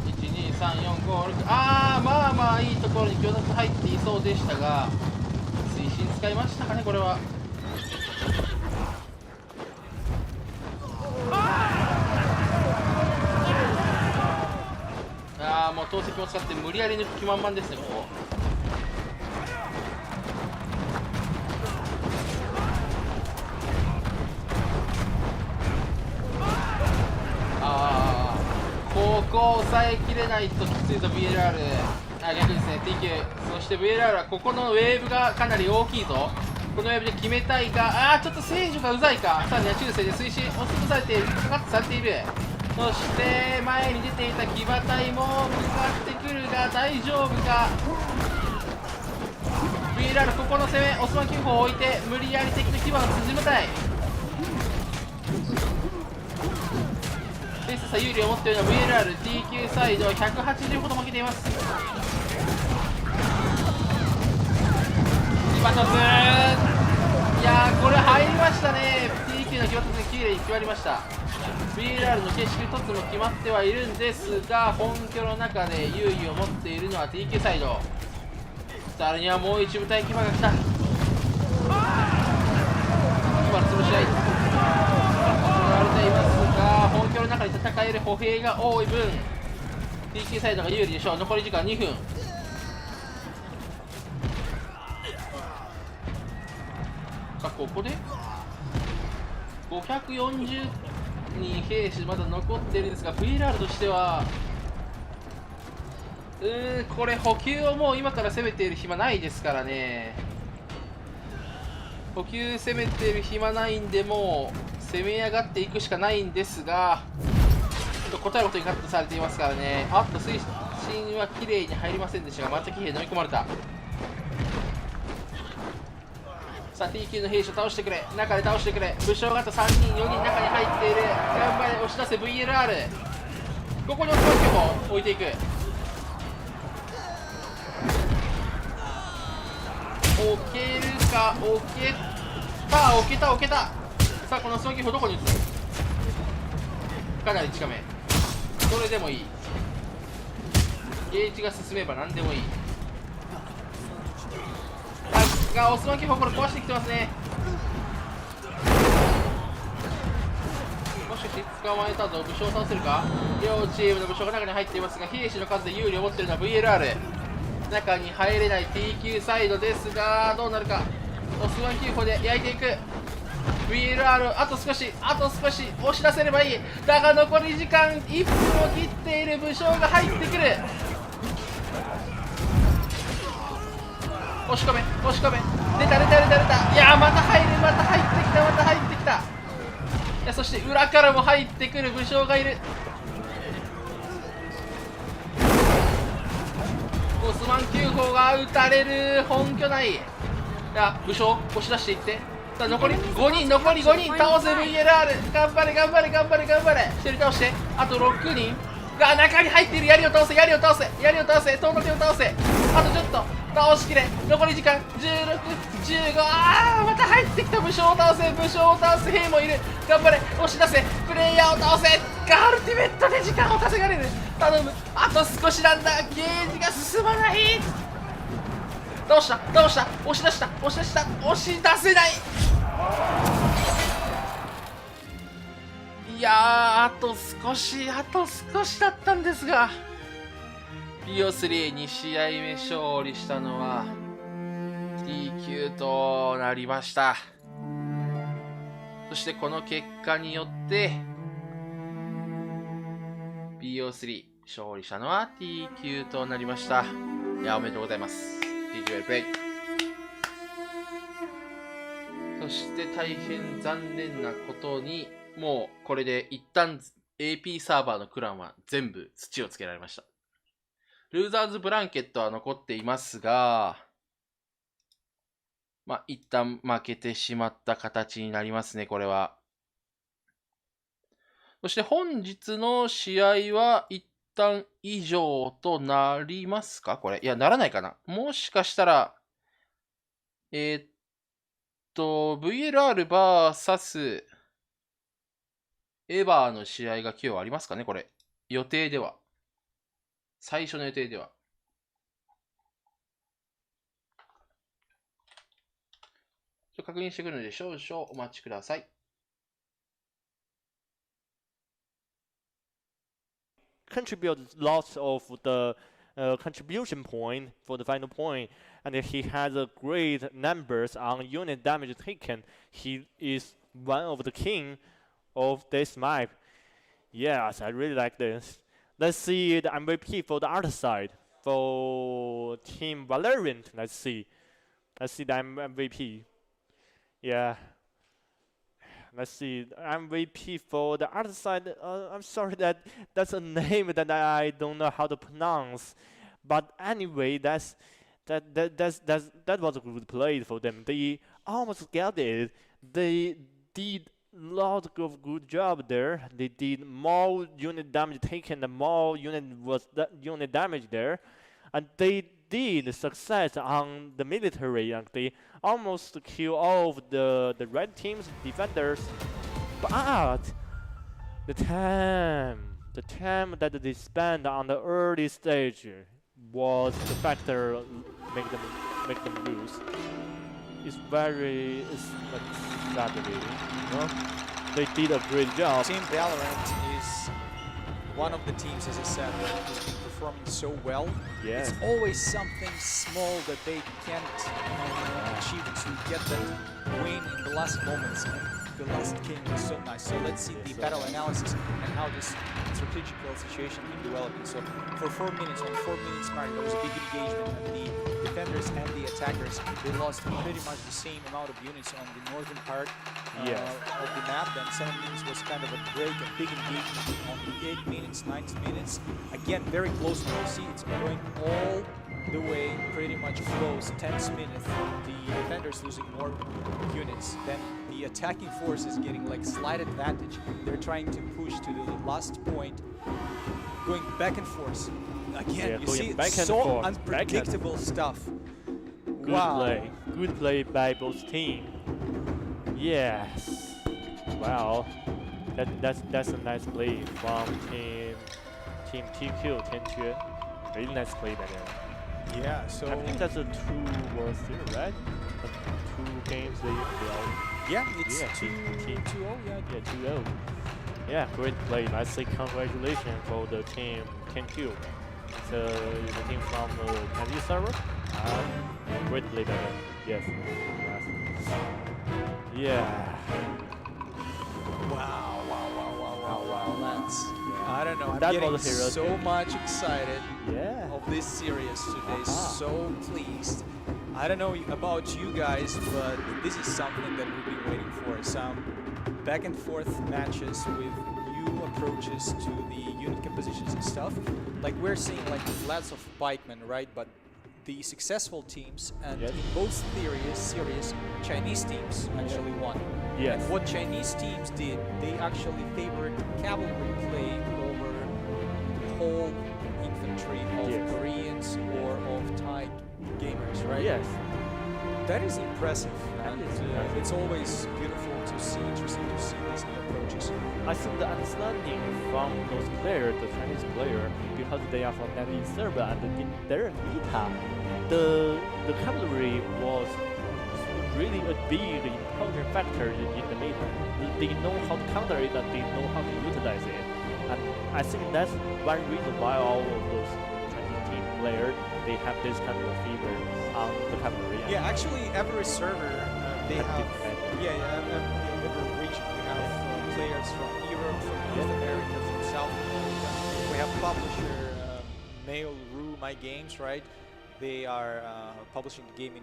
12345ああ、まあまあいいところに強奪入っていそうでしたが、推進使いましたかねこれは。ああもう投石も使って無理やり抜く気満々ですねここ。ここを抑えきれないときついと VLR、 逆ですね TQ。 そして VLR はここのウェーブがかなり大きいぞ。このウェーブで決めたいが、ちょっと聖女がうざいか。さらには中世で推進押し潰されている、かかってされている。そして前に出ていた騎馬隊も向かってくるが大丈夫か。 VLR ここの攻め、オスマン9砲を置いて無理やり敵の騎馬を縮めたい。さ有利を持っているのは VLR、TQ サイドは180ほど負けています。騎馬突、いやーこれ入りましたね。 TQ の騎馬突がきれいに決まりました。 VLR の景色突も決まってはいるんですが、本拠の中で優位を持っているのは TQ サイド。さらにはもう一部隊騎馬が来た。騎馬の潰し合い行われていますが、本拠の中に戦える歩兵が多い分 TQ サイドが有利でしょう。残り時間2分。ここで540人兵士まだ残っているんですが、 VLR としてはこれ補給をもう今から攻めている暇ないですからね。補給攻めている暇ないんで、もう攻め上がっていくしかないんですが、答えることにカットされていますからね。あっと推進は綺麗に入りませんでしたが、また騎兵飲み込まれた。さあ TQ の兵士を倒してくれ、中で倒してくれ。武将型3人4人中に入っている。頑張れ押し出せ VLR。 ここに押しますけど置いていく。置けるか、置けた置けた置けた。さあこのスマキ砲どこに撃つの。かなり近め。それでもいい。ゲージが進めば何でもいい。がオスマンキ砲これ壊してきてますね。もしかして捕まえたぞ。武将を倒せるか。両チームの武将が中に入っていますが、兵士の数で有利を持っているのは VLR。 中に入れない TQ サイドですが、どうなるか。オスマンキ砲で焼いていく。 VLR あと少し押し出せればいい。だが残り時間1分を切っている。武将が入ってくる。押し込め出た。いやーまた入ってきた。いやそして裏からも入ってくる武将がいる。オスマン9砲が撃たれる。本拠内。いや武将押し出していって、さあ残り5人倒せ VLR。 頑張れ1人倒して、あと6人が中に入っている。槍を倒せトーナテを倒せ。あとちょっと倒しきれ。残り時間16、15。また入ってきた。武将を倒せ兵もいる。頑張れ押し出せ。プレイヤーを倒せ。ガルティメットで時間を稼がれる。頼む、あと少しなんだ。ゲージが進まない。倒した押し出せない。いやーあと少しだったんですが、ピオ3 2試合目勝利したのは TQ となりました。そしてこの結果によって BO3 勝利したのは T 級となりました。いや、おめでとうございます。Did you well play? そして大変残念なことに、もうこれで一旦 AP サーバーのクランは全部土をつけられました。ルーザーズブランケットは残っていますが、まあ、一旦負けてしまった形になりますね、これは。そして本日の試合は一旦以上となりますかこれ。いや、ならないかな。もしかしたら、VLR vs エヴァーの試合が今日ありますかねこれ。予定では。最初の予定では。確認してくるので少々お待ちください。Contribute lots of the contribution point for the final point, and he has a great numbers on unit damage taken. He is one of the king of this map. Yes, I really like this. Let's see the MVP for the other side. For Team Valorant, let's see the MVP. Yeah. Let's see, MVP for the other side. I'm sorry that's a name that I don't know how to pronounce. But anyway, that was a good play for them. They almost got it. They did a lot of good job there. They did more unit damage taken, and more unit damage there, and they did success on the military, and they almost kill all of the red team's defenders. But the time that they spent on the early stage was the factor make them lose. It's very sadly, you know? They did a great job. Team Valorant is one of the teams, as I said, that has been performing so well. Yes. It's always something small that they can't achieve to get that win in the last moments. And the last game was so nice. So let's see the battle analysis and how this strategical situation is developing. So for 4 minutes, on 4 minutes mark, there was a big engagement, and the defenders and the attackers, they lost pretty much the same amount of units on the northern part of the map. Then 7 minutes was kind of a break, a big engagement on the 8 minutes, 9 minutes. Again, very close. You see, it's going all the way pretty much close. 10th minute, the defenders losing more units. Then the attacking force is getting like slight advantage. They're trying to push to the last point, going back and forth. Again, you see, it's so unpredictable stuff. Good play by both teams. Yes. Wow. That's a nice play from team TQ, Team Tue. Really nice play by them. Yeah, so I think that's a 2 or 3, right? 2 games they all. Yeah, it's yeah, 2-0, yeah. 2-0. Yeah, great play. I say congratulations for the team Q. It's the team from the Chinese server. Great play by them. Yes. Yeah. Wow, that's... I don't know, I'm That getting was a hero so game. much excited of this series today, so pleased. I don't know about you guys, but this is something that we've been waiting for. Some back and forth matches with new approaches to the unit compositions and stuff. Like we're seeing like lots of pikemen, right? But the successful teams, and in both series, Chinese teams actually won. Yes. And what Chinese teams did, they actually favored cavalry play over the whole infantry of Koreans or of Thai gamers, right? Yes. That is impressive, and it's always beautiful to see, interesting to see these new approaches. I think the understanding from those players, the Chinese player, because they are from NetEase server and in their meta, the cavalry was really a big important factor in the meta. They know how to counter it and they know how to utilize it. And I think that's one reason why all of those Chinese team players, they have this kind of fever on the cavalry. Yeah, actually every server, they have, every region we have players from Europe, from North America, from South America. We have publisher Mail.ru My Games, right? They are publishing the game in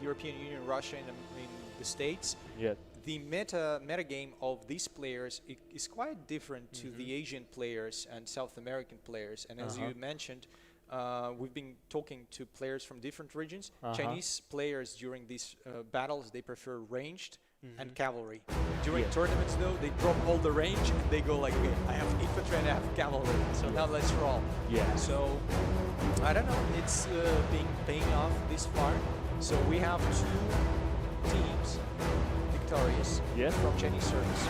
European Union, Russia, and in the States. Yeah. The meta game of these players is quite different to the Asian players and South American players. And as you mentioned, we've been talking to players from different regions. Chinese players during these battles, they prefer ranged and cavalry. During tournaments though, they drop all the range and they go like, okay, I have infantry and I have cavalry, so now let's roll. Yeah. So, I don't know, it's paying off this far. So we have 2 teams victorious from Chinese service.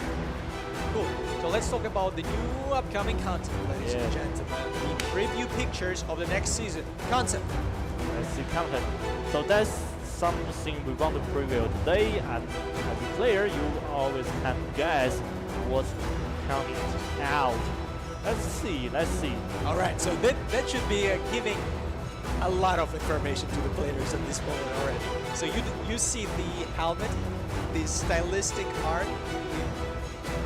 Cool. So let's talk about the new upcoming content, ladies and gentlemen. The preview pictures of the next season. Concept. Let's see content. So that's something we want to preview today, and as a player, you always can guess what's coming out. Let's see. All right. So that should be giving a lot of information to the players at this moment already. So you see the helmet, the stylistic art,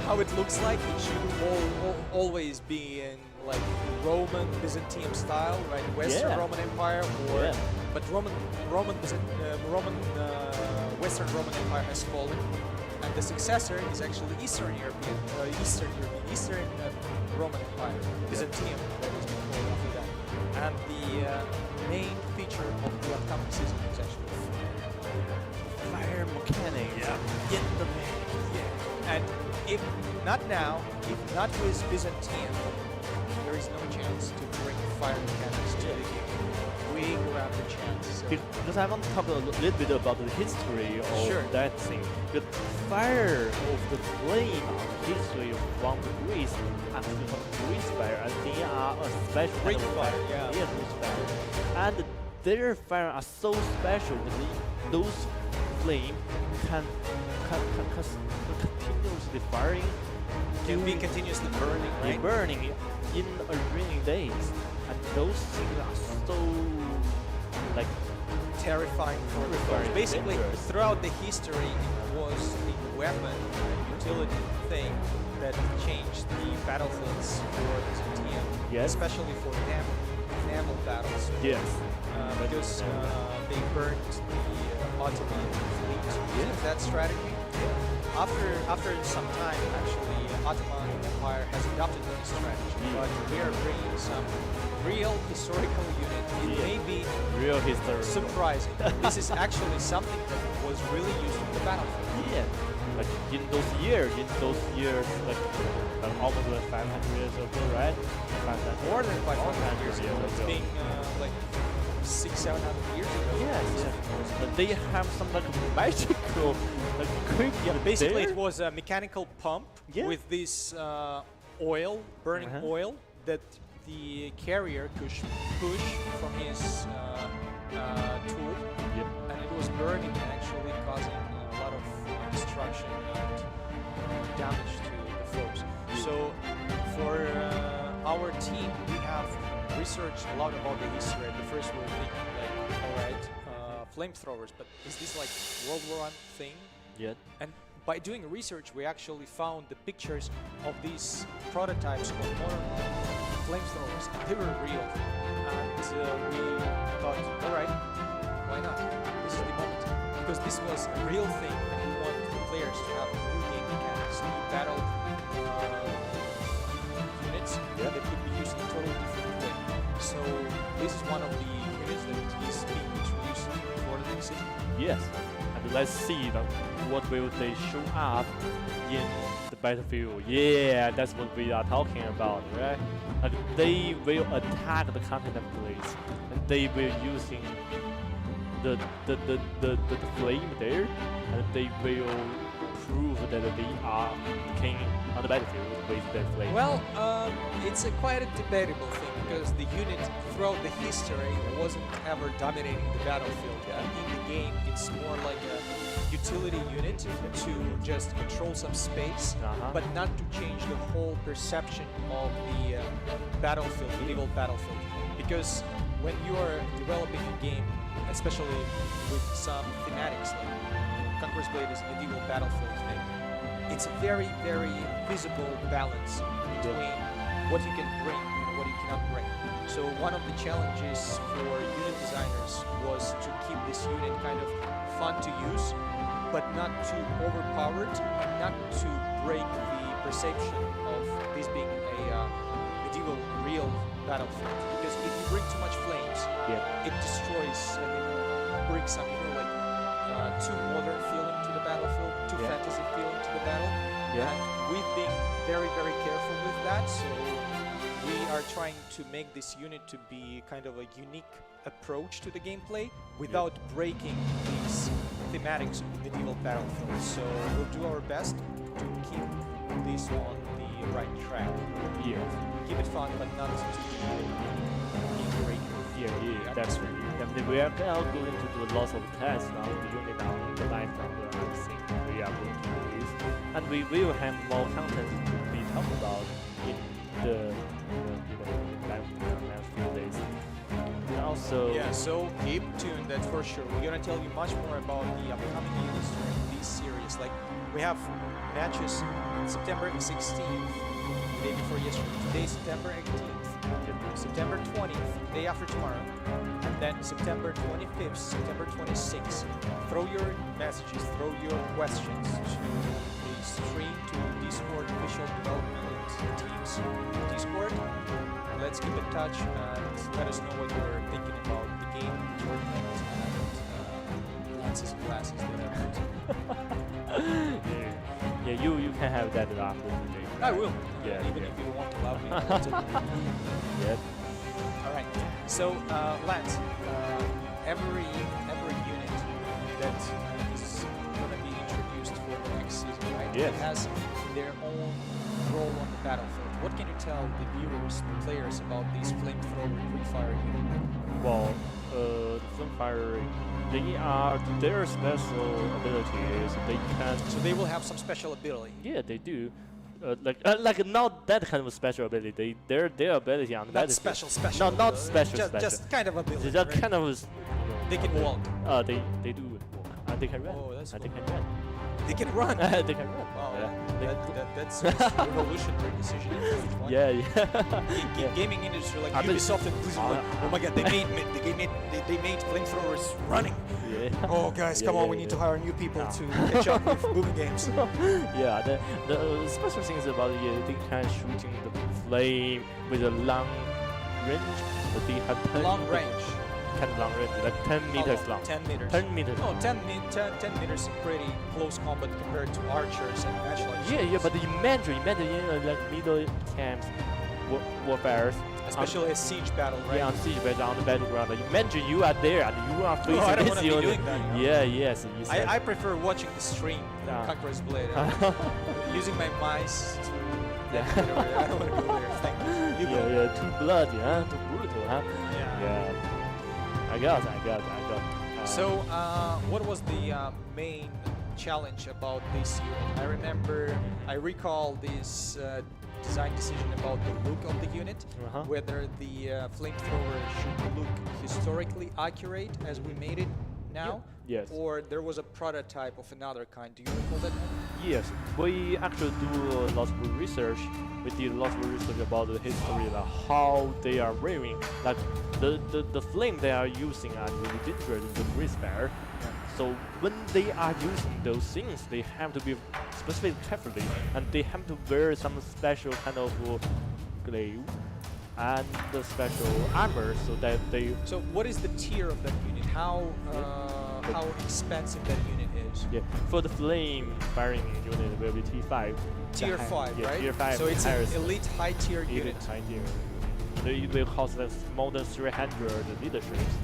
how it looks like. It should always be in like Roman Byzantium style, right? Western Roman Empire, or but Western Roman Empire has fallen, and the successor is actually Eastern Roman Empire, Byzantium, that is called after that. And the main feature of the upcoming season is actually Fire mechanics. in the main. And if not now, if not with Byzantium, there is no chance to bring fire mechanics to the game. We grab the chance. So. Because I want to talk a little bit about the history of that thing. The fire of the flame of the history from Greece, actually from Greece fire, and they are a special Greek kind of fire, yeah. Greek fire. And their fire are so special that those flame can continuously firing. Can be continuously burning, right? Burning in a rainy days, and those things are so like terrifying for the foes. Basically, dangerous. throughout the history, it was the weapon, utility thing that changed the battlefields for Byzantium, especially for naval battles. Yes. Because they burned the Ottoman fleet using that strategy. After some time, actually, Ottoman Empire has adopted this strategy, but we are bringing some real historical unit. It may be real history. surprising. This is actually something that was really used in the battlefield. Yeah. Like in those years, like almost like 500 years ago, right? More than 500 years ago. ago. It's been like 600-700 years ago. Yes. But they have some like magical, like creepy. Basically, there. it was a mechanical pump with this oil, burning oil, that the carrier could push from his tool, and it was burning and actually causing a lot of destruction and damage to the foes. So for our team, we have researched a lot about the history. At the first we were thinking like, alright, flamethrowers, but is this like World War I thing? Yeah. And by doing research, we actually found the pictures of these prototypes of modern flamethrowers, and they were real. And we thought, alright, why not? This is the moment. Because this was a real thing, and we want the players to have new game mechanics, new battle units that could be used in a totally different way. So this is one of the units that is being introduced for the next season. Yes. And let's see what will they show up in the battlefield. Yeah, that's what we are talking about, right? Like they will attack the continent place, and they will using the flame there, and they will prove that they are king on the battlefield with their flame. Well, it's quite a debatable thing, because the unit throughout the history wasn't ever dominating the battlefield. In the game, it's more like a utility unit to just control some space, but not to change the whole perception of the battlefield, medieval battlefield. Because when you are developing a game, especially with some thematics like Conqueror's Blade is a medieval battlefield thing, it's a very, very visible balance between what you can bring and what you cannot bring. So one of the challenges for unit designers was to keep this unit kind of fun to use, but not too overpowered, and not to break the perception of this being a medieval real battlefield. Because if you bring too much flames, it destroys and it brings some, too modern feeling to the battlefield, too fantasy feeling to the battle. And we've been very, very careful with that. So we are trying to make this unit to be kind of a unique approach to the gameplay without breaking these thematics of the medieval battlefield. So we'll do our best to keep this on the right track. Keep it fun, but not to be breaking. That's right. Definitely, we are now going to do lots of tests on the unit on the live from the thing we are going to do this, and we will have more content to be talked about in the live next few days. And also, so keep tuned. That's for sure. We're gonna tell you much more about the upcoming units during these series. Like we have matches September 16th, the day before yesterday. Today, September 18th. September 20th, day after tomorrow, and then September 25th, September 26th. Throw your messages, throw your questions to the stream, to Discord official development teams Discord. Let's keep in touch and let us know what you're thinking about the game, tournament, and glances and glasses that you can have that after today. I will. Even if you won't allow me. Alright. So, Lance, every unit that is going to be introduced for the next season, right? It has their own role on the battlefield. What can you tell the viewers, the players about these flamethrower pre-fire units? Well, the flamefire, their special abilities. They can. So they will have some special ability. Yeah, they do. Like not that kind of special ability. Their ability on that. Special. No, not special. Just kind of ability. Just right? kind of. They can walk. They do walk. And they can run. Oh, that's and cool. they can run. They can run. They can run. Wow, that's a revolutionary decision. Gaming industry like Ubisoft and Blizzard. Like, oh my God, they made flamethrowers running. Oh guys, come on, we need to hire new people to catch up with booming games. The special things about they can shooting the flame with a long range. But they have long range. Kind of long range, like 10 meters long. 10 meters. 10 meters. No, 10 meters is pretty close combat compared to archers and matchlocks. But imagine like middle camps, warfare. Especially a siege battle, right? Yeah, on siege battle on the battleground. Imagine you are there and you are facing I don't this want to be doing that. Yes. I prefer watching the stream, Conqueror's Blade, using my mice to. I don't want to go there. Thank you. Too bloody, too brutal, Yeah. I got. So, what was the main challenge about this unit? I recall this design decision about the look of the unit, whether the flamethrower should look historically accurate as we made it now, or there was a prototype of another kind. Do you recall that? Yes, we actually do lots of research. We did lots of research about the history, like how they are wearing, like the flame they are using are really dangerous in the grease fire. So when they are using those things, they have to be specific carefully, and they have to wear some special kind of glaive and the special armor so that they. So what is the tier of that unit? How expensive that unit is? Yeah, for the flame firing unit will be T5. Tier 5, right? Tier 5. So it's an elite high tier unit. High tier. It will cost us more than 300 leaderships,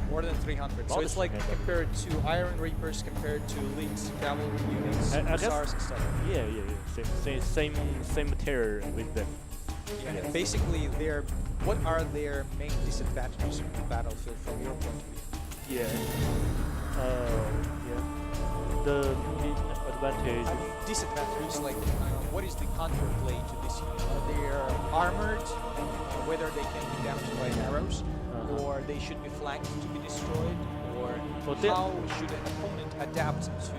More than 300. So it's like compared to Iron Reapers, compared to elite cavalry units, Hussars and stuff. Yeah. Same tier with them. And basically, what are their main disadvantages in the battlefield from your point of view? The advantage. Disadvantages, like what is the counterplay to this unit? They are armored, whether they can be damaged by arrows, or they should be flanked to be destroyed, or how should an opponent adapt to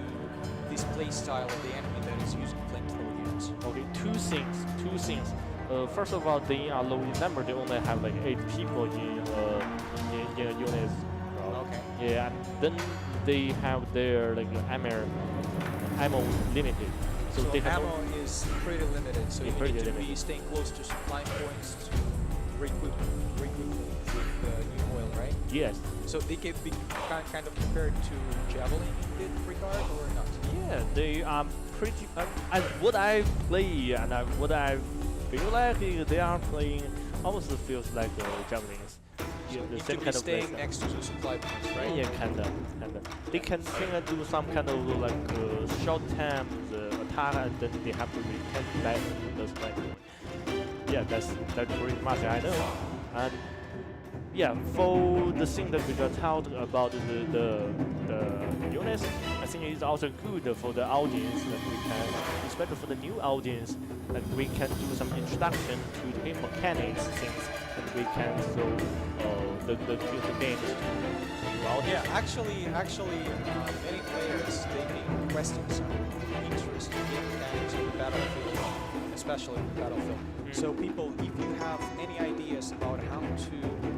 this playstyle of the enemy that is using flame Okay, two things. Two things. First of all, they are low in number. They only have like 8 people in a unit. Okay. Yeah, and then they have their like ammo limited. So they have ammo is pretty limited. So Yeah, you pretty need to limited. be staying close to supply points to recoup with new oil, right? Yes. So they can be kind of compared to javelin in that regard, or not? Yeah, they are pretty. And what I play and what I feel like they are playing almost feels like javelins. So Yeah, you the need same to be kind of staying playstyle. next to the supply points, right? Yeah, kinda. They can do some kind of like short term attack, and then they have to return back to the supply point. Yeah, that's pretty much I know. And yeah, for the thing that we just talked about the units, I think it's also good for the audience that we can, especially for the new audience, that we can do some introduction to the game mechanics things, and we can show the games to the audience. Yeah, actually, many players they've been requesting some interesting game mechanics in Battlefield, especially in Battlefield. So people, if you have any ideas about how to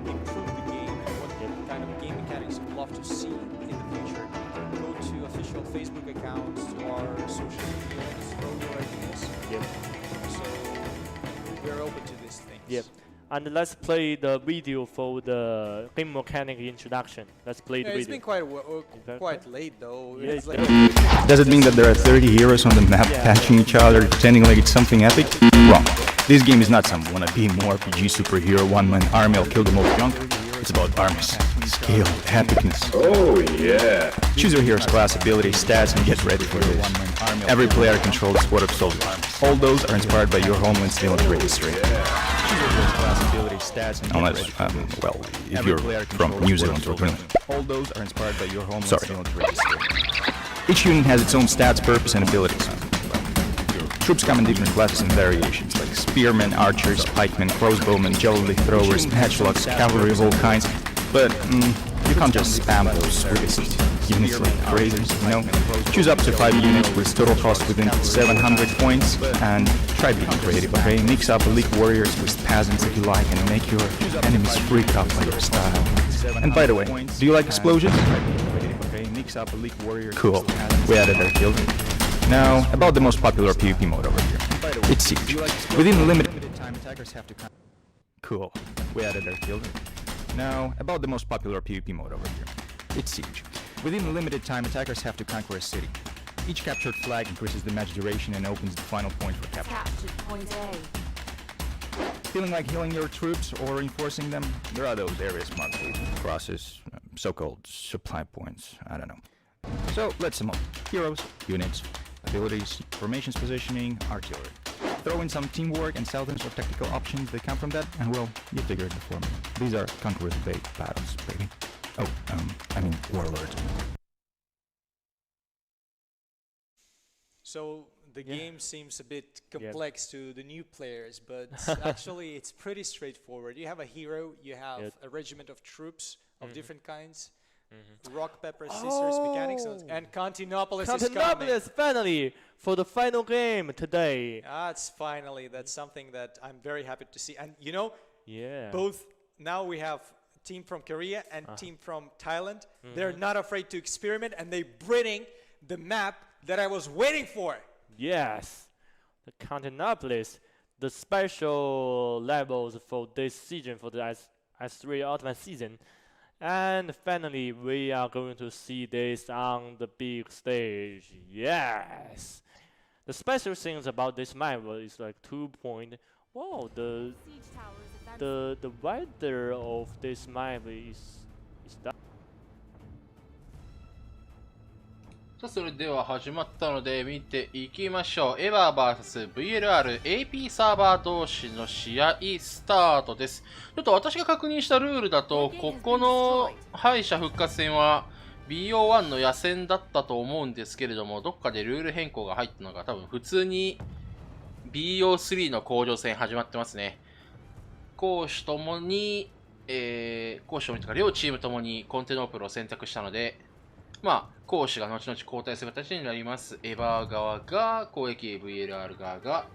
improve the game and what kind of game mechanics you'd love to see in the future, go to official Facebook accounts, to our social media, and throw your ideas. Yep. So we're open to these things. Yep. And let's play the video for the game mechanic introduction. Let's play the Yeah, it's video. been quite late though. Yeah, It's like Does it mean that there are 30 heroes on the map Yeah. patching each other, pretending like it's something epic? Wrong. This game is not some wannabe more RPG superhero one-man army will kill them all junk. It's about armies, skill, epicness. Oh yeah. Choose your hero's class, ability, stats, and get ready for this. Every player controls a squad of soldiers. All those are inspired by your homeland's military history. Unless, well, if you're from New Zealand or Greenland. All those are inspired by your homeland's military history. Each unit has its own stats, purpose, and abilities. Troops come in different classes and variations, like spearmen, archers, pikemen, crossbowmen, javelin throwers, matchlocks, cavalry of all kinds. But you can't just spam those with units like crazy, you know? Choose up to 5 units with total cost within 700 points, and try being creative, okay? Mix up elite warriors with peasants if you like, and make your enemies freak out by your style. And by the way, do you like explosions? Cool. We added our guild. Now, about the most popular PvP mode over here. It's Siege. Within the limited time, attackers have to... Cool. We added our guild. Now, about the most popular PvP mode over here. It's Siege. Within a limited time, attackers have to conquer a city. Each captured flag increases the match duration and opens the final point for capture. Captured point A. Feeling like healing your troops or reinforcing them? There are those areas marked with crosses, so-called supply points, I don't know. So, let's sum up. Heroes, units, abilities, formations positioning, artillery. Throw in some teamwork and stealth or tactical options that come from that, and well, you figured the formula. These are Conqueror-based battles, baby. Oh, I mean warlords. So the game seems a bit complex to the new players, but actually it's pretty straightforward. You have a hero, you have a regiment of troops of different kinds, rock, paper, scissors mechanics, and Constantinopolis is coming. Constantinopolis finally for the final game today. That's finally, that's something that I'm very happy to see. And you know, Yeah. both now we have team from Korea and team from Thailand. They're not afraid to experiment, and they bring the map that I was waiting for. Yes, the Constantinopolis, the special levels for this season, for the S3 Ultimate season. And finally, we are going to see this on the big stage. Yes! The special things about this map is like 2 point. Wow, Siege tower is advancing. the weather of this map is that. さあそれでは始まったので見ていきましょう。エヴァ VS VLR AP サーバー同士の試合スタートです。ちょっと私が確認したルールだと、ここの敗者復活戦は BO1 の野戦だったと思うんですけれども、どっかでルール変更が入ったのが多分普通に BO3 の甲状戦始まってますね。攻守ともに、攻守ともにとか両チームともにコンテノープルを選択したので、まあ攻守が後々交代する形になります。エヴァー側が攻撃、VLR 側が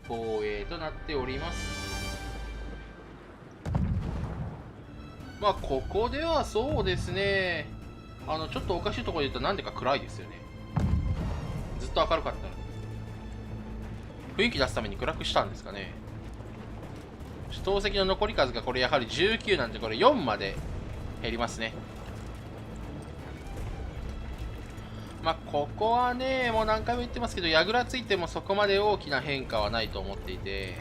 防衛となっております。まあここではそうですね、ちょっとおかしいところで言うとなんでか暗いですよね。ずっと明るかったのに雰囲気出すために暗くしたんですかね。投石の残り数がこれやはり19なんで、これ4まで減りますね。まあここはね、もう何回も言ってますけど、櫓ついてもそこまで大きな変化はないと思っていて、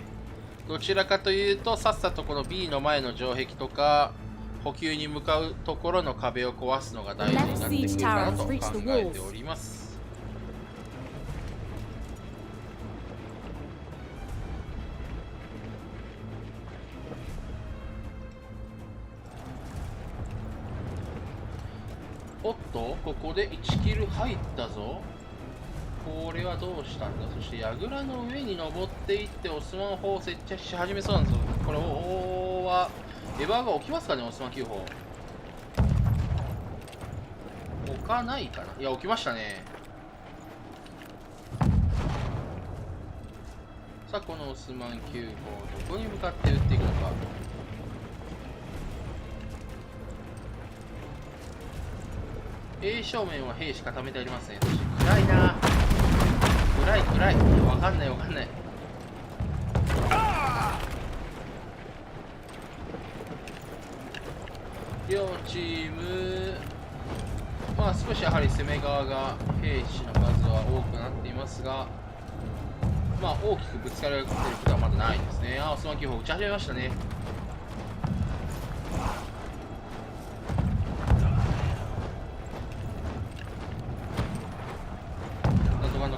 どちらかというとさっさとこの B の前の城壁とか補給に向かうところの壁を壊すのが大事になってくるかなと考えております。おっと、ここで1キル入ったぞ。これはどうしたんだ。そして櫓の上に登っていってオスマン砲を設置し始めそうなんですよ。これはエヴァーが起きますかね。オスマン9砲置かないかな。いや起きましたね。さあこのオスマン9砲どこに向かって撃っていくのか。A 正面は兵士固めてありますね。暗いな。暗い。わかんない。両チーム、まあ少しやはり攻め側が兵士の数は多くなっていますが、まあ大きくぶつかり合っていることはまだないですね。オスマン9砲撃ち始めましたね。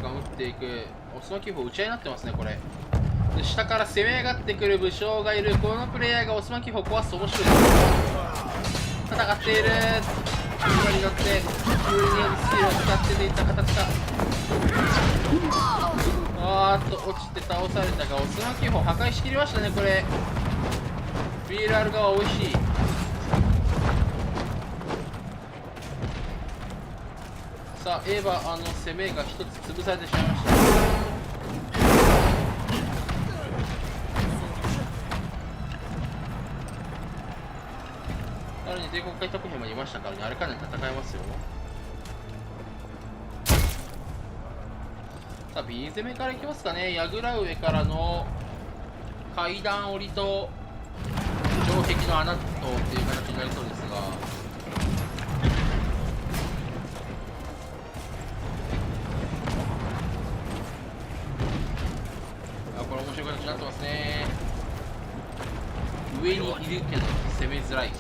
打っていく。オスマン9砲撃ち合いになってますね。これで下から攻め上がってくる武将がいる。このプレイヤーがオスマン9砲壊すと面白いです。戦っている。車に乗って急にスキルを使っていった形か。落ちて倒されたがオスマン9砲破壊しきりましたね。これ BLR 側美味しい。さあエヴァ攻めが一つ潰されてしまいました。さらに帝国海特兵もいましたからね。あれかなり戦えますよ。さあ B 攻めからいきますかね。櫓上からの階段降りと城壁の穴とっていう形になりそうですが、これ面白い形になってますね。上にいるけど攻めづらいし、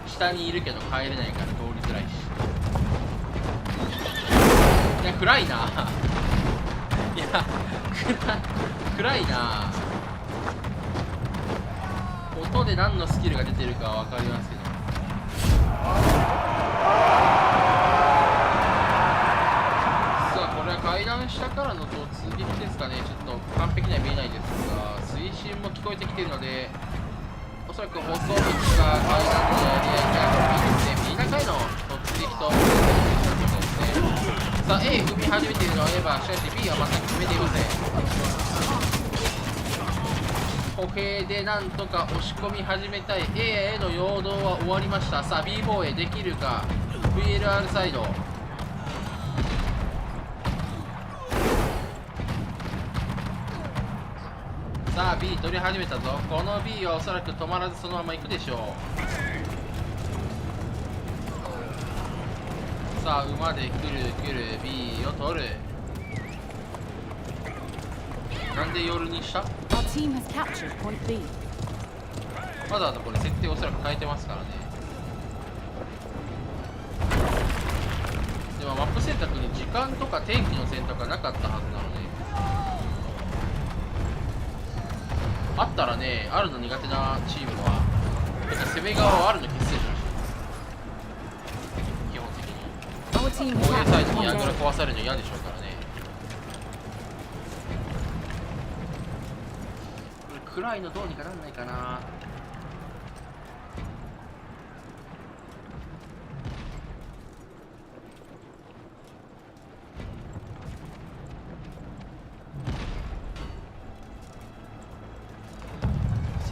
下にいるけど入れないから通りづらいし。いや暗いな。いや暗いな。音で何のスキルが出てるかは分かりますけど、さあこれは階段下からの突撃ですかね。ちょっと完璧には見えないですが、推進も聞こえてきているので、おそらく細道が階段のエリアにある B ですね。 B 中への突撃とさあ A 踏み始めているのはエヴァ、しかし B は全く踏めていません。歩兵でなんとか押し込み始めたい。 A への陽動は終わりました。さあ B 防衛できるか。 VLR サイド、さあ B 取り始めたぞ。この B はおそらく止まらずそのまま行くでしょう。さあ馬で来る B を取る。なんで夜にした？ Our team has captured point B. わざわざこれ設定おそらく変えてますからね。でもマップ選択に時間とか天気の選択がなかったはずなので、あったらね、あるの苦手なチームは攻め側はあるの決定しました。基本的に Our team 防 has 衛サイド captured に point 櫓 A. 壊されるの嫌でしょうからね。これ暗いのどうにかなんないかな。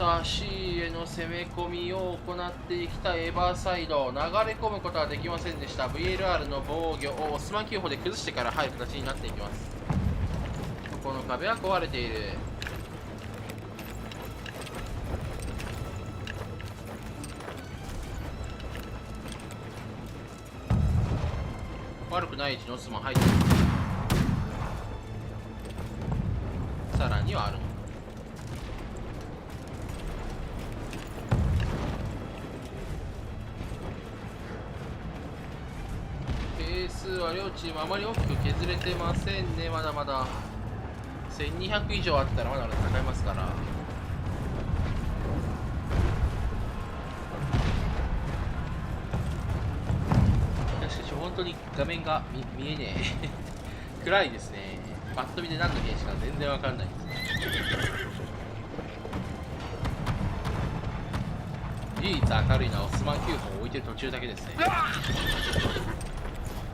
さあ C への攻め込みを行っていきたいエバーサイド、流れ込むことはできませんでした。 VLR の防御をオスマン級法で崩してから入る形になっていきます。この壁は壊れている。悪くない位置にオスマン入っている。さらにはあるの。係数は両チームあまり大きく削れてませんね。まだまだ1200以上あったらまだまだ戦えますから。しかし本当に画面が 見えねえ暗いですね。パッと見で何の兵士か全然わかんないです。唯一明るいのはオスマン9本を置いてる途中だけですね。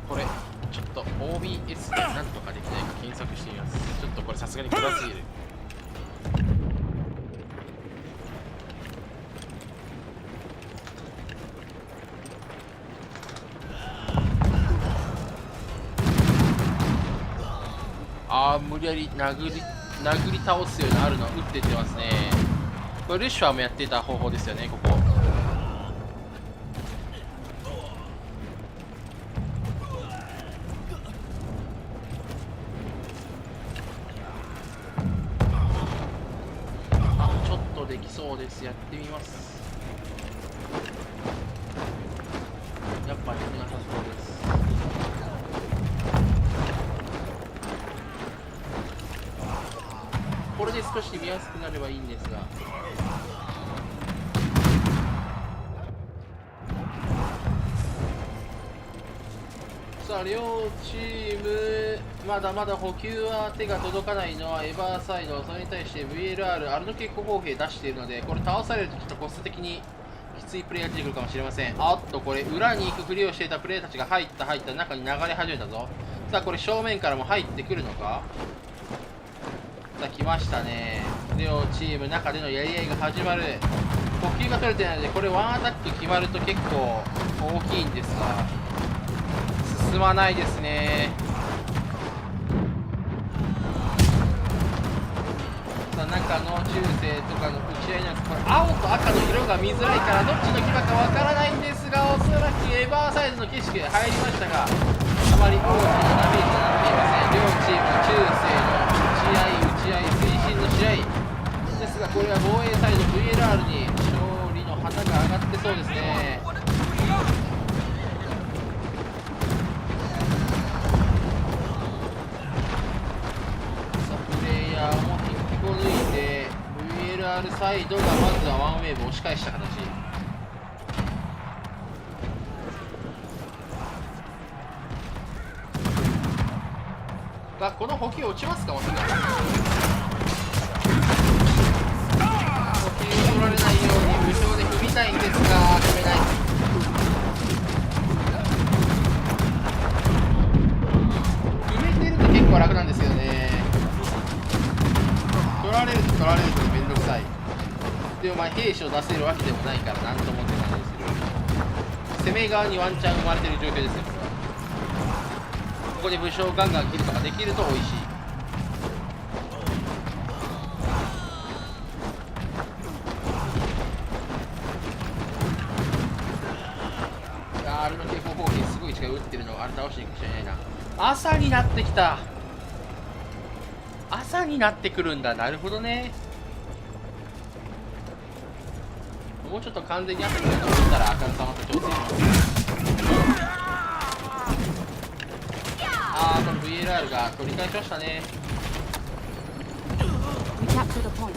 これちょっと OBS でなんとかできないか検索してみます。ちょっとこれさすがに暗すぎる。無理やり殴り倒すようにあるのを打っていってますね。これルシファーもやっていた方法ですよね、ここ。ちょっとできそうです。やってみます。やっぱできなさそうです。これで少し見やすくなればいいんですが、さあ両チームまだまだ補給は手が届かないのはエバーサイド、それに対して VLR アルノ結構砲兵出しているので、これ倒されるとちょっとコスト的にきついプレーが出てくるかもしれません。あっとこれ裏に行くふりをしていたプレーたちが入った中に流れ始めたぞ。さあこれ正面からも入ってくるのか。さあ来ましたね。両チーム中でのやり合いが始まる。呼吸が取れてないので、これワンアタック決まると結構大きいんですが進まないですね。さあ中の中世とかの打ち合いなんです。これ青と赤の色が見づらいからどっちの牙かわからないんですが、おそらくエバーサイドの景色が入りましたが、あまり大きなダメージになっていません。両チーム中世の打ち合い推進の試合ですが、これは防衛サイド VLR に勝利の旗が上がってそうですね。さあプレイヤーも引っこ抜いて VLR サイドがまずはワンウェーブ押し返した形。この補給落ちますか。もしかしたら補給取られないように無償で踏みたいんですが踏めない。踏めてると結構楽なんですけどね。取られるとめんどくさい。でも兵士を出せるわけでもないからなんともって感じでする。攻め側にワンチャン生まれてる状況ですね。ここで武将ガンガン切るとかできると美味しい。あれの蛍光砲兵すごい近い打ってるのをあれ倒しに行くしかないな。朝になってきた。朝になってくるんだ。なるほどね。もうちょっと完全に朝になってくったら明るさまた調整します。この VLR が取り返しましたね。We capture the point.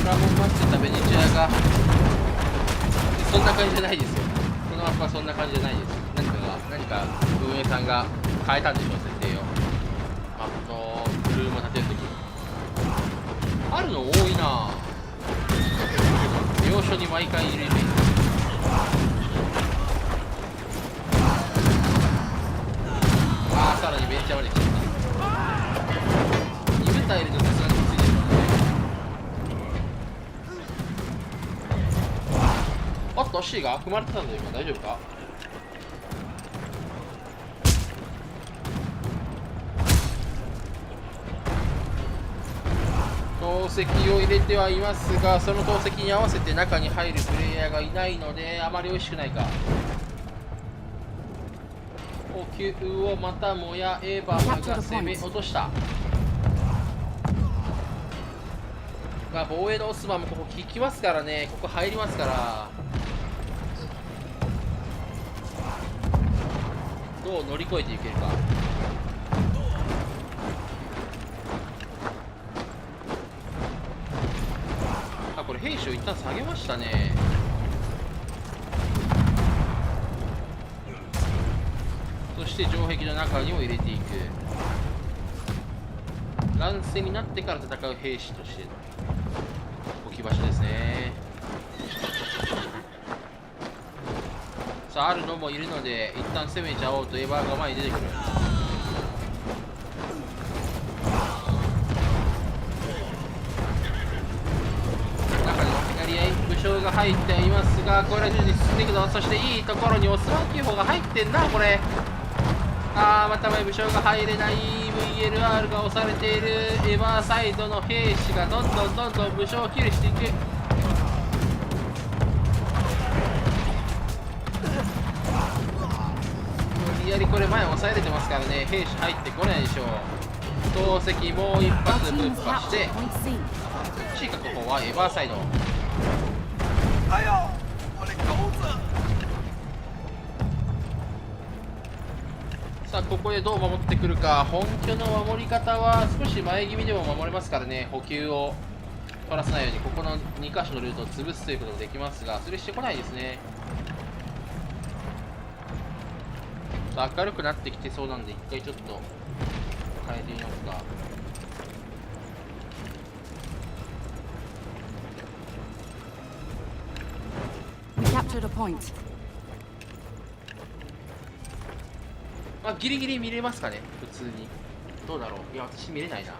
裏門待ってたベネチアがそんな感じじゃないですよ。このマップはそんな感じじゃないです。何か運営さんが変えたんでしょう、設定を。ブルームを立てるときあるの多いな。要所に毎回いるイメージ。さらにベンチャーまで来た。と C が組まれてたんだよ今。大丈夫か。投石を入れてはいますが、その投石に合わせて中に入るプレイヤーがいないのであまり美味しくないか。補給をまたもやエヴァが攻め落とした。まあ防衛のオスマンもここ効きますからね。ここ入りますから、どう乗り越えていけるか。あ、これ兵士を一旦下げましたね。そして城壁の中にも入れていく。乱戦になってから戦う兵士としての置き場所ですね。さあ、あるのもいるので一旦攻めちゃおうとエヴァーが前に出てくる。中でのやり合い、武将が入っていますが、これは順次進んでいくぞ。そしていいところにオスマン警報が入ってんな。これまた前武将が入れない。 VLR が押されている。エヴァーサイドの兵士がどんどん武将をキルしていく。無理やりこれ前押さえれてますからね。兵士入ってこないでしょう。投石もう一発ぶっ破して C 確保はエヴァーサイド。さあここでどう守ってくるか。本拠の守り方は少し前気味でも守れますからね。補給を取らせないようにここの2箇所のルートを潰すということもできますが、それしてこないですね。さあ明るくなってきてそうなんで一回ちょっと変えてみますか。We captured a point. まあギリギリ見れますかね普通に。どうだろう。いや私見れないな。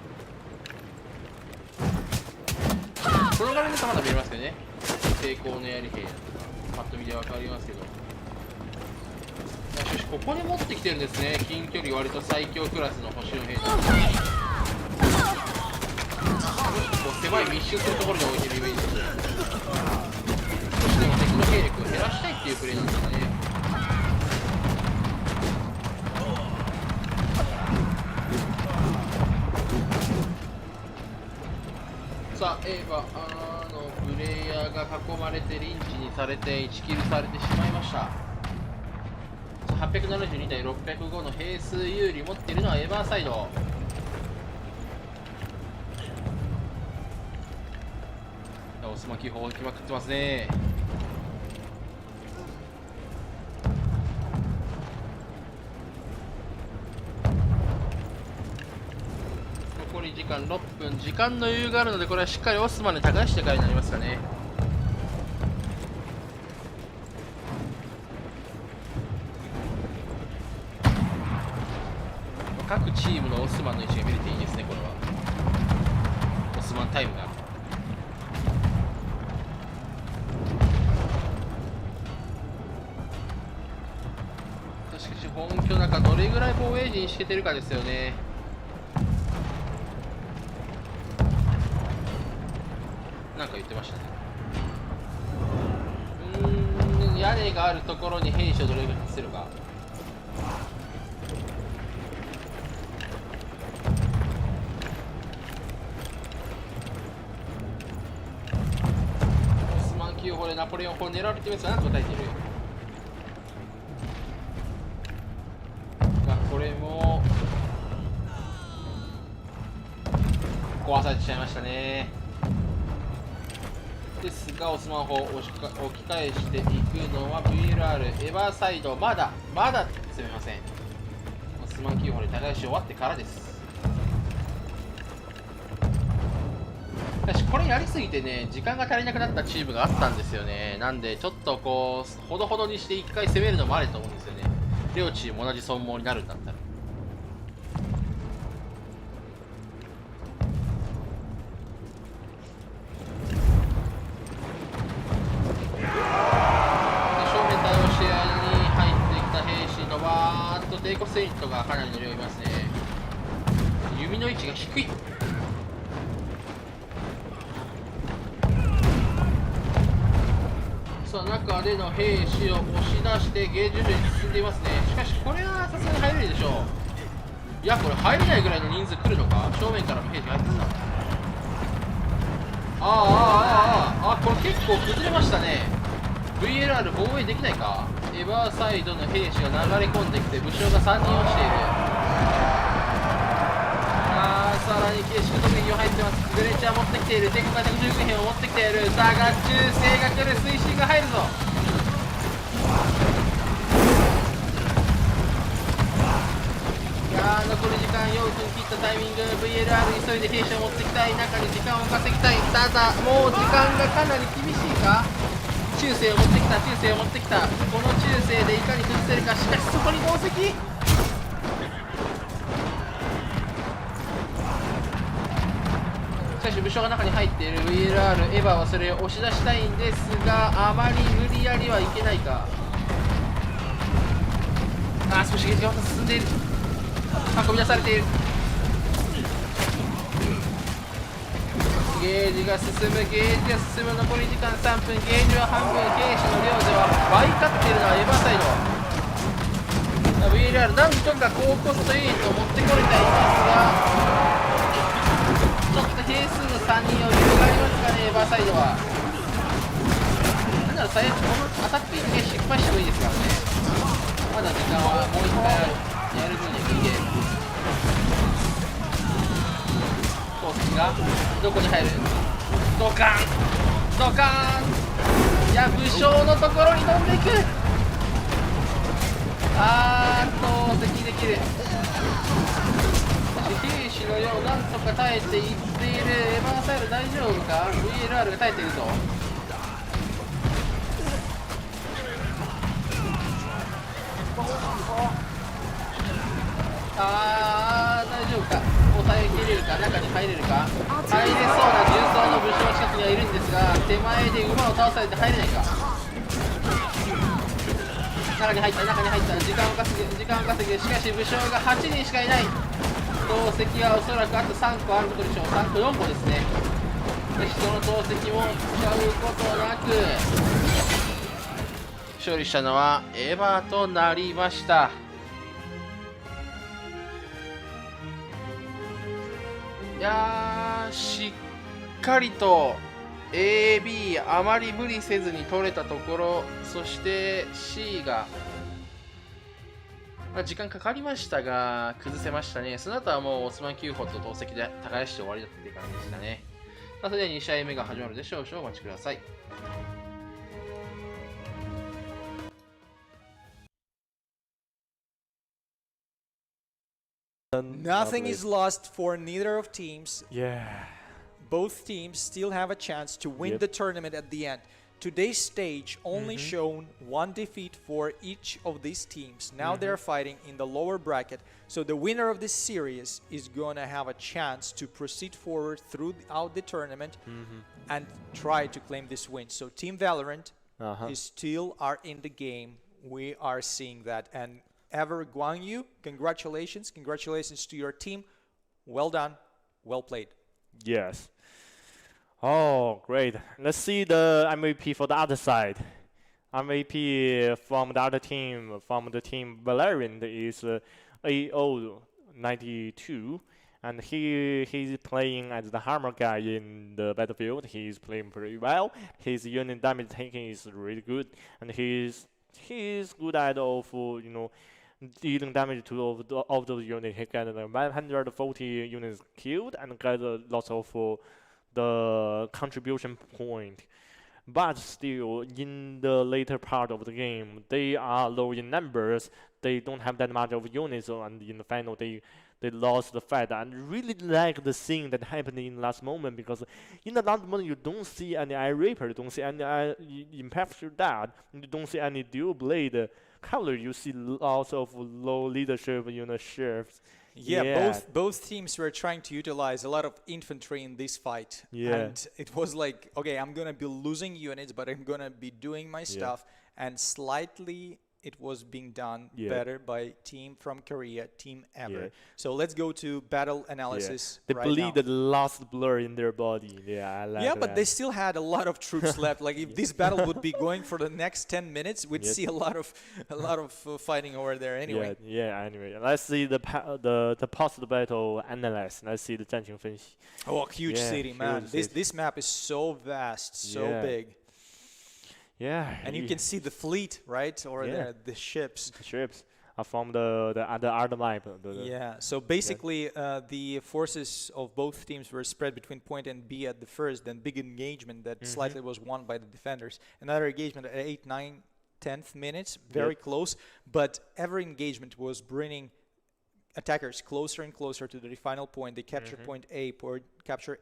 この画面だとまだ見れますけどね。成功のやり兵パッと見で分かりますけど。しかしここに持ってきてるんですね。近距離割と最強クラスの星の兵士。狭い密集するところに置いてるイメージです。少しでも敵の兵力を減らしたいっていうプレーなんですかね。さあ、エヴァのプレイヤーが囲まれてリンチにされて1キルされてしまいました。872対605の兵数有利持っているのはエヴァーサイド。オスマキ砲置きまくってますね。残り時間6分、時間の余裕があるのでこれはしっかりオスマンで高してからになりますかね。各チームのオスマンの位置が見れていいですね。これはオスマンタイムが。しかし本拠中どれぐらい防衛陣敷けてるかですよね。なんか言ってましたね。屋根があるところに兵士をどれぐらい立てるか。オスマン9砲でナポレオン砲狙われていますが、なんと答えている。がこれも壊されてしまいましたね。ですがオスマン砲を置き返していくのは VLR。 エヴァーサイドまだ攻めません。オスマン9砲で互いし終わってからです。しかしこれやりすぎてね、時間が足りなくなったチームがあったんですよね。なんでちょっとこうほどほどにして1回攻めるのもあると思うんですよね。両チーム同じ損耗になるんだったら。セイントがかなりの量いますね。弓の位置が低い。さあ中での兵士を押し出してゲージに進んでいますね。しかしこれはさすがに入れるでしょう。いやこれ入れないぐらいの人数来るのか。正面からの兵士が入ってるの。これ結構崩れましたね。 VLR 防衛できないか。エバーサイドの兵士が流れ込んできて武将が3人落ちている。さらに形式突撃を入ってます。グレーチャー持ってきている。敵が敵重兵を持ってきている。さあ合中性が来る。推進が入るぞ。残り時間4分切ったタイミング。 VLR 急いで兵士を持ってきたい。中に時間を稼ぎたい。ただもう時間がかなり厳しいか。中世を持ってきた。中世を持ってきた。この中世でいかに崩せるか。しかしそこに同席。しかし武将が中に入っている。 VLR エヴァはそれを押し出したいんですがあまり無理やりはいけないか。少しゲージがまた進んでいる。運び出されている。ゲージが進む。ゲージが進む。残り時間3分。ゲージは半分。兵士の量では倍勝っているのはエヴァサイド。VLR なんとか高コストユニットを持ってこれていますがちょっと兵数の3人を広がりますかね。エヴァサイドはなんなら最悪このアタック1回失敗してもいいですからね。まだ時間はもう1回ある。やる分にはいいゲーム。投石がどこに入る。ドカンドカン。いや武将のところに飛んでいく。投石できる。兵士のようなんとか耐えていっている。エヴァーサイル大丈夫か。 VLR が耐えているぞ。大丈夫か。抑えきれるか。中に入れるか。入れそうな重装の武将近くにはいるんですが手前で馬を倒されて入れないか。中に入った。中に入った。時間を稼ぐ。時間を稼ぐ。しかし武将が8人しかいない。投石はおそらくあと3個あることでしょう。3個4個ですね。しかしその投石も使うことなく勝利したのはエヴァとなりました。いやーしっかりと AB あまり無理せずに取れたところ、そして C が時間かかりましたが崩せましたね。その後はもうオスマン9歩と投石で耕して終わりだったという感じでしたね。それでは2試合目が始まるでしょう。お待ちください。Nothing is lost for neither of teams. Yeah. Both teams still have a chance to win the tournament at the end. Today's stage only shown one defeat for each of these teams. Now they're fighting in the lower bracket. So the winner of this series is going to have a chance to proceed forward throughout the tournament and try to claim this win. So Team Valorant is still are in the game. We are seeing that. And Ever Guang Yu, congratulations. Congratulations to your team. Well done. Well played. Yes. Oh, great. Let's see the MVP for the other side. MVP from the other team, from the team Valerian, is AO92. And he's playing as the hammer guy in the battlefield. He's playing pretty well. His unit damage taking is really good. And he's good at dealing damage to all those units. He got 140 units killed and got lots of the contribution point. But still, in the later part of the game, they are low in numbers. They don't have that much of units, and in the final, they lost the fight. And really like the scene that happened in the last moment, because in the last moment, you don't see any Eye Reaper, you don't see any Impactful Dart, you don't see any Dual Blade cavalry. You see lots of low leadership sheriffs. Yeah, both teams were trying to utilize a lot of infantry in this fight. And it was like, okay, I'm going to be losing units, but I'm going to be doing my stuff. And slightly it was being done Yeah. better by team from Korea, Team Ever. Yeah. So let's go to battle analysis They right bleed now. the last blood in their body. Yeah, I like Yeah, that. but they still had a lot of troops left. Like if this battle would be going for the next 10 minutes, we'd Yes. see a lot of fighting over there anyway. Anyway, let's see the post battle analysis. Let's see the 战情分析. Oh, huge Yeah, city, man. huge This city. this map is so vast, so Yeah. big. Yeah, And you can see the fleet, right? Or Yeah. the ships. the ships are from the other map. Yeah, so basically the forces of both teams were spread between point and B at the first, then big engagement that slightly was won by the defenders. Another engagement at 8, 9, 10th minutes, very close, but every engagement was bringing attackers closer and closer to the final point. They capture point A, or capture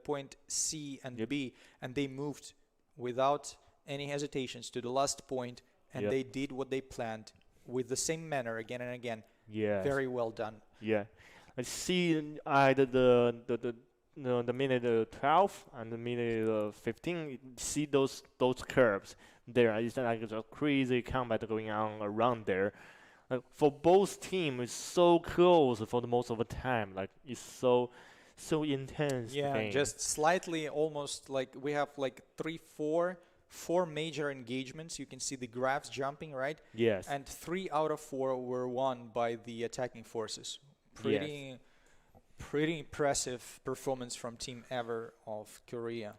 point C and B, and they moved without any hesitations to the last point, and they did what they planned with the same manner again and again. Yeah. Very well done. Yeah. I see the minute 12 and the minute 15. You see those curves there. It's like a crazy combat going on around there. Like for both teams, it's so close for the most of the time. Like it's so intense. Yeah, game. just slightly, almost like we have like four major engagements. You can see the graphs jumping, right? Yes. And 3 out of 4 were won by the attacking forces. Pretty impressive performance from Team Ever of Korea.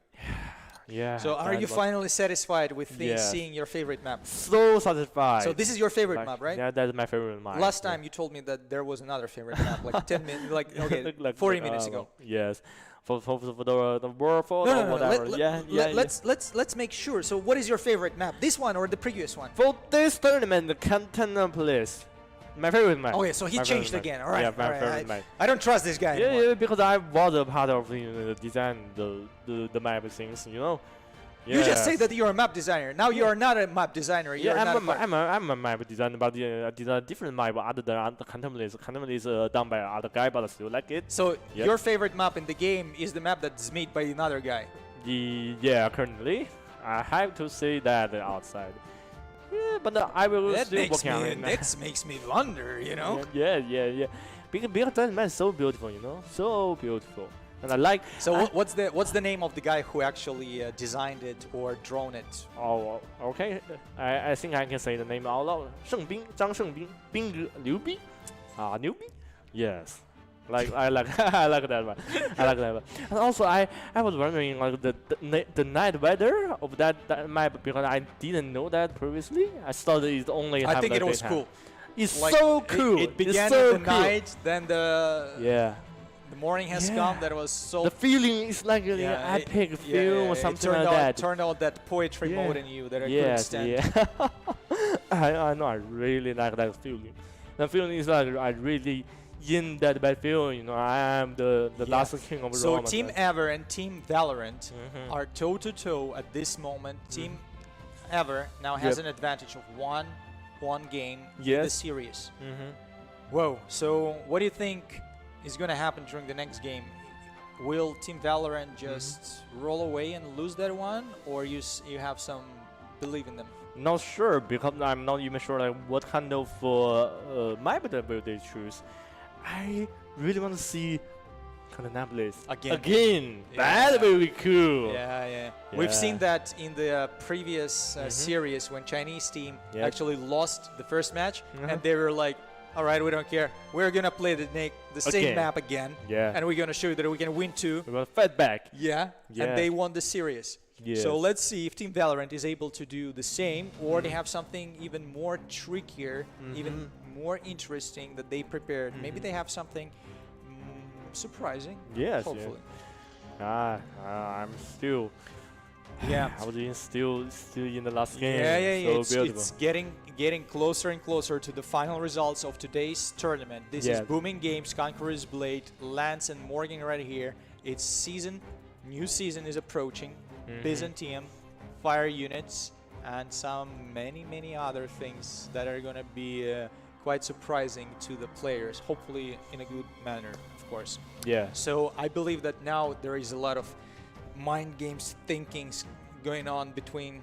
Yeah. So are you finally satisfied with seeing your favorite map? so satisfied? So this is your favorite Like, map, right? Yeah, that's my favorite map. Last time you told me that there was another favorite map, like 10 minutes, like okay, 40 minutes ago. Yes. For the world for No, whatever. Let's make sure. So what is your favorite map? This one or the previous one? For this tournament, the content list. My favorite map. Okay, so he My changed favorite again. map. All right, Yeah, my all right. favorite map. I don't trust this guy Yeah, anymore. yeah, because I was a part of the design the map things, you know. You just say Yes. that you're a map designer. Now you are not a map designer. You're Yeah, not a part- I'm a map designer, but I design a different map other than the content list. Content list done by other guy, but I still like it. So Yep. your favorite map in the game is the map that's made by another guy. Yeah, currently I have to say that outside. Yeah, but I will That still makes working on me it. that makes me wonder, you know. Yeah. Because that man is so beautiful, you know, so beautiful, and I like. So what's the name of the guy who actually designed it or drawn it? Oh, okay. I think I can say the name out loud. 圣彬，张圣彬，彬哥，牛逼，啊，牛逼。Yes. Like I like I like that one. I like that one. And also I was wondering like the night weather of that map because I didn't know that previously. I thought it only. I have think the it was daytime. cool. It's Like, so cool. It began it's so in the cool. night, then the morning has Yeah. come. That was so. The feeling is like an Yeah, epic film or something like that. Turned out that poetry Yeah. mode in you that I couldn't Yes, stand. yeah. I know. I really like that feeling. The feeling is like I really in that bad feeling. You know, I am the Yeah. last king of So Rome. Team Ever and Team Valorant Mhm. are toe to toe at this moment. Team Ever now has Yep. an advantage of one game in the Yes. series. Mhm. Whoa! So what do you think is going to happen during the next game? Will Team Valorant just roll away and lose that one, or you have some belief in them? Not sure because I'm not even sure like what kind of map that will they choose. I really want to see Conqueror again. Yeah. That will be cool. Yeah. We've seen Yeah. that in the previous series when Chinese team Yep. actually lost the first match, Mhm. and they were like, "All right, we don't care. We're gonna play the same Again. map again, Yeah. and we're gonna show you that we can win too." We will fight back. Yeah, Yeah. and they won the series. Yes. So let's see if Team Valorant is able to do the same, or they have something even more trickier, even more interesting that they prepared. Maybe they have something surprising. Yes. Hopefully. I'm still. Yeah. I was still in the last game. Yeah. So beautiful. It's getting closer and closer to the final results of today's tournament. This is Yeah. Booming Games, Conqueror's Blade, Lance and Morgan right here. It's new season is approaching. Byzantium, fire units, and some many other things that are gonna be quite surprising to the players. Hopefully in a good manner, of course. Yeah. So I believe that now there is a lot of mind games thinkings going on between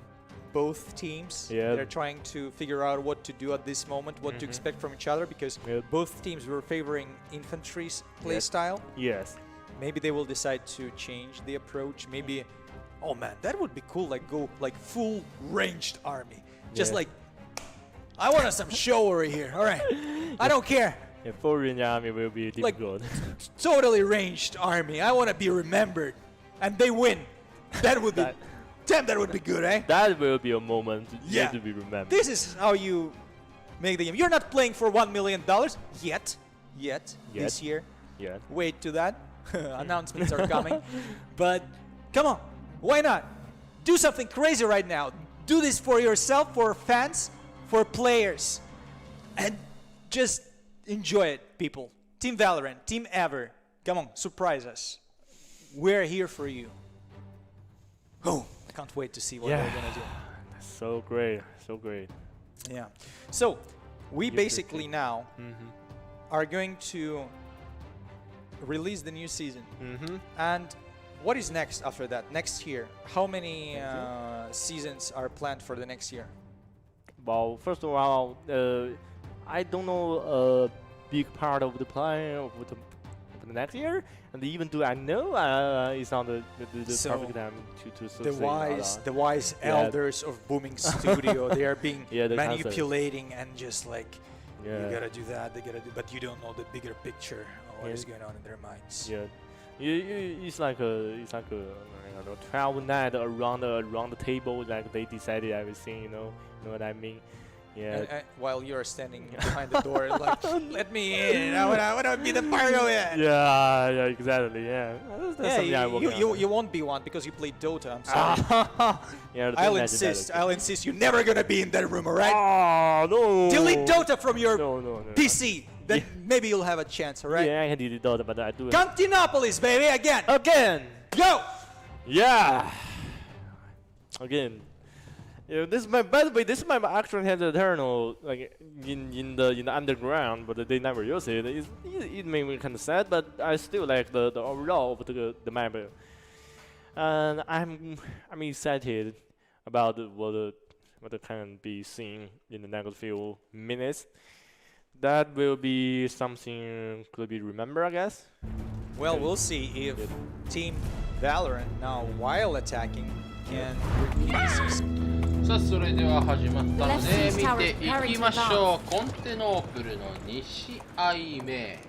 both teams. Yeah. They're trying to figure out what to do at this moment, what to expect from each other, because Yeah. both teams were favoring infantry's play Yes. style. Yes. Maybe they will decide to change the approach. Maybe, oh man, that would be cool. Like go like full ranged army. Just Yeah. like, I want some chivalry here. All right, I don't care. Yeah, full range army will be Like- difficult. Totally ranged army. I want to be remembered, and they win. That would be, That- damn, that would be good, eh? That will be a moment Yeah. to be remembered. This is how you make the game. You're not playing for $1 million yet. This year. Yeah. Wait to that. Announcements are coming. But come on, why not? Do something crazy right now. Do this for yourself, for fans, for players. And just enjoy it, people. Team Valorant, Team Ever. Come on, surprise us. We're here for you. Oh, I can't wait to see what Yeah. they're gonna do. So great. So great. Yeah. So we Yes, basically now Mm-hmm. are going to release the new season. Mm-hmm. And what is next after that? Next year, how many seasons are planned for the next year? Well, first of all, I don't know a big part of the plan of the next year, and even do I know it's not the So, perfect time to The succeed. the wise Yeah. elders of Booming Studio, they are being Yeah, the concept. manipulating and just like, you Yeah. gotta do that, they gotta do, but you don't know the bigger picture of what Yeah. is going on in their minds. Yeah, it's like a 12 night around the table, like they decided everything. You know what I mean? Yeah. And, while you're standing behind the door, like, let me in. I wanna be the part of it. Yeah, exactly. Yeah, that's something I work on. You won't be one because you play Dota. I'm sorry. Yeah, the I'll thing insist. that- I'll insist. You're never gonna be in that room, alright? Oh no! Delete Dota from your No. PC. Then maybe you'll have a chance, alright? Yeah, I can delete Dota, but I do it Continopolis, baby, again. again. Go. Yeah. Again. Yeah, this is my. By the way, this is my actual has eternal like in the underground, but they never use it. It made me kind of sad, but I still like the overall of the map. And I'm excited about what can be seen in the next few minutes. That will be something could be remembered, I guess. Well, we'll see if Team Valorant now, while attacking, can repeat this. さあそれでは始まったので見ていきましょう。コンテノープルの2試合目、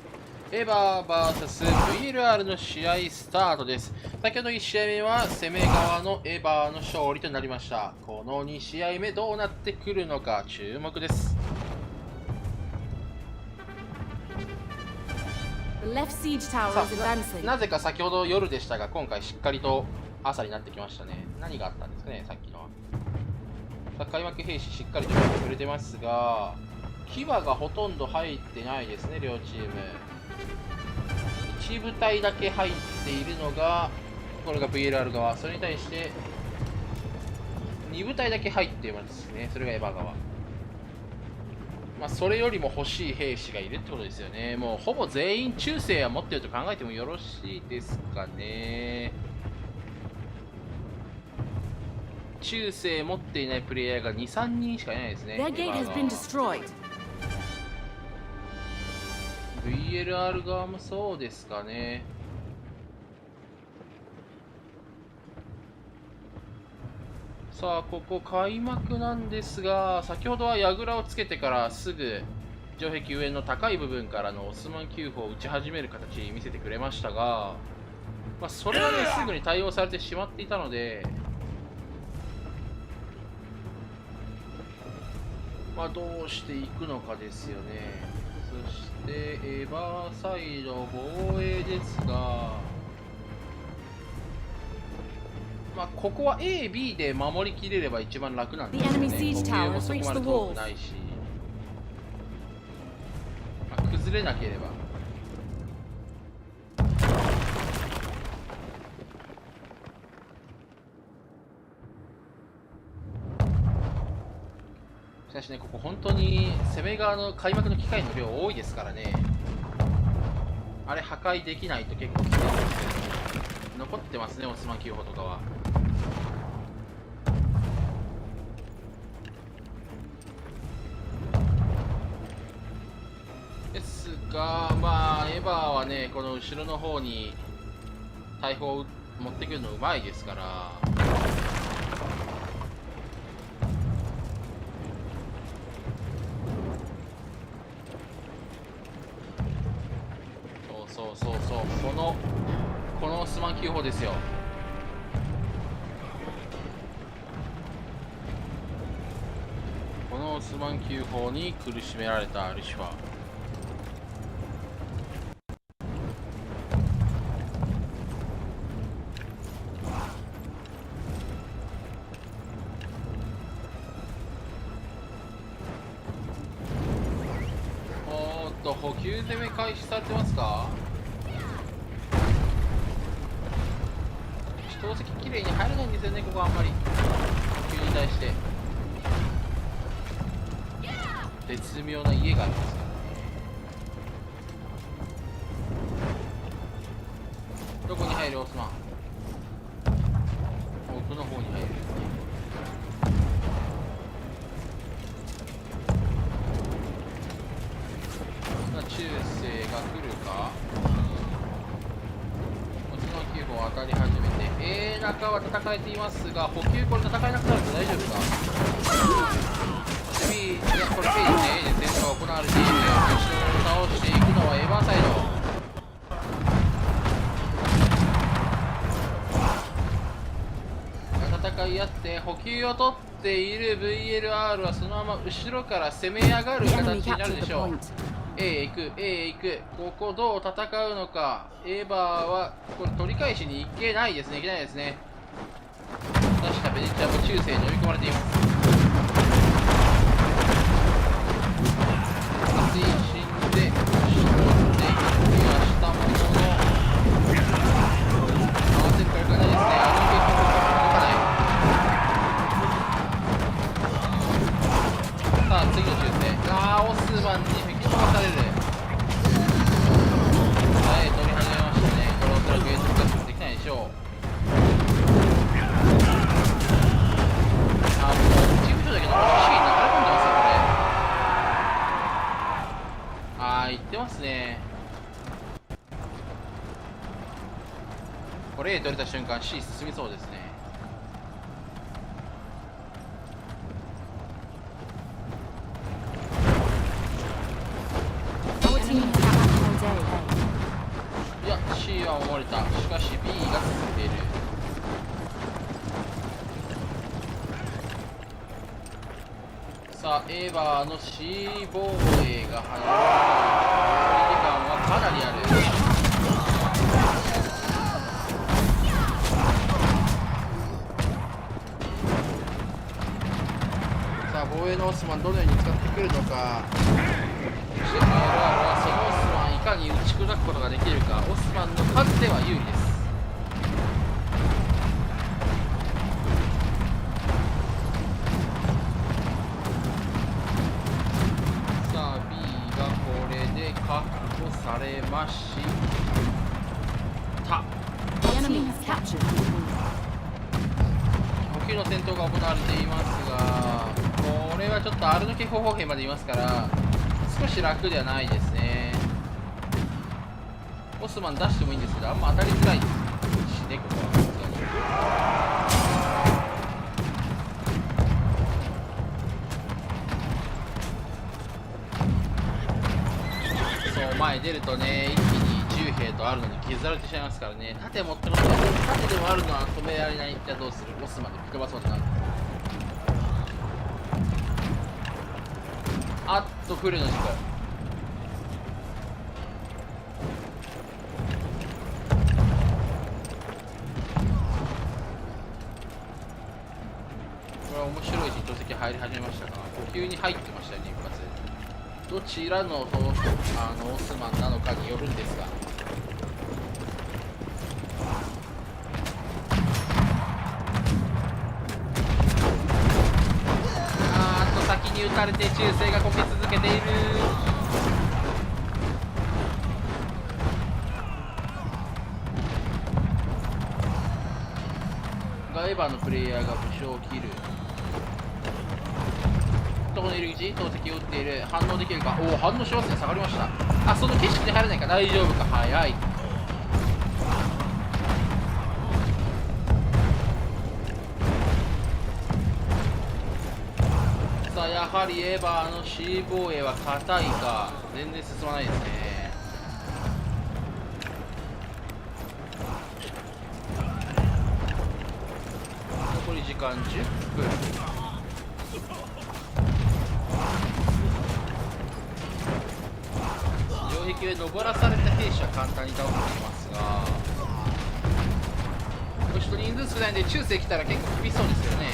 エヴァー VSVLR の試合スタートです。先ほど1試合目は攻め側のエヴァーの勝利となりました。この2試合目どうなってくるのか注目です。 The left siege tower さ is あ advancing. なぜか先ほど夜でしたが今回しっかりと朝になってきましたね。何があったんですかね、さっきのは。さあ開幕兵士しっかりとやってくれてますが、牙がほとんど入ってないですね、両チーム。1部隊だけ入っているのが、これが VLR 側、それに対して2部隊だけ入っていますね、それがエヴァ側。まあそれよりも欲しい兵士がいるってことですよね。もうほぼ全員中世は持っていると考えてもよろしいですかね。中世持っていないプレイヤーが 2,3 人しかいないですね。 Their gate has been destroyed. VLR 側もそうですかね。さあここ開幕なんですが、先ほどは櫓をつけてからすぐ城壁上の高い部分からのオスマン急砲を撃ち始める形見せてくれましたが、まあ、それはねすぐに対応されてしまっていたので、まあ、どうしていくのかですよね。そしてエヴァーサイド防衛ですが、まあ、ここは A、B で守りきれれば一番楽なんですよ The ね。 enemy siege 攻撃 tower もそこまで has reached the 遠く walls. ないし、まあ、崩れなければ。しかしね、ここ本当に攻め側の開幕の機会の量多いですからね。あれ破壊できないと結構きついんですけど、残ってますね、オスマン急砲とかは。か。まあエヴァはね、この後ろの方に大砲を持ってくるのうまいですから。そうこのスマン9砲ですよ。このスマン9砲に苦しめられたルシファー。補給攻め開始されてますか。投石きれいに入らないんですよね、ここはあんまり。補給に対して絶妙な家がありますからね。どこに入るオスマン。奥の方に入る。中世が来るか。こっちの9号当たり始めて、中は戦えていますが、補給これ戦えなくなると大丈夫か。いや、これ A ですね。戦闘が行われている。後ろを倒していくのはエヴァンサイド。戦い合って補給を取っている VLR はそのまま後ろから攻め上がる形になるでしょう。A 行く。ここどう戦うのか。エヴァはこれ取り返しに行けないですね。確かベネチアも中世に追い込まれています。死んで後ろで行きはしたものの合わせるかいかないですね。さあ次の中世。オスマンに吹き飛ばされる。取り始めましたね。これおそらく遠足脱出できないでしょう。もう一部所だけど C に流れ込んでますよ、これ。行ってますね。これ A 取れた瞬間 C 進みそうですね。いや C は守れた。しかし B が進んでいる。さあエヴァの C 防衛が始まる。残り時間はかなりある。さあ防衛のオスマンどのように使ってくるのか。そして RR はそのオスマンいかに打ち砕くことができるか。オスマンの数では有利です。さあ B がこれで確保されました補給の戦闘が行われていますが、これはちょっと R の警報砲兵までいますから少し楽ではないですね。オスマン出してもいいんですけど、あんま当たりづらいしね、ここは。そう前出るとね、一気に10兵とあるのに削られてしまいますからね。盾持ってますから、盾でもあるのは止められない。じゃあどうする。オスマンで吹き飛ばそうとなる。あっとフルの事故。これは面白いし、投石入り始めましたが、急に入ってましたよね、一発。どちらのオスマンなのかによるんですが。先に撃たれて中世がこけ続けている。ガエヴァのプレイヤーが武将を切る。ところの入り口、投石を打っている。反応できるか。おお、反応しますね。下がりました。あ、その景色に入れないか。大丈夫か。早い。さあ、やはりエヴァの C 防衛は硬いか。全然進まないですね。残り時間10分。城壁へ登らされた兵士は簡単に倒せていますが、ちょっと人数少ないんで中世来たら結構厳しそうですよね。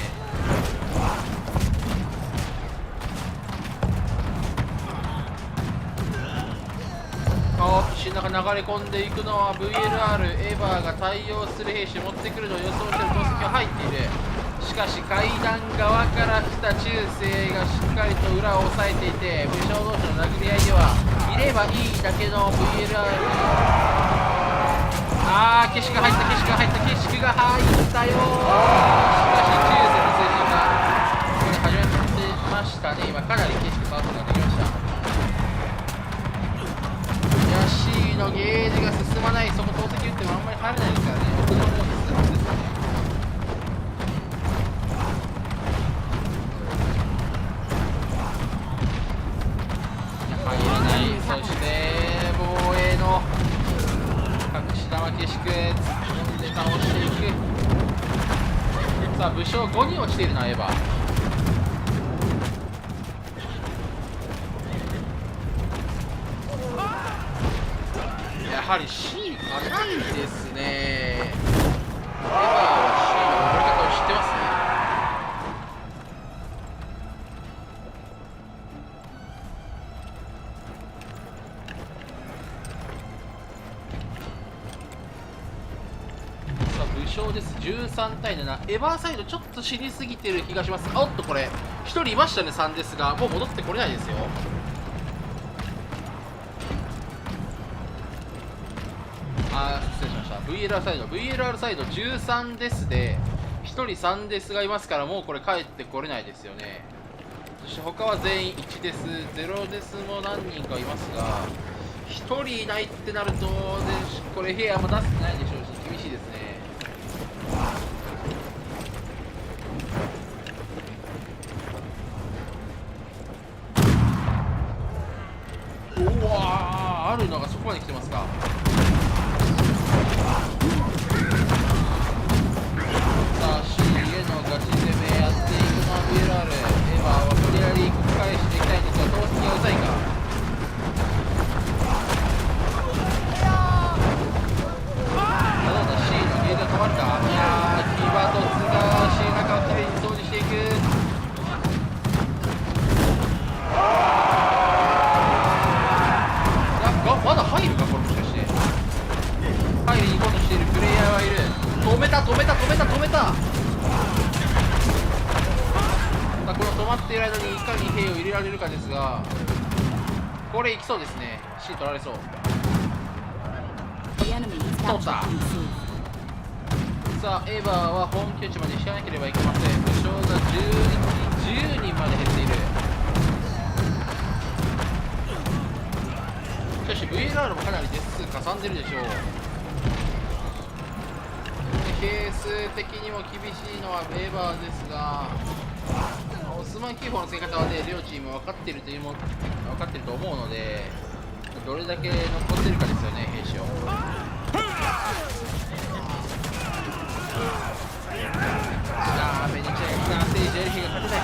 中流れ込んでいくのは VLR エヴァーが対応する兵士を持ってくるのを予想している投石が入っている。しかし階段側から来た中世がしっかりと裏を押さえていて、武将同士の殴り合いではいればいいだけの VLR。 あー、景色が入った、景色が入った、景色が入ったよ。しかし中世の数字がこれ始めてましたね。今かなり景色パワフルができました。C のゲージが進まない。そこ投石打ってもあんまり入れないですからね。奥の方に進むはずですね。入れない。そして防衛の隠し玉景色突っ込んで倒していく。さあ、武将5人落ちているな、エヴァ。やはり C 硬いですね。エヴァは C の登り方を知ってますね。さあ、武将です。13対7。エヴァーサイドちょっと死にすぎてる気がします。おっと、これ1人いましたね。3ですがもう戻ってこれないですよ。失礼しました。 VLR サイド13ですで1人3ですがいますから、もうこれ帰ってこれないですよね。そして他は全員1です。0ですも何人かいますが、1人いないってなるとこれ部屋も出してないでしょうし厳しいですね。うわー、あるのがそこまで来てますか。さあ C へのガチ攻めやっていくのは VLR。 エヴァは無理やり返していきたいんですが、投石がうざいか。どうだ C のゲージが止まるか。いやー、騎馬と津が C の中をきれいに掃除していく。まだ入るか、これもしかして入りに行こうとしているプレイヤーはいる。止めた。さあ、この止まっている間にいかに兵を入れられるかですが、これいきそうですね。 C 取られそう。取った。さあ、エヴァは本拠地まで引かなければいけません。武将が10人まで減っている。しかし VLR もかなりデス数かさんでるでしょう。係数的にも厳しいのはエヴァですが、オスマン9砲の付け方はね、両チーム分かっていると思うので、どれだけ残ってるかですよね、兵士を。ベニチャイナーセイジエルヒが勝てない。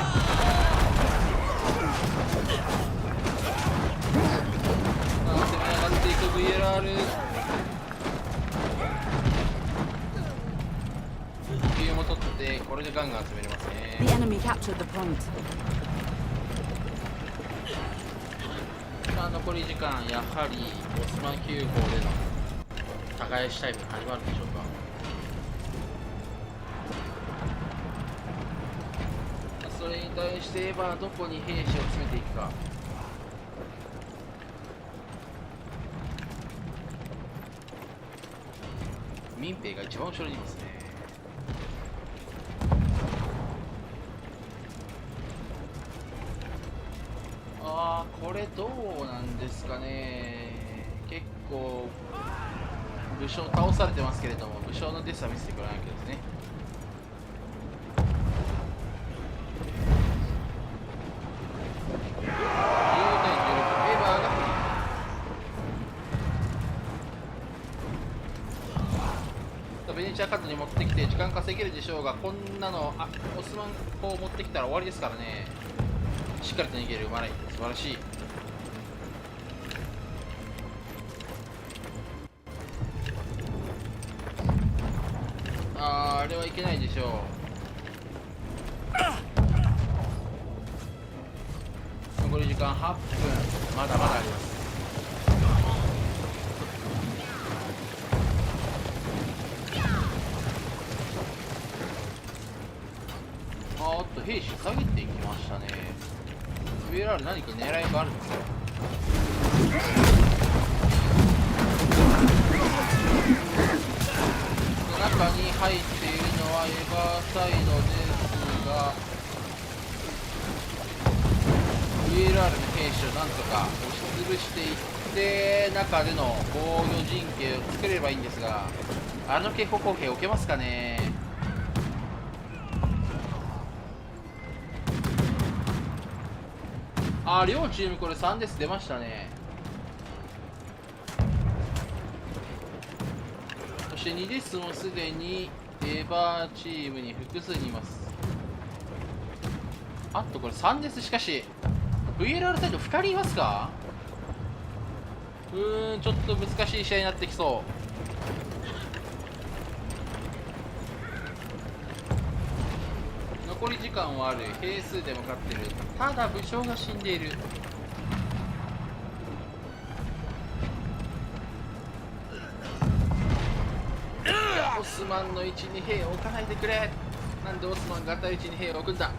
攻め上がっていく VLR。 補給も取ってこれでガンガン攻めれますね。 The enemy captured the point. さあ、残り時間、やはりオスマン9号での耕しタイムが始まるでしょうか。それに対してエヴァはどこに兵士を詰めていくか。民兵が一番後ろにいますね。これどうなんですかね。結構武将倒されてますけれども、武将のデスは見せてくれないわけですね。15対16、エヴァーが不利。ベネチアカットに持ってきて時間稼げるでしょうが、こんなのオスマン砲を持ってきたら終わりですからね。しっかりと逃げる、うまい、素晴らしい。あれはいけないでしょう。残り時間8分、まだまだあります。おっと、兵士下げていきましたね。VLR 何か狙いがあるんですよ。中に入っているのはエバーサイドですが、VLR の兵士をなんとか押しつぶしていって中での防御陣形を作れればいいんですが、あの警報攻撃置けますかね。両チームこれ3です出ましたね。そして2ですもすでにエバーチームに複数にいます。あとこれ3です。しかし VLR サイド2人いますか。ちょっと難しい試合になってきそう。残り時間はある、兵数でも勝ってる。ただ武将が死んでいる。オスマンの位置に兵を置かないでくれ。なんでオスマンが対位置に兵を置くんだ。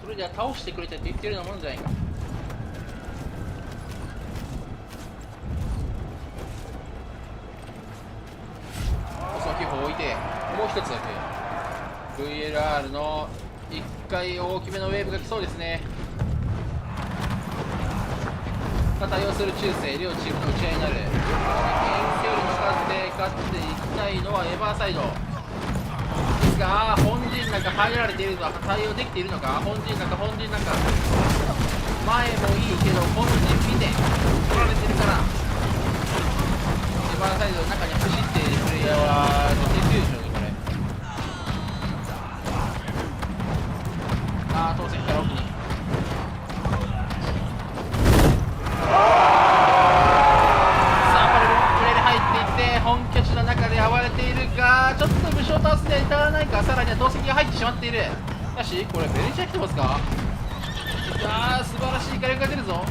それでは倒してくれてって言ってるようなもんじゃないか。細木砲置いてもう一つだけ。VLR の1回大きめのウェーブが来そうですね。対応する中世、両チームの打ち合いになる。遠距離の数で勝っていきたいのはエバーサイドですが、本陣の中入られているのは対応できているのか。本陣の中、前もいいけど本陣見て取られてるから、エバーサイドの中に走っているプレイヤーはディフュージョン。当選から奥にプレーで入っていって本拠地の中で暴れているが、ちょっと武将倒すには至らないか。さらには同席が入ってしまっている。しかしこれベネチア来てますか。素晴らしい火力が出るぞ。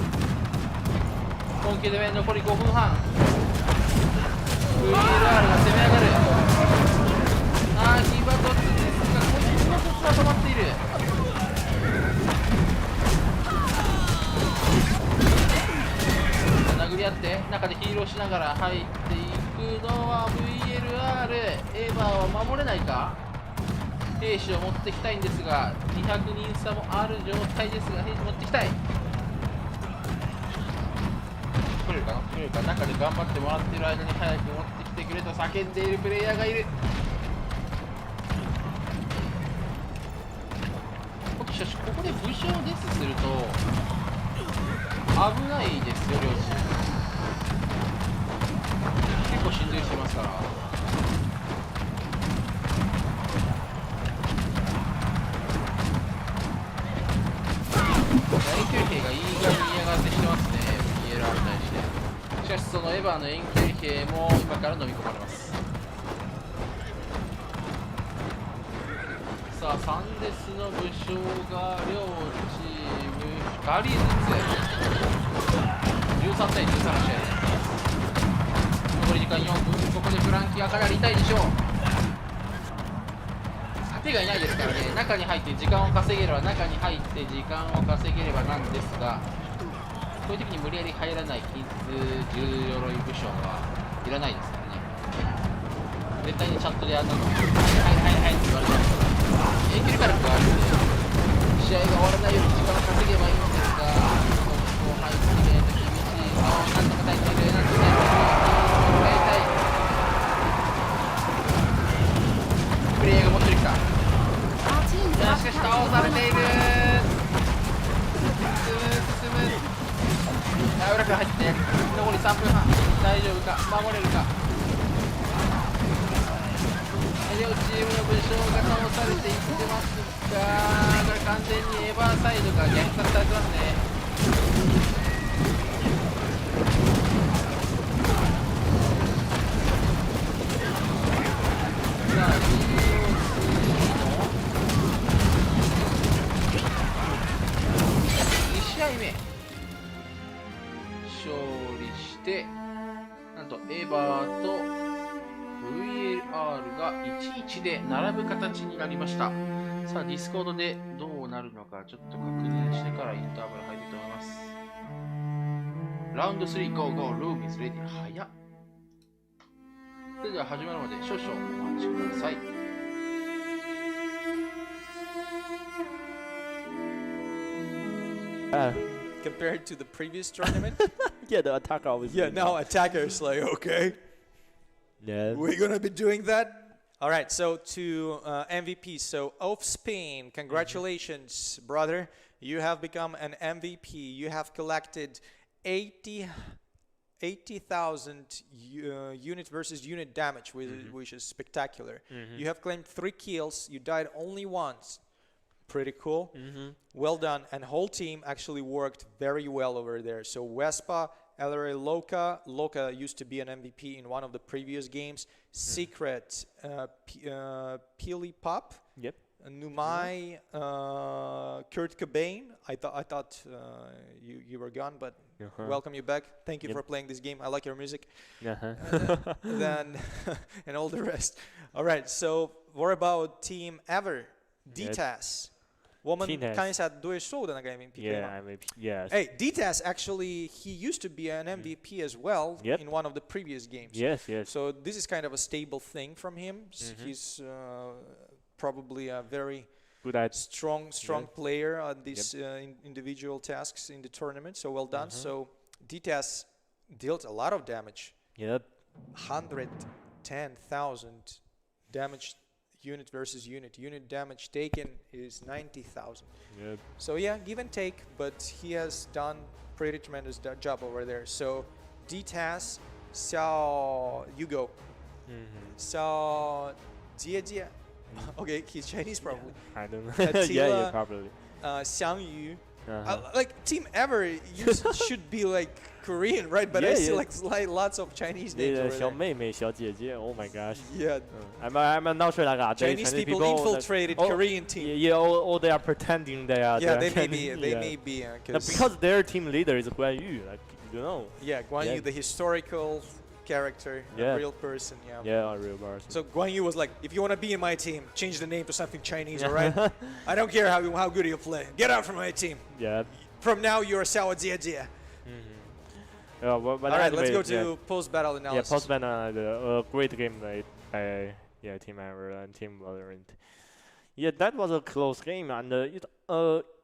本気で残り5分半。 VLR が攻め上がる。ヒバトツですが、こいつの突は止まっている。殴り合って中でヒーローしながら入っていくのは VLR。 エヴァーは守れないか。兵士を持ってきたいんですが200人差もある状態ですが、兵士持ってきたい。来れるかな、来れるか。中で頑張ってもらっている間に早く持ってきてくれと叫んでいるプレイヤーがいる。しかしここで武将デスすると危ないですよ、両チーム。結構しんどいしてますから。遠距離兵がいい加減嫌がってしてますね、PLR に対して。しかしそのエヴァーの遠距離兵も今から飲み込まれます。さあ3デスの武将が両チーム2人ずつ13対13の試合です。残り時間4分。ここでフランキーがかなり痛いでしょう。盾がいないですからね。中に入って時間を稼げればなんですが、こういう時に無理やり入らない金重鎧武将はいらないですからね。絶対にチャットであんなのはいって言われますから、遠距離から加わるので試合が終わらないように時間を稼げばいいんですが、し倒されている。進む。裏から入って残り3分半。大丈夫か、守れるか。両チームの武将が倒されていってますが、これ完全にエバーサイドが逆殺されてますね。さあ、2試合目勝利して、なんとエバーとVLR が1-1で並ぶ形になりました。さあ、ディスコードでどうなるのかちょっと確認してからインターバル入ると思います。ラウンド3、ゴーゴー、ルービーズレディ、早っ。それでは始まるまで少々お待ちください。Compared to the previous tournament? Yeah, the attacker always. Yeah, now attacker's like, okay, Yeah. we're gonna be doing that. All right, so to MVP. So of Spain, congratulations, brother. You have become an MVP. You have collected 80,000 unit versus unit damage, which is spectacular. You have claimed 3 kills. You died only once. Pretty cool. Well done. And whole team actually worked very well over there. So Vespa, LRA Loca used to be an MVP in one of the previous games. Secret, Peely Pop, Yep. Numai, Kurt Cobain. I thought you were gone, but welcome you back. Thank you for playing this game. I like your music. Then and all the rest. All right. So what about Team Ever? DTAS. 我们看一下对手的那个 MVP. Yeah, MVP. Yes. Hey, DTAS actually, he used to be an MVP as well in one of the previous games. Yes. So this is kind of a stable thing from him. He's probably a very Good strong player on these individual tasks in the tournament. So well done. So DTAS dealt a lot of damage. Yep. 110,000 damage. Unit versus unit. Unit damage taken is 90,000. Yep. So yeah, give and take, but he has done pretty tremendous job over there. So DTAS, Xiao, you go. Xiao Jie. Okay, he's Chinese probably. I don't know. Attila, yeah, probably. Xiang Yu. Like Team Ever should be like Korean, right? But I see like lots of Chinese names over there. 小妹妹、小姐姐 Oh my gosh. Yeah. I'm not sure like Chinese people infiltrated Korean team. Yeah, or they are pretending they are. Yeah, they they may be. Because their team leader is Guan Yu, like you know. Yeah, Guan Yu, the historical character, a real person. Yeah, a real person. So Guan Yu was like, if you want to be in my team, change the name to something Chinese, all right? I don't care how good you play. Get out from my team. Yeah. From now, you're Xiao Jie. But all right, let's go to post-battle analysis. Yeah, post-battle, a great game by Team Ever and Team Valorant. Yeah, that was a close game, and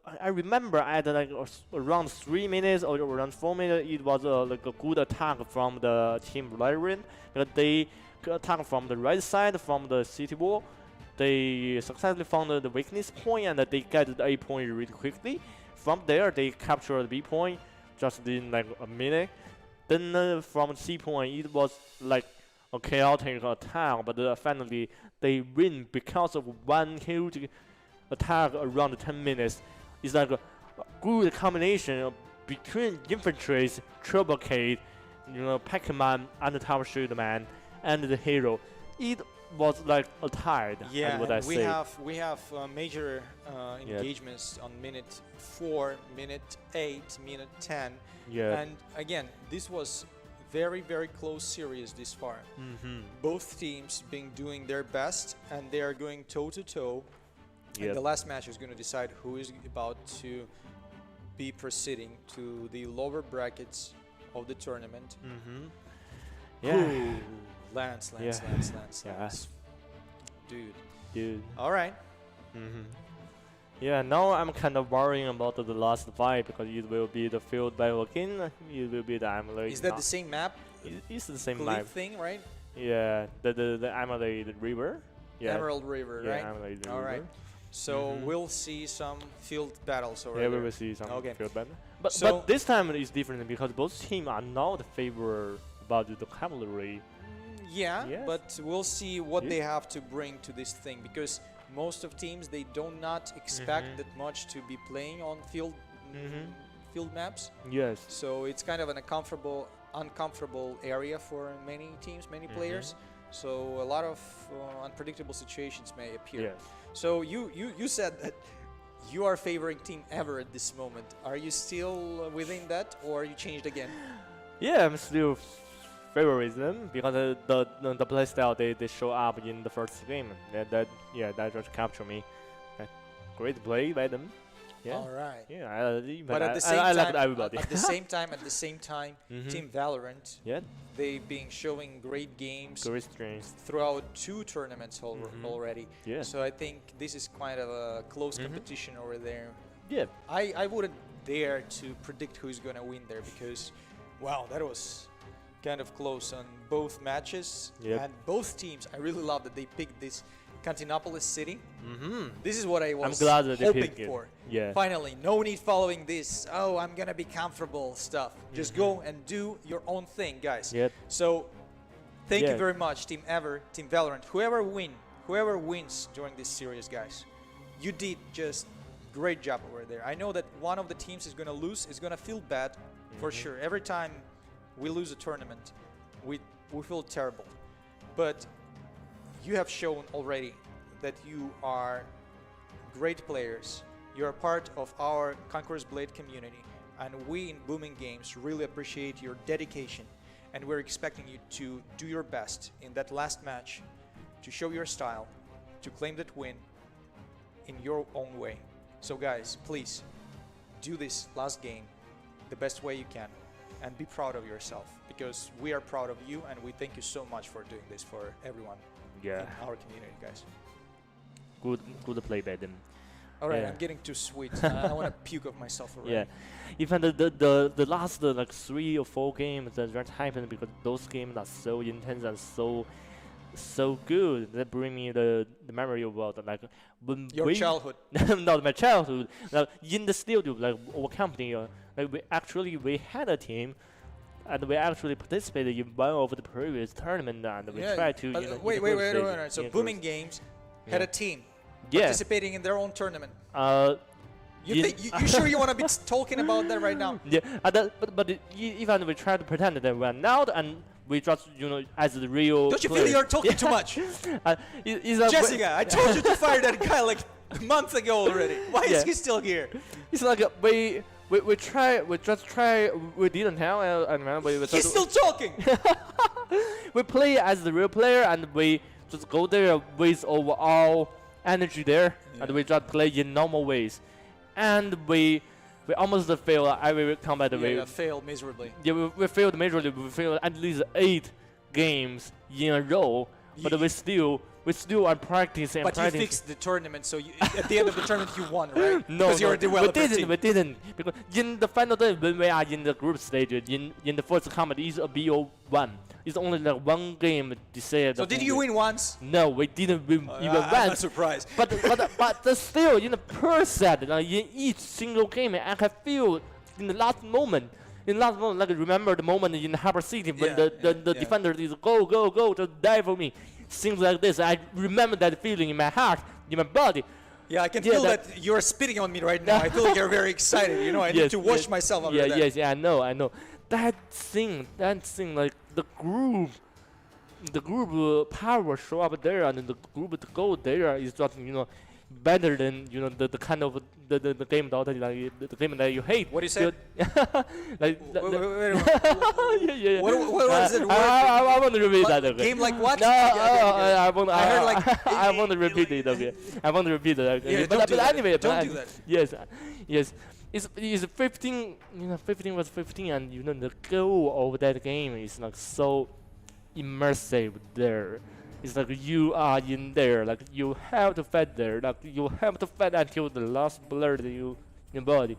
I remember at like around 3 minutes or around 4 minutes, it was like a good attack from the Team Valorant. They attacked from the right side, from the city wall. They successfully found the weakness point, and they get the A point really quickly. From there, they captured the B point just in like a minute. Then from C point, it was like a chaotic attack, but finally they win because of one huge attack around 10 minutes. It's like a good combination between infantry's Turbocade, Pac-Man and the Tower Shield Man and the hero. It was like a tide. Yeah, what I we say. have major engagements on minute 4, minute 8, minute 10. Yeah. And again, this was very close series this far. Both teams being doing their best, and they are going toe to toe. And the last match is going to decide who is about to be proceeding to the lower brackets of the tournament. Yeah. Ooh, Lance. Yeah. Dude. All right. Yeah, now I'm kind of worrying about the last fight because it will be the field battle again. It will be the Amalek. Is that the same map? It's the same Cliff map thing, right? Yeah, the Amalek River. Yeah. Emerald River, yeah, right? Amalek All River. right. So we'll see some field battles over Yeah, there. we will see some Okay. field battle. But So- this time it's different because both teams are not favor about the cavalry. Yeah, Yes. but we'll see what Yeah. they have to bring to this thing because most of teams they do not expect that much to be playing on field maps. Yes. So it's kind of an uncomfortable area for many teams, many players. So a lot of unpredictable situations may appear. Yes. So you said that you are favoring Team Ever at this moment. Are you still within that, or you changed again? Yeah, I'm still favoring them because the play style they show up in the first game. That just captured me. Great play by them. Yeah. All right. Yeah, But at the same I time, liked everybody. at the same time, Team Valorant, Yeah, they've been showing great games great strength. throughout 2 tournaments already. Yeah. So I think this is kind of a close competition over there. Yeah. I wouldn't dare to predict who's gonna win there because, wow, that was kind of close on both matches. Yep. And both teams, I really love that they picked this Cantinopolis city. This is what I was glad that they hoping picked it. for. Yeah. Finally, no need following this. Oh, I'm gonna be comfortable stuff. Just go and do your own thing, guys. Yep. So, thank you Yeah. very much, Team Ever, Team Valorant. Whoever wins during this series, guys, you did just great job over there. I know that one of the teams is gonna lose, is gonna feel bad for sure. Every time we lose a tournament, we feel terrible. But you have shown already that you are great players. You're a part of our Conqueror's Blade community, and we in Booming Games really appreciate your dedication, and we're expecting you to do your best in that last match, to show your style, to claim that win in your own way. So guys, please do this last game the best way you can, and be proud of yourself, because we are proud of you, and we thank you so much for doing this for everyone Yeah. in our community, guys. Good play by them. All right, Yeah. I'm getting too sweet. I want to puke of myself already. Yeah, even the last like 3 or 4 games that happened because those games are so intense and so good. That bring me the memory about like when Your childhood. not my childhood. Like in the studio, like our company, like we had a team. And we actually participated in one of the previous tournament, and we tried to. but You know, wait. So yeah, Booming Games had a team Yeah. participating in their own tournament. You Yeah. think you sure you want to be talking about that right now? Yeah, but even we try to pretend that we're not, and we just as the real. Don't you feel players. you're talking too much? It's a Jessica, I told you to fire that guy like a month ago already. Why is Yeah. he still here? It's like we just try. We didn't tell anyone. We He's still talking. we play as the real player, and we just go there with our energy there, and we just play in normal ways, and we almost fail every combat. Yeah, failed miserably. Yeah, we failed majorly. We failed at least 8 games in a row, but we still are practicing. But you practicing. fixed the tournament, so at the end of the tournament you won, right? No, because you're a developer team. we didn't. Because in the final day, when we are in the group stage, in the first combat is a BO1. It's only like 1 game decided. So did you win once? No, we didn't win even I'm once. not surprised. But still, in the per set, like in each single game, I can feel in the last moment. Like remember the moment in Harbor City when the defender is go, just die for me. Things like this. I remember that feeling in my heart, in my body. Yeah, I can Yeah, feel that- that you're spitting on me right now. I feel like you're very excited. I need to wash myself after that. Yes, I know. That thing, like the group power show up there, and the group to go there is just better than the kind of the game that the game that you hate. What do you say? Like Wait. yeah. What was it? I want to repeat that. Okay. Game like what? No, I want. I heard like I want to repeat it. Okay. I want to repeat it. Okay. Yeah, but don't do that. anyway, Don't do that. Yes. It's 15. 15 was 15, and the goal of that game is like so immersive there. It's like you are in there, like you have to fight there, like you have to fight until the last blood in your body.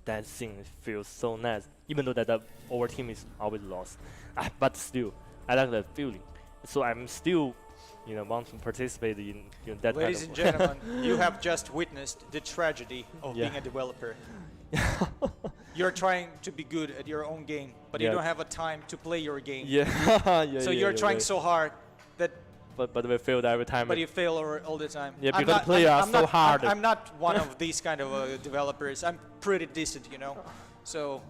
That thing feels so nice, even though that our team is always lost. But still, I like that feeling. So I'm still want to participate in that Ladies and kind of gentlemen, you have just witnessed the tragedy of being a developer. You're trying to be good at your own game, but you don't have a time to play your game. So you're trying so hard that but we failed every time. but you fail all the time. Yeah, because players are so hard. I'm not one of these kind of developers. I'm pretty decent, So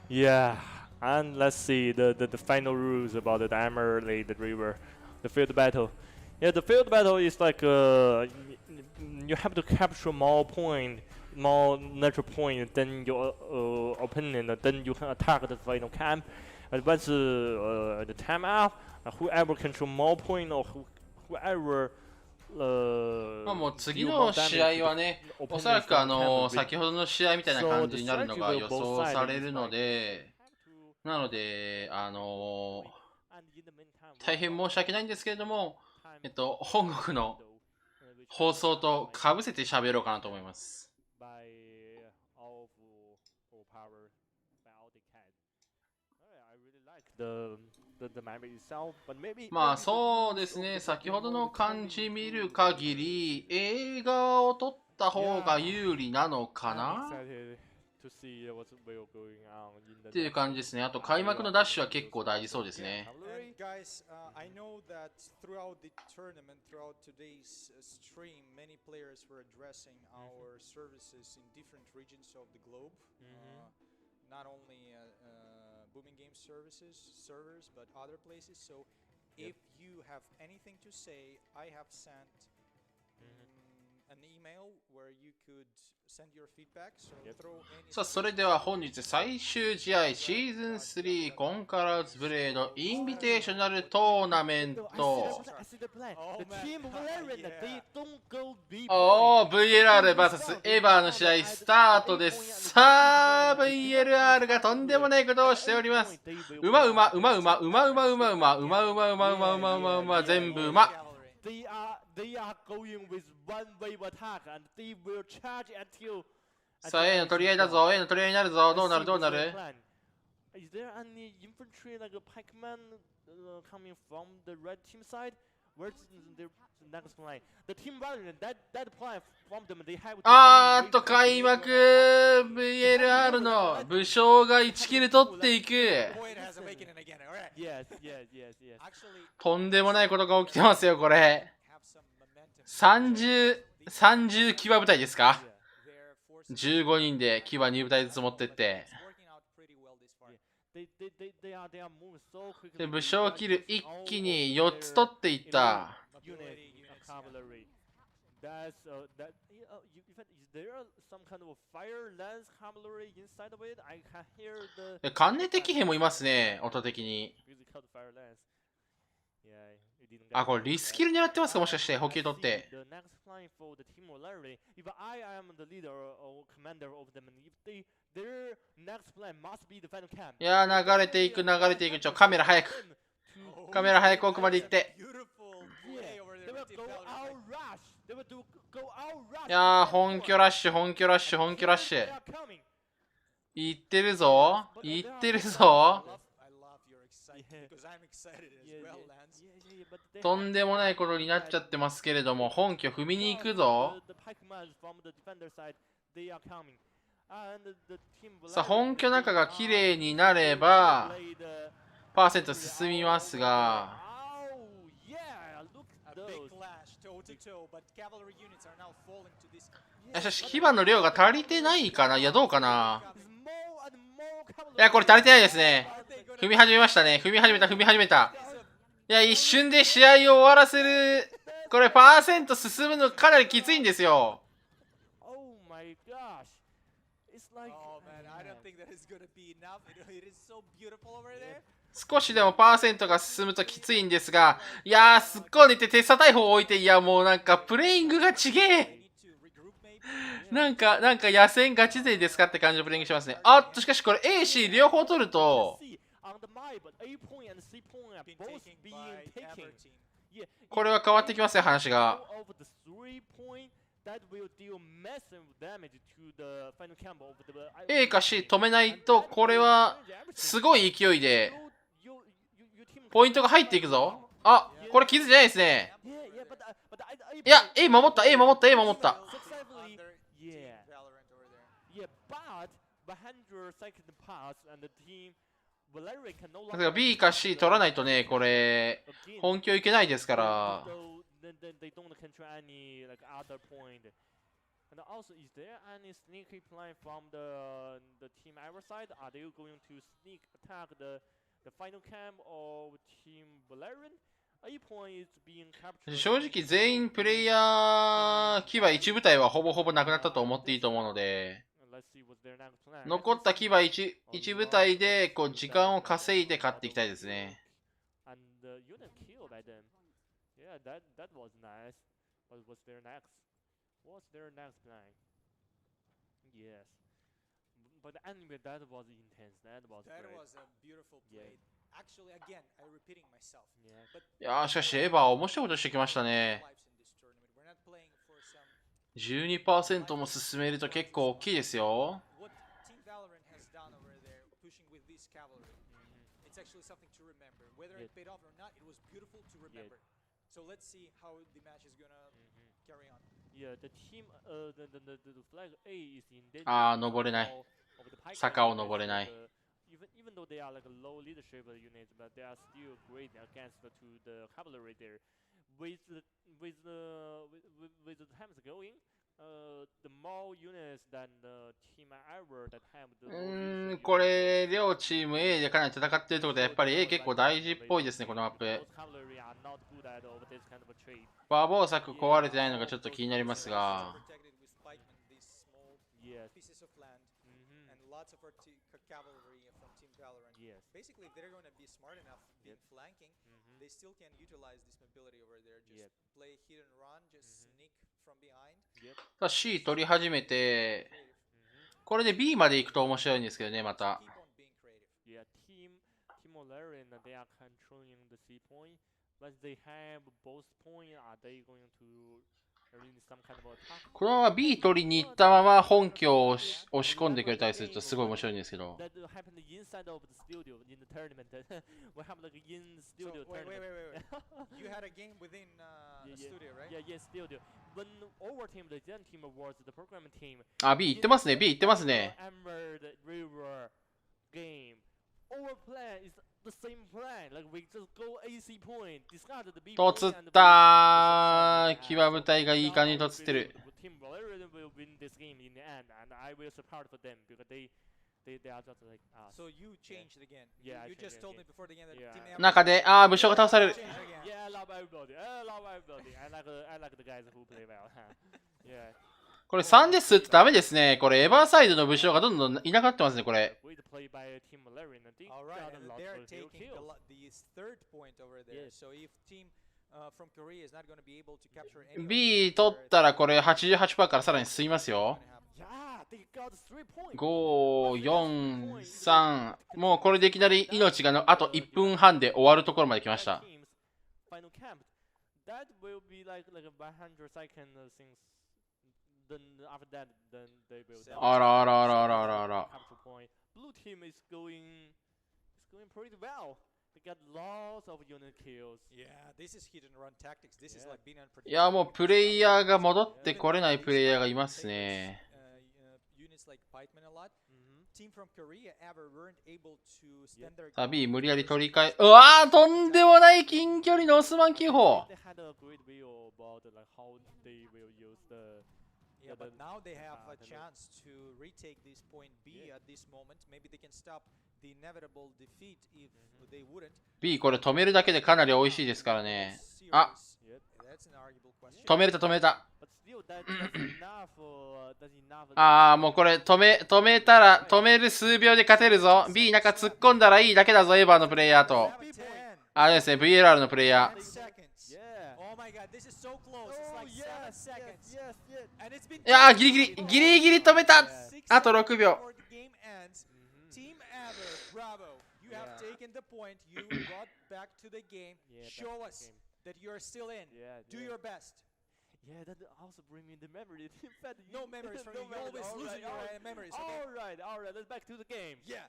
Yeah, and let's see the final rules about the Emerald River, the field battle. Yeah, the field battle is like you have to capture more natural point than your opponent, then you can attack the final camp. And once the time out, whoever control more point or whoever もう次の試合はね、おそらく先ほどの試合みたいな感じになるのが予想されるので、なので、大変申し訳ないんですけれども、本国の放送とかぶせて喋ろうかなと思います。まあそうですね、先ほどの感じ見る限り映画を撮った方が有利なのかなっていう感じですね。あと開幕のダッシュは結構大事そうですね。Guys, I know that throughout the tournament, throughout today's stream, many players were addressing our services in different regions of the globe. Not only booming game servers, but other places. So if you have anything to say, I have sent an email where you could send your feedback. So throw any さあ、それでは本日最終試合シーズン3コンカラーズブレードインビテーショナルトーナメント。VLR vs エヴァの試合スタートです。さあ VLR がとんでもないことをしております。全部They are going with one-wave attack and they will charge until さあ A の取り合いだぞ。 A の取り合いになるぞ。どうなる Is there any infantry like a pikeman coming from the red team side? Where's the next line? The team running that plan from them they have 開幕 VLR の武将が1キル取っていく。とんでもないことが起きてますよこれ。30騎馬部隊ですか。15人で騎馬2部隊ずつ持ってってで武将キル一気に4つ取っていった。関連的兵もいますね、音的に。これリスキル狙ってますか、もしかして補給取って。いやー、流れていく。カメラ早く奥まで行って。いやー、本拠ラッシュ。行ってるぞ。とんでもないことになっちゃってますけれども、本拠踏みに行くぞ。さあ、本拠中が綺麗になればパーセント進みますが、しかし騎馬の量が足りてないかな。いや、どうかな。いや、これ足りてないですね。踏み始めましたね。踏み始めた。いや、一瞬で試合を終わらせる。これパーセント進むのかなりきついんですよ。少しでもパーセントが進むときついんですが、いやー、すっごい寝てテッサ大砲を置いて、いや、もうなんかプレイングがちげえ。なんか野戦ガチ勢ですかって感じのプレイングしますね。しかしこれ AC 両方取ると、これは変わってきますよ、話が。A か C 止めないと、これはすごい勢いでポイントが入っていくぞ。あ、これ気づいてないですね。いや、A 守った、A 守った、A 守った。だから B か C 取らないとね、これ、本気をいけないですから。And also, is there any sneaky plan from the team our side? Are they going to sneak attack the final camp of Team Valerian? A point is being captured. 正直全員プレイヤー騎馬1部隊はほぼほぼなくなったと思っていいと思うので、残った騎馬 1部隊でこう時間を稼いで勝っていきたいですね。And unit killed by them. Yeah, that was nice. What was their next? What's their next plan? Yes. But anyway, that was intense. That was great. That was a beautiful play. Actually, again, I'm repeating myself. Yeah. But いやーしかしエヴァは面白いことしてきましたね。 lives in this tournament. We're not playing for some 12% も進めると結構大きいですよ。 what Team Valorant has done over there, pushing with this cavalry. It's actually something to remember. Whether it paid off or not, it was beautiful to remember. So let's see how the match is gonna carry on. Yeah, the team, the flag A is in danger. あー登れない。 of the pike 坂を登れない。 Even though they are like a low leadership units, but they are still great against the cavalry there. With the times going, the more units than the team ever that have the これ両チーム A でかなり戦っているってことはやっぱり A 結構大事っぽいですね、このマップ。 those cavalry are not good at over this kind of a trade. 馬防柵壊れてないのがちょっと気になりますが。 Protected with pikemen, these small Yes. pieces of land, and lots of cavalry from Team Valorant. Yes. Basically, if they're gonna be smart enough being flanking, they still can utilize this mobility over there. Just play hit and run, just sneak from behind. C 取り始めて、これで B まで行くと面白いんですけどね、また。 Keep on being creative. Yeah, Team Valerian, they are controlling the C point. Once they have both point, are they going to arrange some kind of attack? このまま B 取りに行ったまま本拠を押し込んでくれたりするとすごい面白いんですけど。 That happened inside of the studio in the tournament. We have like in So, studio wait. tournament. You had a game within a studio, right? Yeah, studio. When our team, the Zen team was the programming team. あ、B 行ってますね、B 行ってますね。 Emerald River game. Our plan is the same plan. Like we just go AC point, discard the B と point つっ and the たー。騎馬部隊がいい感じにとつってる。 Team Valerian will win this game in the end, and I will support for them because they are just like us. So you changed again. Yeah, I You just changed told me again. before the game that Yeah. Team Emerald 中で、あー、武将が倒される。 changed again. Yeah, I love everybody. I love everybody. I like the guys who play well. Yeah. これ3ですってダメですね。これエヴァーサイドの武将がどんどんいなくなってますね、これ。 Great play by Team Valerian. They All right, got a and lot they're of taking kills. the third point over there. Yes. So if team from Korea is not going to be able to capture any of B these, 取ったらこれ 88% からさらに進みますよ。 Yeah, they got 3 points. 5、4、3。もうこれでいきなり命があと1分半で終わるところまで来ました。 Final camp. That will be like a 100 second things. Then after that, then they will. あらあらあらあらあらあら。 Capture point. Blue team is going pretty well. They got lots of unit kills. Yeah, this is hit and run tactics. This is like being いや unpredictable. もうプレイヤーが戻ってこれないプレイヤーがいますね。 Units like pikemen a lot. Team from Korea ever weren't able to stand their さあ ground. B 無理やり取り替え。うわーとんでもない近距離のオスマン気砲。 They had a great view about like how they will use the. Yeah, but now they have a the- chance to retake this point B at this moment. Maybe they can stop the inevitable defeat if they wouldn't. B これ止めるだけでかなり美味しいですからね。あ、 Serious. That's an arguable question. 止めれた止めれた。 But still, that's enough. That's enough. あーもうこれ止めたら止める数秒で勝てるぞ。B なんか突っ込んだらいいだけだぞ、エヴァーのプレイヤーと。 10. あれですね、VLR のプレイヤー。 seconds. Yeah. Oh my god, this is so close. It's like 7 seconds. Yes. And it's been いやーギリギリ止めた。あと6秒。 before the game ends. Team Ever, bravo. You have taken the point. You got back to the game. Yeah, Show back to the us game. that you are still in. Yeah. Do your best. Yeah, that also bring me the memory. In fact, No memories from you. You always losing your memories. Okay? All right. Let's back to the game. Yeah.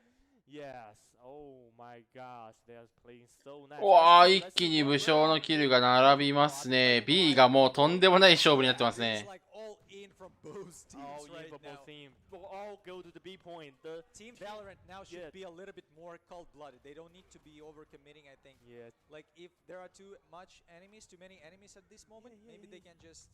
Yes. Oh my gosh, they are playing so nice. わあ、一気に武将のキルが並びますね。B がもうとんでもない勝負になってますね。 It's like all in from both teams All in right for now. both teams. We'll all go to the B point. The Team Valorant now should Yeah. be a little bit more cold-blooded. They don't need to be overcommitting, I think. yeah. Like if there are too many enemies at this moment, maybe they can just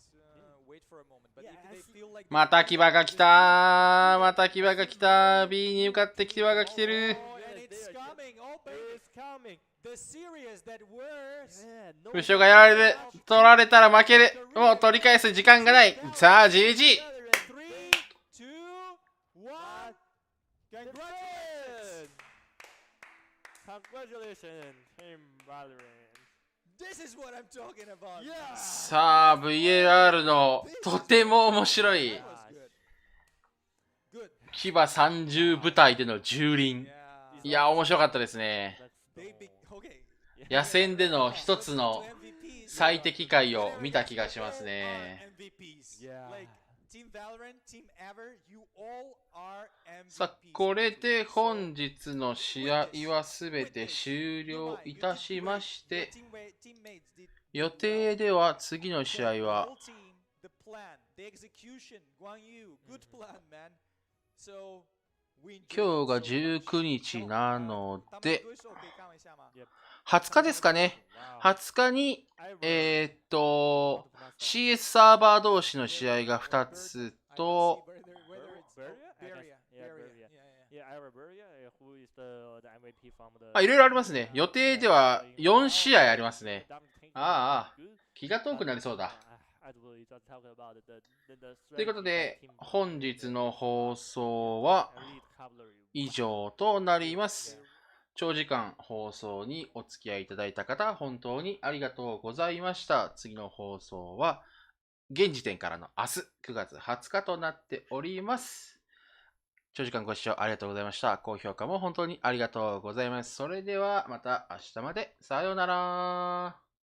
wait for a moment. But if they feel like また牙が来たー。また牙が来たー。B に向かって牙が来てる。 Oh, and it's coming. Oh, baby. It's coming. The series that worse. Yeah, no 武将がやられる。取られたら負ける。もう取り返す時間がない。さあ、GG。 3, 2, 1. Congratulations. Congratulations, Team Valorant. This is what I'm talking about. Yeah. さあ、VLR のとても面白い That was good. Good. 騎馬30部隊での蹂躙。 Yeah. いや、面白かったですね。 They okay. 野戦での一つ To の MVPs. 最適解を見た気がしますね。 MVPs. Yeah. Like Team Valorant, Team Ever, you all are MVPs. さあ、これで本日の試合はすべて終了いたしまして、予定では次の試合は、今日が19日なので、20日ですかね。20日に、CS サーバー同士の試合が2つと、いろいろありますね。予定では4試合ありますね。ああ、気が遠くなりそうだ。ということで、本日の放送は以上となります。長時間放送にお付き合いいただいた方、本当にありがとうございました。次の放送は、現時点からの明日9月20日となっております。長時間ご視聴ありがとうございました。高評価も本当にありがとうございます。それではまた明日まで。さようなら。